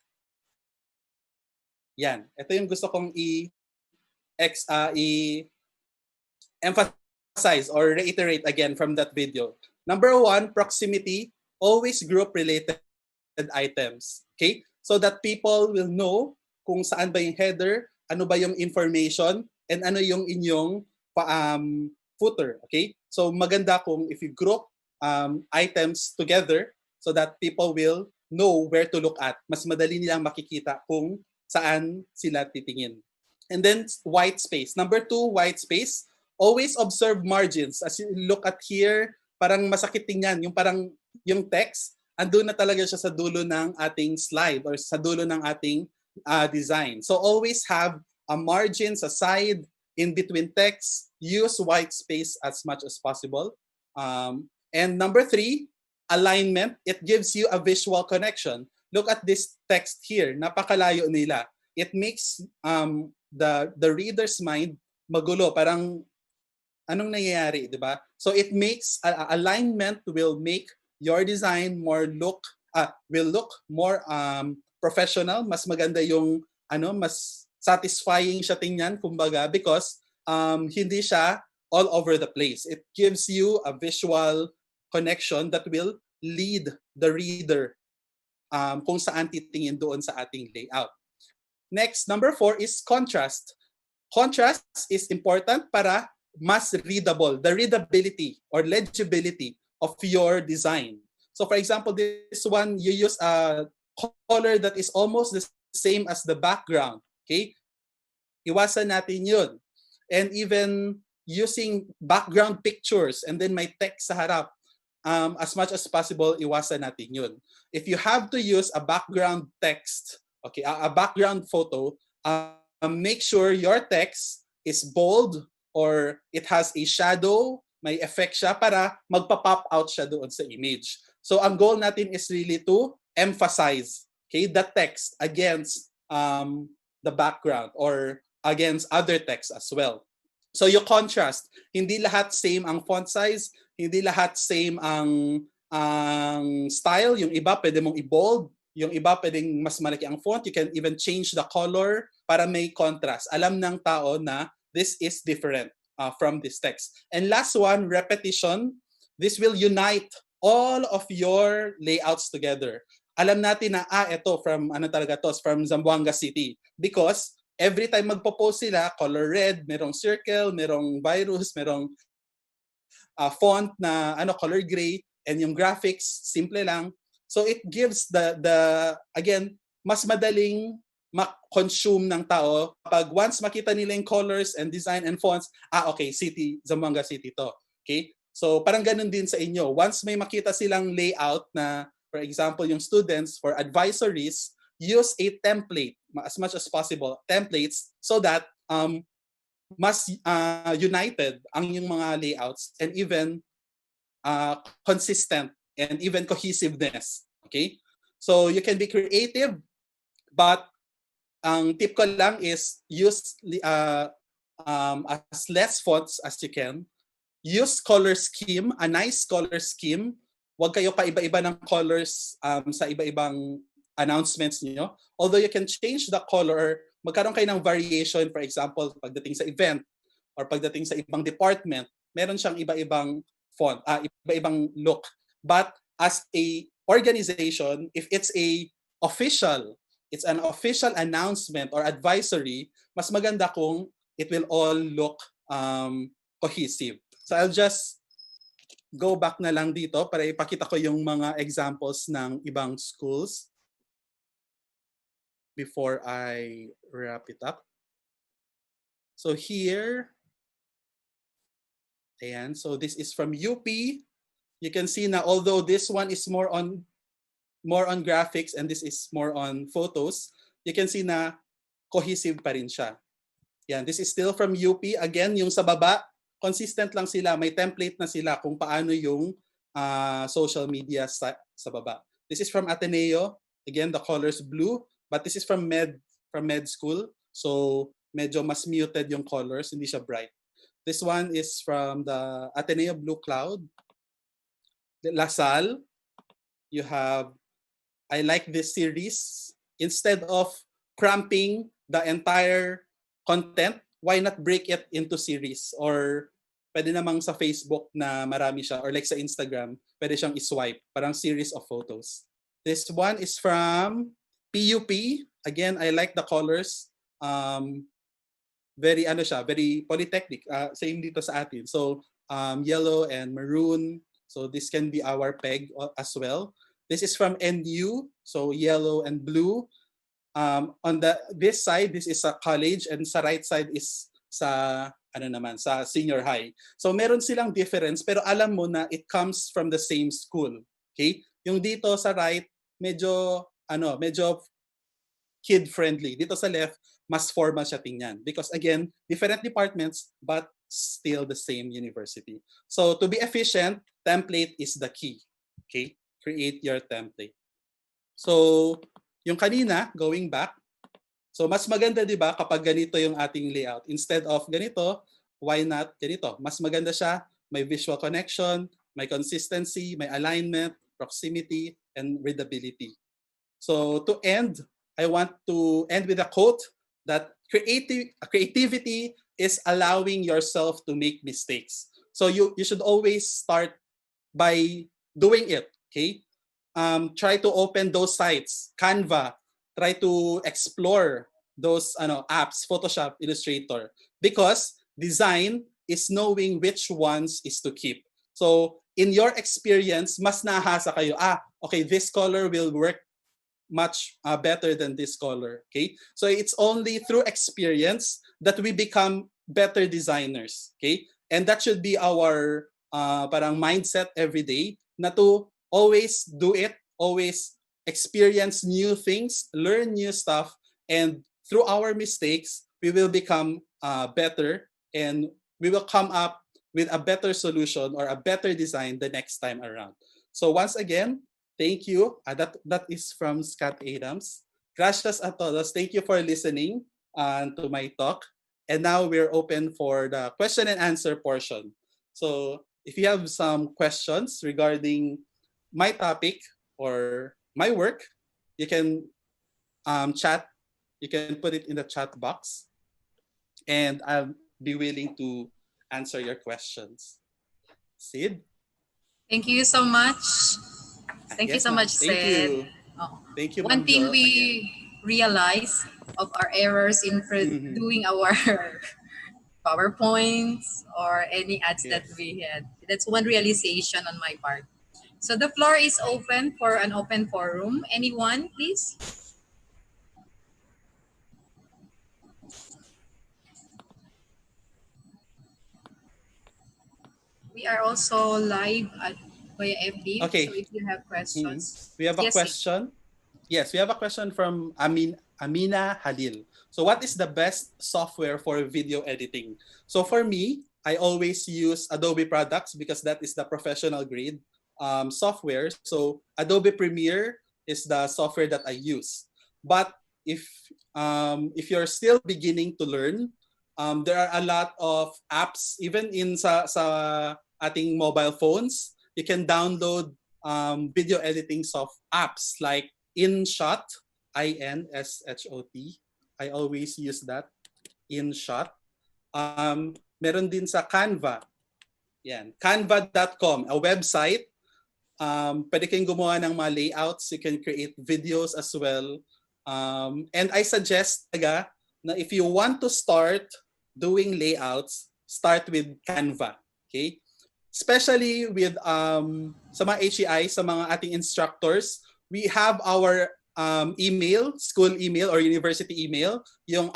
Yan. Ito yung gusto kong emphasize or reiterate again from that video. Number 1, proximity. Always group related items. Okay? So that people will know kung saan ba yung header, ano ba yung information, and ano yung inyong footer. Okay? So maganda kung if you group items together so that people will know where to look at. Mas madali nilang makikita kung saan sila titingin. And then white space. Number 2, white space. Always observe margins. As you look at here, parang masakit tingnan. Yung parang yung text, andun na talaga siya sa dulo ng ating slide or sa dulo ng ating design. So always have a margin sa side, in between text. Use white space as much as possible. And number 3, alignment. It gives you a visual connection. Look at this text here. Napakalayo nila. It makes the reader's mind magulo. Parang anong nangyayari, di ba? So it makes alignment will make your design will look more professional, mas maganda yung mas satisfying siya tingnan kumbaga because hindi siya all over the place. It gives you a visual connection that will lead the reader kung saan titingin doon sa ating layout. Next, number 4 is contrast. Contrast is important para mas readable, the readability or legibility of your design. So for example, this one, you use a color that is almost the same as the background. Okay? Iwasan natin yun. And even using background pictures and then may text sa harap, as much as possible, iwasan natin yun. If you have to use a background text, okay, a background photo, make sure your text is bold or it has a shadow, may effect siya para magpa-pop out siya doon sa image. So ang goal natin is really to emphasize, okay, the text against the background or against other text as well. So you contrast. Hindi lahat same ang font size, hindi lahat same ang style. Yung iba pwede mong i-bold, yung iba pwedeng mas malaki ang font. You can even change the color para may contrast. Alam ng tao na this is different from this text. And last one, repetition. This will unite all of your layouts together. Alam natin na, ito from, from Zamboanga City. Because every time magpo-post sila, color red, merong circle, merong virus, merong font na color gray, and yung graphics, simple lang. So it gives again, mas madaling ma-consume ng tao kapag once makita nila yung colors and design and fonts, okay, Zamboanga City to. Okay? So parang ganun din sa inyo. Once may makita silang layout na, for example, yung students for advisories, use a template as much as possible templates so that mas united ang yung mga layouts and even consistent and even cohesiveness. Okay? So you can be creative, but ang tip ko lang is use as less fonts as you can. Use color scheme, a nice color scheme. Huwag kayo pa-iba-iba ng colors sa iba-ibang announcements niyo. Although you can change the color, magkaroon kayo ng variation, for example, pagdating sa event or pagdating sa ibang department, meron siyang iba-ibang font, iba-ibang look. But as a organization, if it's an official announcement or advisory, mas maganda kung it will all look cohesive. So I'll just go back na lang dito para ipakita ko yung mga examples ng ibang schools before I wrap it up. So here, ayan, so this is from UP. You can see na although this one is more on graphics and this is more on photos, you can see na cohesive pa rin siya. Yan, this is still from UP. Again, yung sa baba, consistent lang sila. May template na sila kung paano yung social media sa baba. This is from Ateneo. Again, the color's blue. But this is from med school. So medyo mas muted yung colors. Hindi siya bright. This one is from the Ateneo Blue Cloud. LaSalle. You have, I like this series. Instead of cramping the entire content, why not break it into series? Or pwede namang sa Facebook na marami siya, or like sa Instagram, pwede siyang iswipe, parang series of photos. This one is from PUP. Again, I like the colors. Very very polytechnic. Same dito sa atin. So yellow and maroon. So this can be our peg as well. This is from NU. So yellow and blue. On this side, this is a college, and sa right side is sa sa senior high. So meron silang difference, pero alam mo na it comes from the same school. Okay? Yung dito sa right, medyo kid friendly. Dito sa left, mas formal siya tingnan because again, different departments but still the same university. So to be efficient, template is the key. Okay? Create your template. So yung kanina, going back, so mas maganda 'di ba kapag ganito yung ating layout. Instead of ganito, why not ganito? Mas maganda siya, may visual connection, may consistency, may alignment, proximity, and readability. So to end, I want to end with a quote that creativity is allowing yourself to make mistakes. So you should always start by doing it, okay? Try to open those sites, Canva, try to explore those apps, Photoshop, Illustrator, because design is knowing which ones is to keep. So in your experience, mas nahasa kayo, okay, this color will work much better than this color, okay? So it's only through experience that we become better designers, okay? And that should be our parang mindset every day, na to always do it, always experience new things, learn new stuff, and through our mistakes, we will become better, and we will come up with a better solution or a better design the next time around. So once again, thank you. That is from Scott Adams. Gracias a todos. Thank you for listening to my talk. And now we're open for the question and answer portion. So if you have some questions regarding my topic or my work, you can chat. You can put it in the chat box, and I'll be willing to answer your questions. Sid? Thank you so much. Thank you Yes, so much, thank Sid. you. Thank you, One Ma'am thing Jo, we again. realize of our errors in doing our PowerPoints or any ads that we had. That's one realization on my part. So the floor is open for an open forum. Anyone, please? We are also live via FB. Okay. So if you have questions. We have a Yes, question. Yes, we have a question from Amina Halil. So what is the best software for video editing? So for me, I always use Adobe products because that is the professional grade software. So Adobe Premiere is the software that I use. But if you're still beginning to learn, there are a lot of apps even in sa ating mobile phones. You can download video editing apps like InShot, INSHOT. I always use that, InShot. Meron din sa Canva. Yan, canva.com, a website. Pwede kayong gumawa ng mga layouts. You can create videos as well. And I suggest talaga na if you want to start doing layouts, start with Canva. Okay? Especially with sa mga HEI, sa mga ating instructors, we have our email, school email or university email, yung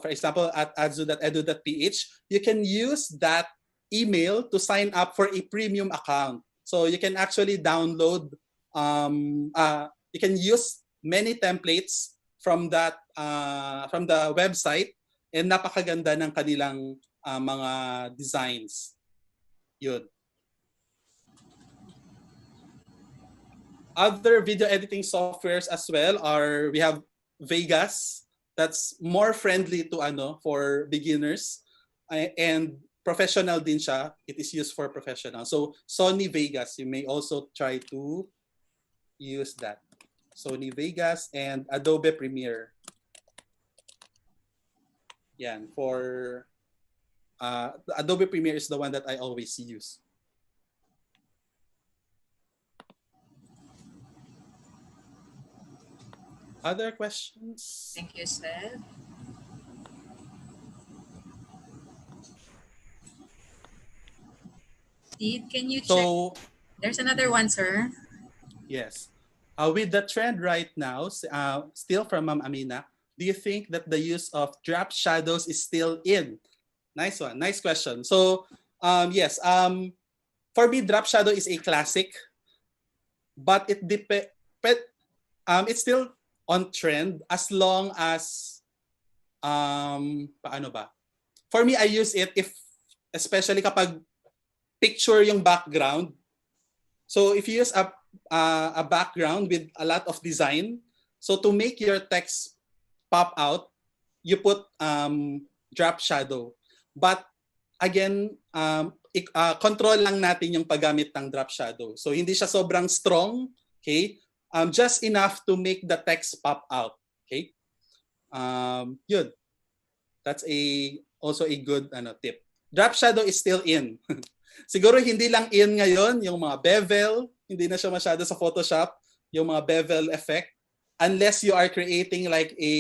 for example, at adzu.edu.ph. You can use that email to sign up for a premium account. So you can actually download, you can use many templates from that from the website, and napakaganda ng kanilang mga designs. Yun. Other video editing softwares as well are, we have Vegas, that's more friendly to for beginners, and professional din siya. It is used for professional. So Sony Vegas, you may also try to use that. Sony Vegas and Adobe Premiere. Yan, for Adobe Premiere is the one that I always use. Other questions? Thank you, sir. Steve, can you check? There's another one, sir. Yes. With the trend right now, still from Ma'am Amina, do you think that the use of drop shadows is still in? Nice one. Nice question. So, yes. For me, drop shadow is a classic, but it's still on trend as long as paano ba? For me, I use it especially kapag picture yung background. So if you use a background with a lot of design, so to make your text pop out, you put drop shadow. But again, control lang natin yung paggamit ng drop shadow. So hindi siya sobrang strong, okay? Just enough to make the text pop out, okay? Yun. That's also a good tip. Drop shadow is still in. Siguro hindi lang in ngayon yung mga bevel, hindi na siya masyado sa Photoshop, yung mga bevel effect, unless you are creating like a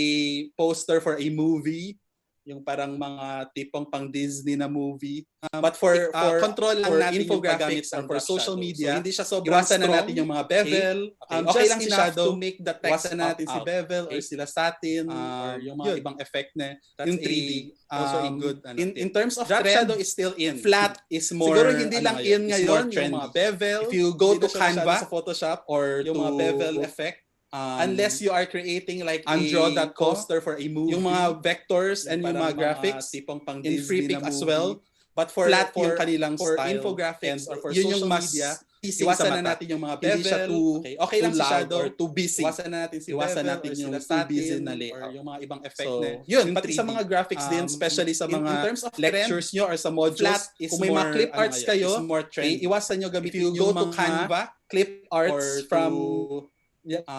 poster for a movie, yung parang mga tipong pang Disney na movie. But for control lang natin infographics or for social media, so hindi siya sobrang iwasan na natin yung mga bevel. Okay lang si shadow to make the text iwasan natin si bevel or sila satin or yung mga ibang effect na yung 3D. Also a good in terms of drop shadow is still in. Flat is more siguro hindi lang in ngayon yung mga bevel. If you go to Canva sa Photoshop or yung mga bevel effect, unless you are creating like a poster for a movie, yung mga vectors and yung mga graphics tipong pang in FreePic as well, but for flat yung kanilang for style infographics or for social media, iwasan na natin yung mga bevel. Okay lang si shadow or too busy. Iwasan na natin yung too busy na layout or yung mga ibang effect na yun, pati sa mga graphics din, especially sa mga in terms of lectures nyo or sa modules, kung may mga clip arts kayo, iwasan nyo gamitin yung mga Canva clip arts from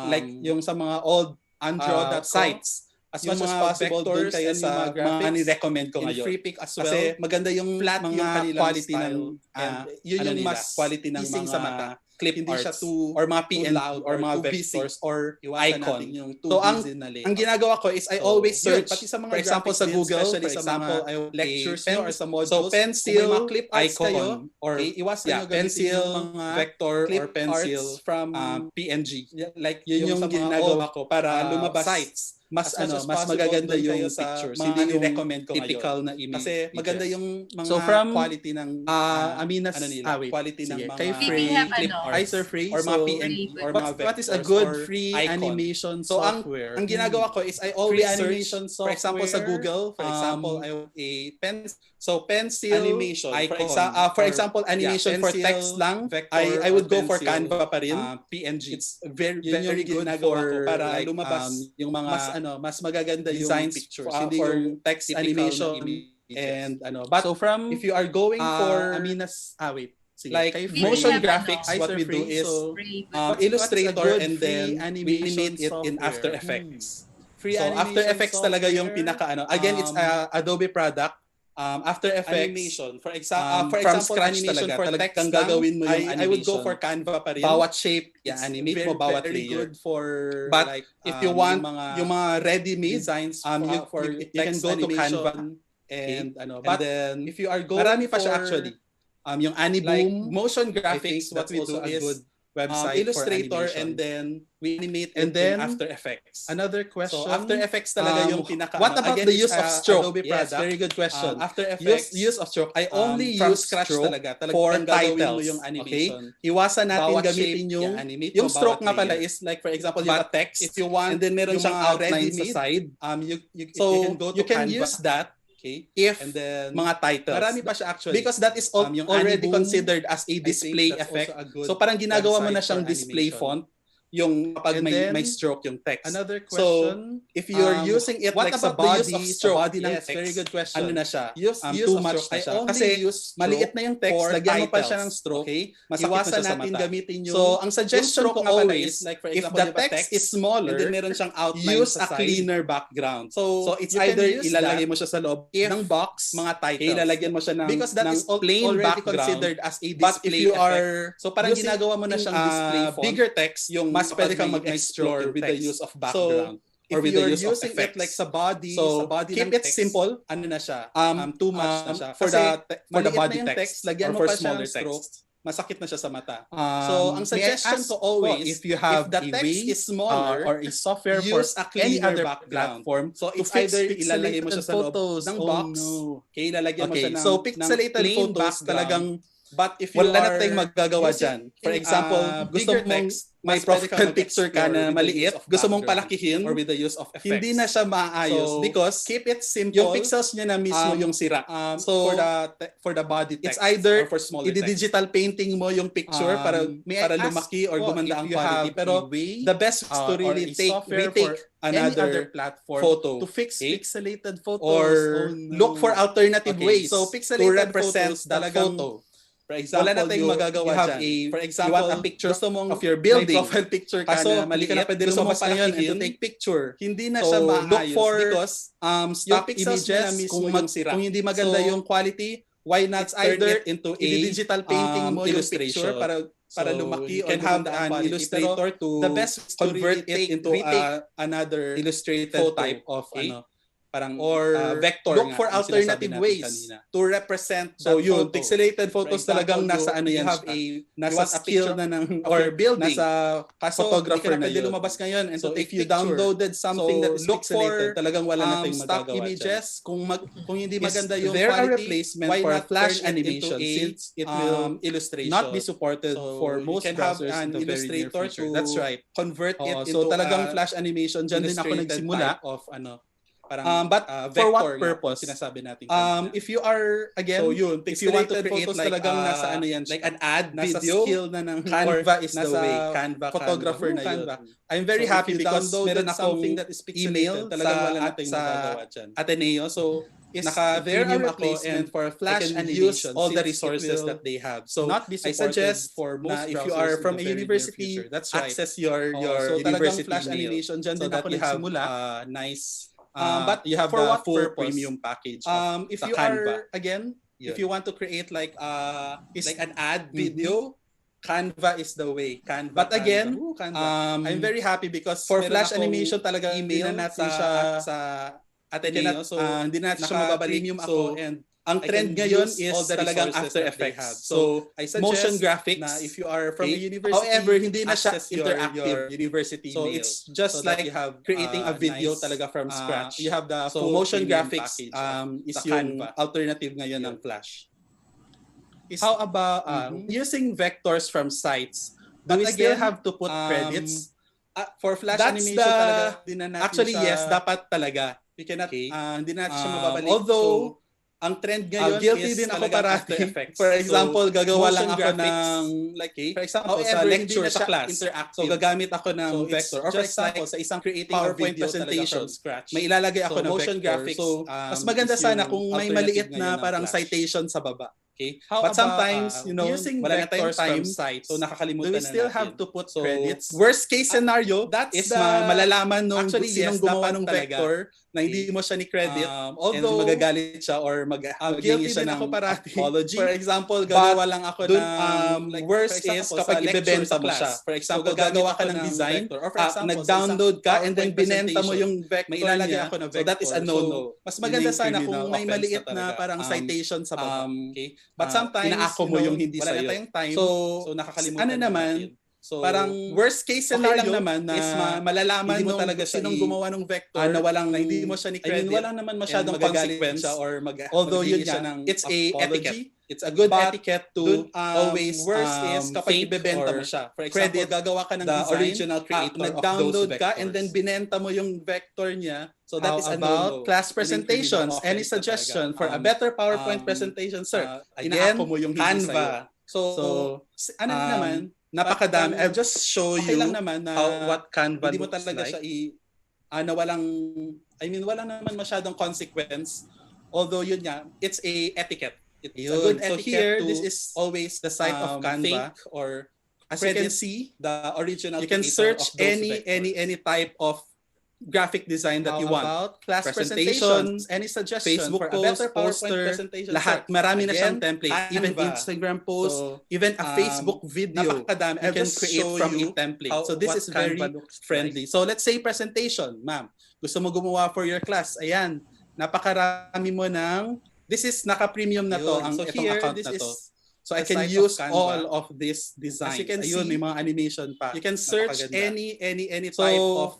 like yung sa mga old Android sites, as much as possible doon kayo sa mga ni-recommend ko ngayon. FreePic as well. Kasi maganda yung flat yung kanilang quality style. Yun yung mas quality ng mga sa mata. Clip hindi siya too or mga PNG or mga vectors or icon. Yung so ang ginagawa ko is I always search pati sa mga for example sa Google, especially sa mga lectures or sa modules. So pencil, mga clip icon or iwasan nyo pencil, mga vector or pencil from PNG. Like yun yung ginagawa ko para lumabas sites. mas magaganda yung pictures, hindi yung recommend ko typical na image. Kasi maganda yung mga quality ng Amina's quality ng mga free clip arts or mga PNG or mga vectors. What is a good free animation software? So ang ginagawa ko is I always search, for example sa Google, for example I have a pencil animation icon. For example animation for text lang, I would go for Canva pa rin. PNG. It's very good for para lumabas yung mga mas magaganda yung pictures, hindi yung text animation and but so from if you are going for Amina's like motion graphics, what we do is Illustrator and then we animate it in After Effects. So After Effects talaga yung pinaka again it's Adobe product. After Effects animation for example from scratch talaga talagang gagawin mo yung animation. I would go for Canva pa rin. Bawat shape animate mo bawat layer. Good for but like, if you want yung mga ready-made designs you can go to Canva and but then if you are going marami pa siya actually yung Aniboom like motion graphics what we do is website Illustrator and then we animate and then After Effects. Another question. So After Effects talaga yung pinaka what about again, the use of stroke? Yes, very good question. After Effects use of stroke. I only use stroke for titles yung animation. Okay? Iwasan natin gamitin yung stroke nga pala is like for example yung text if you want and then meron siyang outline sa side you can use that. Okay. If and then mga titles. Marami pa siya actually. Because that is already considered as a display effect. So parang ginagawa mo na siyang display font yung kapag may stroke yung text. Another question. So if you're using it like sa body, body ng text, very good question. Ano na siya? Too much na siya. Kasi maliit na yung text, lagyan mo pa siya ng stroke. Okay? Iwasan natin gamitin yung so ang suggestion ko always like for example, if the text is smaller, and then meron siyang outline use a cleaner background. So it's either ilalagay mo siya sa loob ng box, mga titles. Ilalagyan mo siya ng because that is plain already considered as a display effect. So parang ginagawa mo na siyang display font. Bigger text yung mas pwede kang mag-explore with the use of background or with the use of effects. It like sa body, keep it simple. Ano na siya? Too much na siya. For the body text, lagyan mo pa siya ng stroke. Masakit na siya sa mata. So, ang suggestion ko always, if you have the text is smaller or a software for any other platform, so it's either ilalagay mo siya sa loob ng box, okay, ilalagay mo siya ng so pixelated photos talagang. But if you wala na tayong magagawa dyan. For example, gusto mong may profile picture ka na maliit, gusto mong palakihin or with the use of effects. Hindi na siya maayos because keep it simple. Yung pixels niya na mismo yung sira. So for the body text, it's either i-digital painting mo yung picture para lumaki or gumanda ang quality. Pero the best is to really retake another platform photo to fix pixelated photos or look for alternative ways so pixelated to represent that photo. For example, wala na tayong magagawa dyan. For example, you want a picture of your building. May profile picture ka na maliit. Gusto mo palakihin to take picture. Hindi na siya maayos. Look for stock images kung hindi maganda yung quality. Why not turn it into a digital painting mo yung picture para lumaki or have an illustrator to the best convert it into another illustrated type of parang or vector look for alternative ways to represent so yun pixelated photos talagang nasa ano yan have a nasa skill na ng or building nasa photographer na yun lumabas ngayon and so if you downloaded something that is pixelated talagang wala na tayong magagawa stock images kung hindi maganda yung quality why not flash animation since it will not be supported for most browsers in the very near future that's right convert it into so talagang flash animation dyan din ako nagsimula of but for what purpose sinasabi natin if you are again so yun if you want to create like talagang nasa ano yan like an ad video skill na ng Canva is the way Canva photographer na yun I'm very happy because meron akong email talagang wala nating magagawa dyan Ateneo so naka-premium ako and for flash animation all the resources that they have so not be I suggest for most if you are from a university that's right access your university flash animation dyan din ako nagsimula nice but you have for the full premium package if you Canva. Are again if you want to create like an ad video Canva is the way Canva but again I'm very happy because for flash animation talaga email na natin siya sa Ateneo so hindi natin siya mababalik premium ako and ang trend ngayon is talagang After Effects. So, I suggest motion graphics na if you are from a university, however, hindi na siya interactive university so mail. It's just so like you have creating a video nice, talaga from scratch. You have the so motion graphics is yung alternative ngayon ng Flash. How about using vectors from sites? Do we still have to put credits? For Flash animation talaga, actually yes, dapat talaga. We cannot, hindi natin siya mababalik. Although, ang trend ngayon guilty is din ako parati. For example, gagawa lang ako ng, like, for example, sa lecture sa class. So, gagamit ako ng vector. Or for example, sa isang creating PowerPoint presentation, may ilalagay ako ng motion graphics. So, mas maganda sana kung may maliit na parang citation sa baba. Okay. But sometimes, you know, using vectors from sites, so nakakalimutan na natin. Do we still have to put credits? Worst case scenario, is malalaman nung sinong gumawa ng vector na hindi mo siya ni credit. Although, magagalit siya or mag-guilty siya ng apology. For example, gagawa lang ako ng worst is kapag ibebenta mo siya. For example, gagawa ka ng design, nag-download ka and then binenta mo yung vector niya. So that is a no-no. Mas maganda sana kung may maliit na parang citation sa baba. Okay. But sometimes, inaako mo yung hindi sa'yo. Wala na tayong time. So nakakalimutan ano naman, so, parang worst case scenario naman na is malalaman mo talaga sinong gumawa ng vector na walang na hindi mo siya ni credit. I mean, wala naman masyadong consequence or although yun nga, it's a etiquette. It's a good etiquette to always worst is kapag ibebenta mo siya. For example, gagawa ka ng design, original creator nag-download ka and then binenta mo yung vector niya. So that is about class presentations. Any suggestion for a better PowerPoint presentation, sir? Again, Canva. So ano naman, napakadami. I'll just show you lang naman na what Canva hindi mo talaga siya na walang, I mean, wala naman masyadong consequence. Although yun nga, it's a etiquette. It's a good etiquette. So here, this is always the site of Canva or as you can see, the original. You can search any type of graphic design that you want. About class presentations, any suggestion Facebook for post, a better PowerPoint presentation. Lahat, marami na siyang template. Canva. Even Instagram post, even a Facebook video, you can create from a template. So this is very friendly. So let's say presentation, ma'am. Gusto mo gumawa for your class. Ayan, napakarami mo ng, this is naka-premium na to, ang itong account na to. So I can use all of this design. As you can see, may mga animation pa. You can search any type of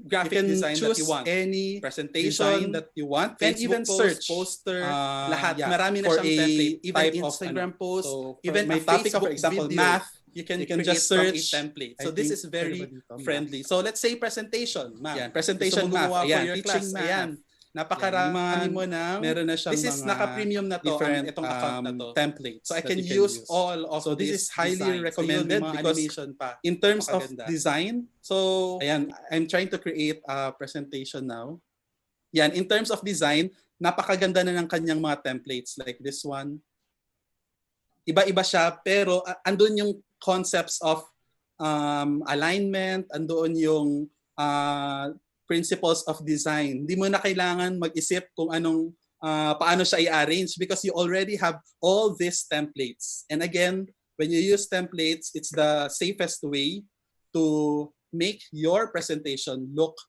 graphic design that you want. Any presentation that you want. And even search poster, lahat. Marami na siyang template. Even Instagram post, even a topic of, for example, math. You can just search a template. So this is very friendly. So let's say presentation, ma'am. Presentation math. Ayan, teaching math. Napakarami mo ng, meron na siyang this is naka-premium na to, itong account na to, templates. So I can use all of so this is highly recommended because in terms of design, so ayan, I'm trying to create a presentation now. Yan, in terms of design, napakaganda na ng kanyang mga templates like this one. Iba-iba siya, pero andun yung concepts of alignment, andun yung principles of design. Hindi mo na kailangan mag-isip kung anong paano siya i-arrange because you already have all these templates. And again, when you use templates, it's the safest way to make your presentation look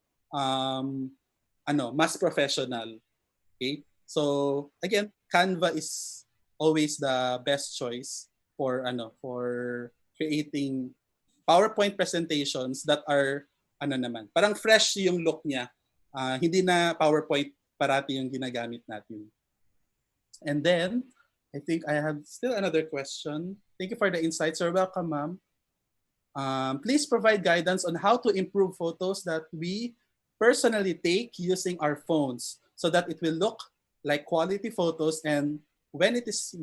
mas professional. Okay? So again, Canva is always the best choice for creating PowerPoint presentations that are parang fresh yung look niya. Hindi na PowerPoint parati yung ginagamit natin. And then, I think I have still another question. Thank you for the insights. You're welcome, ma'am. Please provide guidance on how to improve photos that we personally take using our phones so that it will look like quality photos and when it is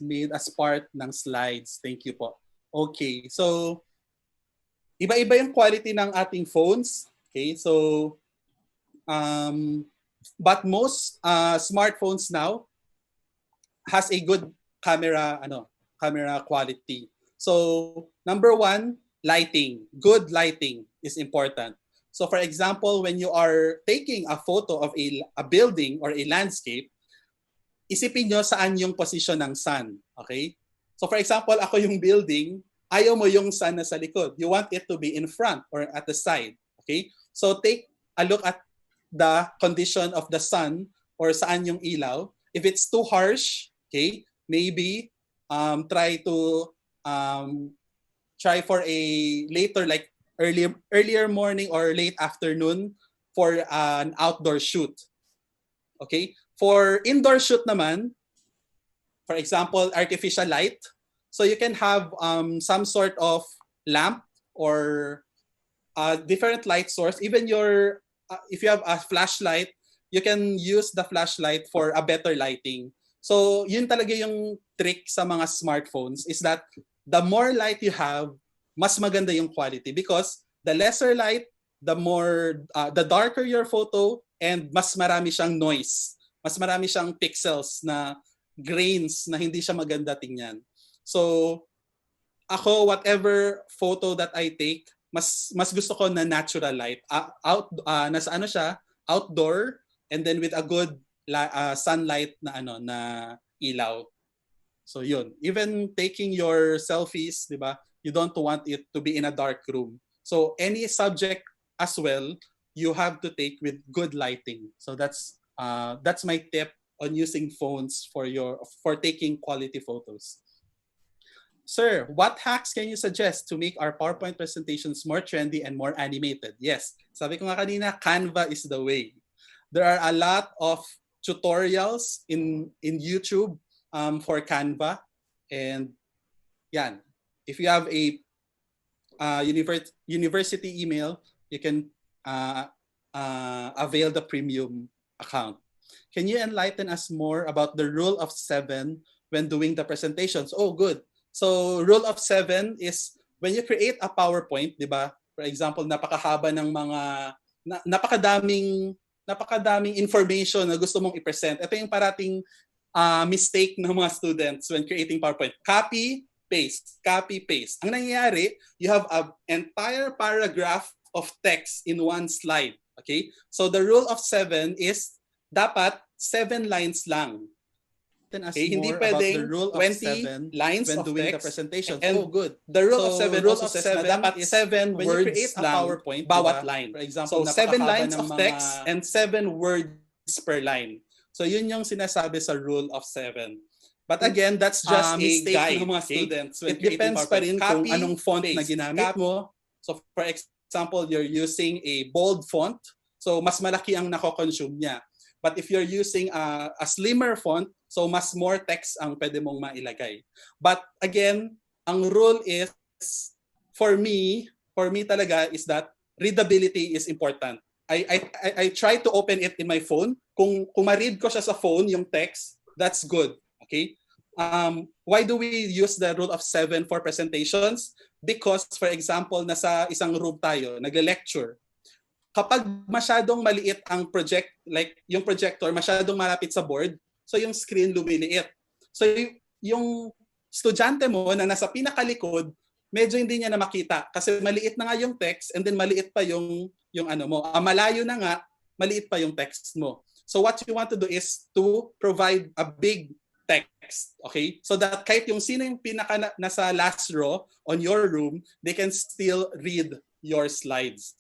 made as part ng slides. Thank you po. Okay, so iba-iba yung quality ng ating phones. Okay, so but most smartphones now has a good camera quality. So number one, lighting. Good lighting is important. So for example, when you are taking a photo of a building or a landscape, isipin nyo saan yung position ng sun. Okay? So for example, ako yung building, ayaw mo yung sun na sa likod. You want it to be in front or at the side. Okay? So take a look at the condition of the sun or saan yung ilaw. If it's too harsh, okay, maybe try for a later, like earlier morning or late afternoon for an outdoor shoot. Okay? For indoor shoot naman, for example, artificial light. So you can have some sort of lamp or different light source. Even if you have a flashlight, you can use the flashlight for a better lighting. So yun talaga yung trick sa mga smartphones, is that the more light you have, mas maganda yung quality, because the lesser light, the darker your photo, and mas marami siyang noise. Mas marami siyang pixels na grains na hindi siya maganda tingnan. So ako, whatever photo that I take, mas gusto ko na natural light. Nasa ano siya, outdoor, and then with a good sunlight na ilaw. So yun, even taking your selfies, di ba? You don't want it to be in a dark room. So any subject as well, you have to take with good lighting. So that's my tip on using phones for taking quality photos. Sir, what hacks can you suggest to make our PowerPoint presentations more trendy and more animated? Yes, sabi ko nga kanina, Canva is the way. There are a lot of tutorials in YouTube for Canva, and yan. If you have a university email, you can avail the premium account. Can you enlighten us more about the rule of 7 when doing the presentations? Oh, good. So rule of 7 is when you create a PowerPoint, di ba? For example, napakahaba ng mga napakadaming information na gusto mong i-present. Ito yung parating mistake ng mga students when creating PowerPoint. Copy, paste, copy, paste. Ang nangyayari, you have an entire paragraph of text in one slide. Okay? So the rule of 7 is dapat 7 lines lang. Okay, hindi pwedeng 20 lines when doing the presentation. And good. The rule of 7 also says na dapat 7 words when you create a PowerPoint, bawat line. For example, so 7 lines of text and 7 words per line. So yun yung sinasabi sa rule of 7. But again, that's just a guide ng mga students. It depends pa rin kung anong font na ginamit mo. So for example, you're using a bold font, so mas malaki ang nako-consume niya. But if you're using a slimmer font, so mas more text ang pwede mong mailagay. But again, ang rule is, for me talaga, is that readability is important. I try to open it in my phone. Kung ma-read ko siya sa phone, yung text, that's good. Okay? Why do we use the rule of 7 for presentations? Because, for example, nasa isang room tayo, nagle-lecture. Kapag masyadong maliit ang like yung projector, masyadong malapit sa board, so yung screen lumiliit. So yung estudyante mo na nasa pinakalikod, medyo hindi niya na makita kasi maliit na nga yung text, and then maliit pa yung ano mo. Malayo na nga, maliit pa yung text mo. So what you want to do is to provide a big text, okay? So that kahit yung sino yung pinaka nasa last row on your room, they can still read your slides.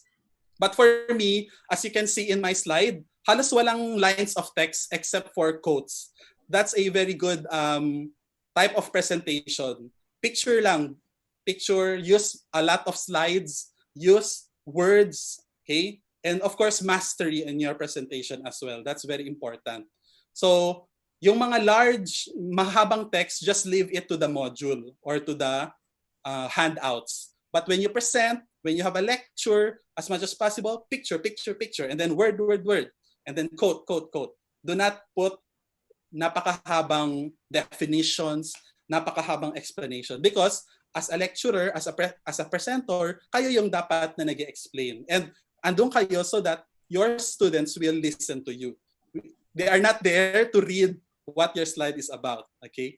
But for me, as you can see in my slide, halos walang lines of text except for quotes. That's a very good type of presentation. Picture lang. Picture, use a lot of slides, use words, okay? And of course, mastery in your presentation as well. That's very important. So, yung mga large, mahabang text, just leave it to the module or to the handouts. But when you present, when you have a lecture, as much as possible, picture, picture, picture, and then word, word, word, and then quote, quote, quote. Do not put napakahabang definitions, napakahabang explanation, because as a lecturer, as a presenter, kayo yung dapat na nag-explain. And andun kayo so that your students will listen to you. They are not there to read what your slide is about, okay?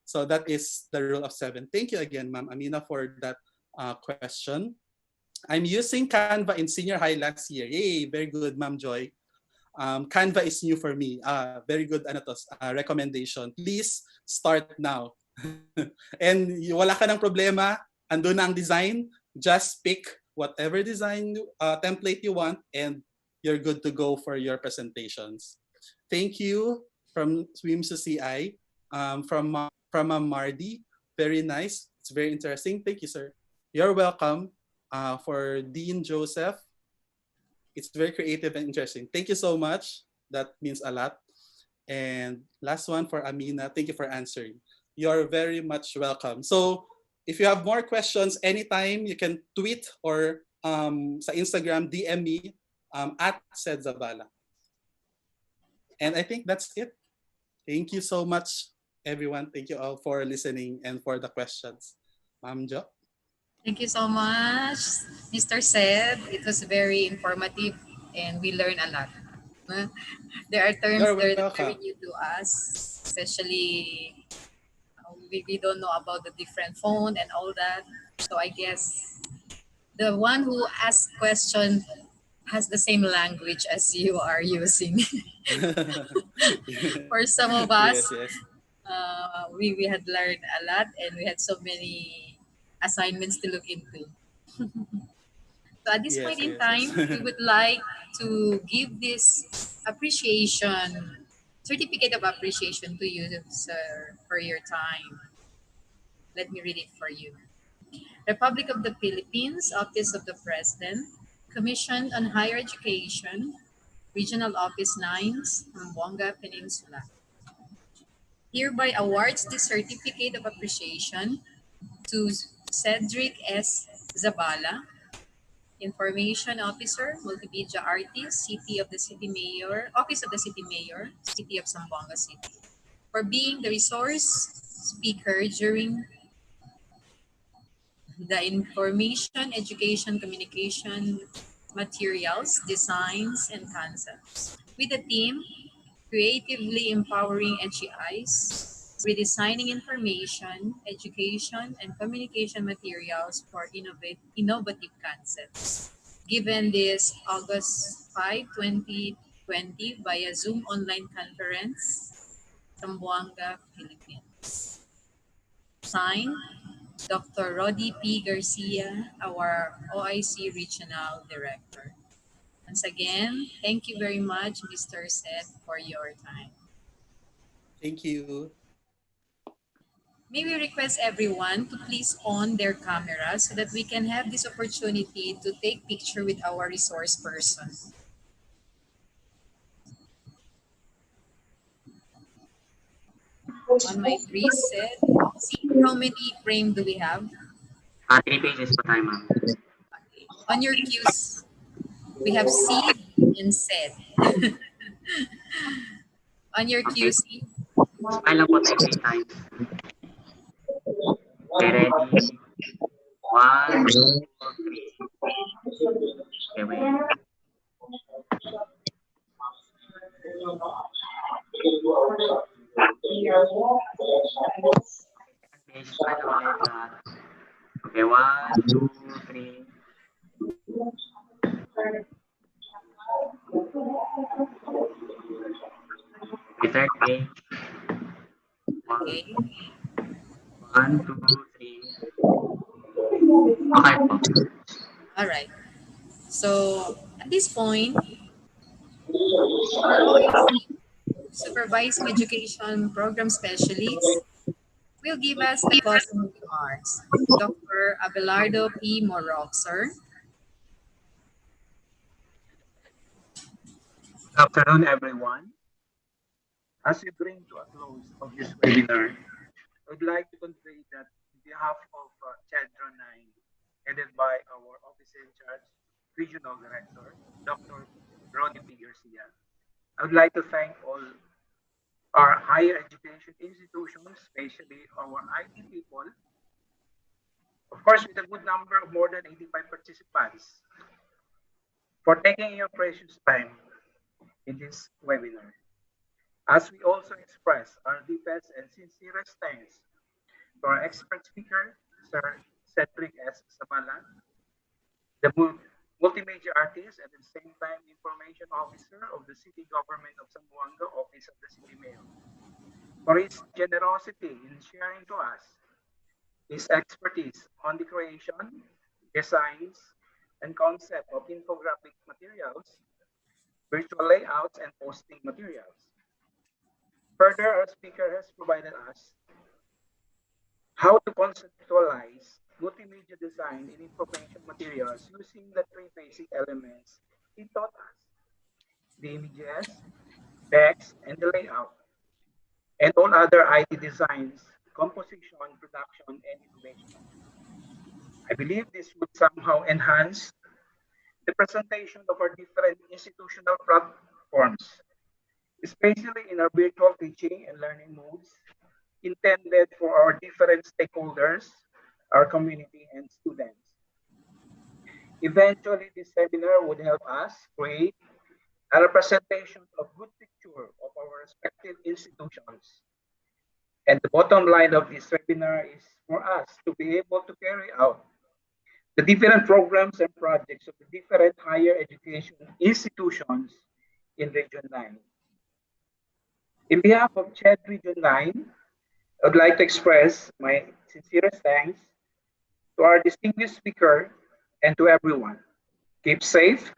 So that is the rule of 7. Thank you again, Ma'am Amina, for that question. I'm using Canva in senior high last year. Yay, very good, Ma'am Joy. Canva is new for me. Very good recommendation. Please start now. And wala ka ng problema, andun na ang design, just pick whatever design template you want and you're good to go for your presentations. Thank you from Swims to CI, from Mardi. Very nice. It's very interesting. Thank you, sir. You're welcome. For Dean Joseph, it's very creative and interesting. Thank you so much. That means a lot. And last one for Amina. Thank you for answering. You're very much welcome. So if you have more questions, anytime you can tweet or sa Instagram, DM me at Said Zabala. And I think that's it. Thank you so much, everyone. Thank you all for listening and for the questions. Ma'am Jo. Thank you so much, Mr. Seth. It was very informative and we learned a lot. There are terms there that are very new to us, especially we don't know about the different phone and all that. So I guess the one who asked question has the same language as you are using. For some of us, yes. We had learned a lot and we had so many assignments to look into. So at this point in time, we would like to give this appreciation, certificate of appreciation to you, sir, for your time. Let me read it for you. Republic of the Philippines, Office of the President, Commission on Higher Education, Regional Office 9, Zamboanga Peninsula. Hereby awards the certificate of appreciation to Cedric S. Zabala, Information Officer, Multimedia Artist, City of the City Mayor, Office of the City Mayor, City of Zamboanga City, for being the resource speaker during the information, education, communication materials, designs, and concepts. With the team, creatively empowering HEIs, redesigning information, education, and communication materials for innovative concepts. Given this August 5, 2020 via Zoom online conference, Zamboanga, Philippines. Signed, Dr. Roddy P. Garcia, our OIC Regional Director. Once again, thank you very much, Mr. Seth, for your time. Thank you. May we request everyone to please on their camera so that we can have this opportunity to take picture with our resource person. On my preset, see how many frame do we have? 3 pages pa tayo, ma'am. Okay. On your cues, we have seed and set. On your cues, Smile lang po tayo 3 times. Okay, ready? 1, 2, 3. Okay, wait. Okay, 1, 2, 3. Okay, third page. Okay. 1, 2, 3. Okay po. All right. So at this point, our OIC Supervising Education Program Specialist will give us the closing remarks. Dr. Abelardo P. Morok, sir. Good afternoon, everyone. As we bring to a close of this webinar, I would like to convey that on behalf of Chedron 9, headed by our Office in Charge Regional Director, Dr. Ronnie P. Garcia, I would like to thank all our higher education institutions, especially our IT people, of course, with a good number of more than 85 participants, for taking your precious time in this webinar. As we also express our deepest and sincerest thanks to our expert speaker, Sir Cedric S. Zabala, the multimedia artist and at the same time information officer of the City Government of Zamboanga, Office of the City Mayor, for his generosity in sharing to us his expertise on the creation, designs, and concept of infographic materials virtual layouts, and posting materials. Further, our speaker has provided us how to conceptualize multimedia design in information materials using the three basic elements he taught us: the images, text, and the layout, and all other IT designs, composition, production, and innovation. I believe this would somehow enhance the presentation of our different institutional platforms, especially in our virtual teaching and learning modes intended for our different stakeholders, our community, and students. Eventually, this seminar would help us create a representation of good picture of our respective institutions. And the bottom line of this webinar is for us to be able to carry out the different programs and projects of the different higher education institutions in Region 9. In behalf of CHED Region 9, I would like to express my sincerest thanks to our distinguished speaker and to everyone. Keep safe.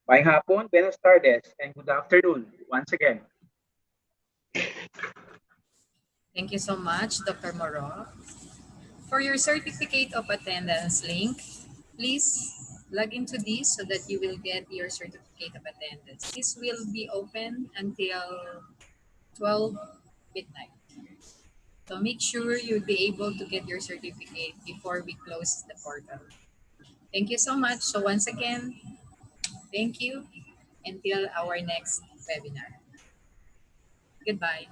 Bye hapon, buenas tardes, and good afternoon once again. Thank you so much, Dr. Moro. For your certificate of attendance link, please log into this so that you will get your certificate of attendance. This will be open until 12 midnight. So make sure you'll be able to get your certificate before we close the portal. Thank you so much. So once again, thank you until our next webinar. Goodbye.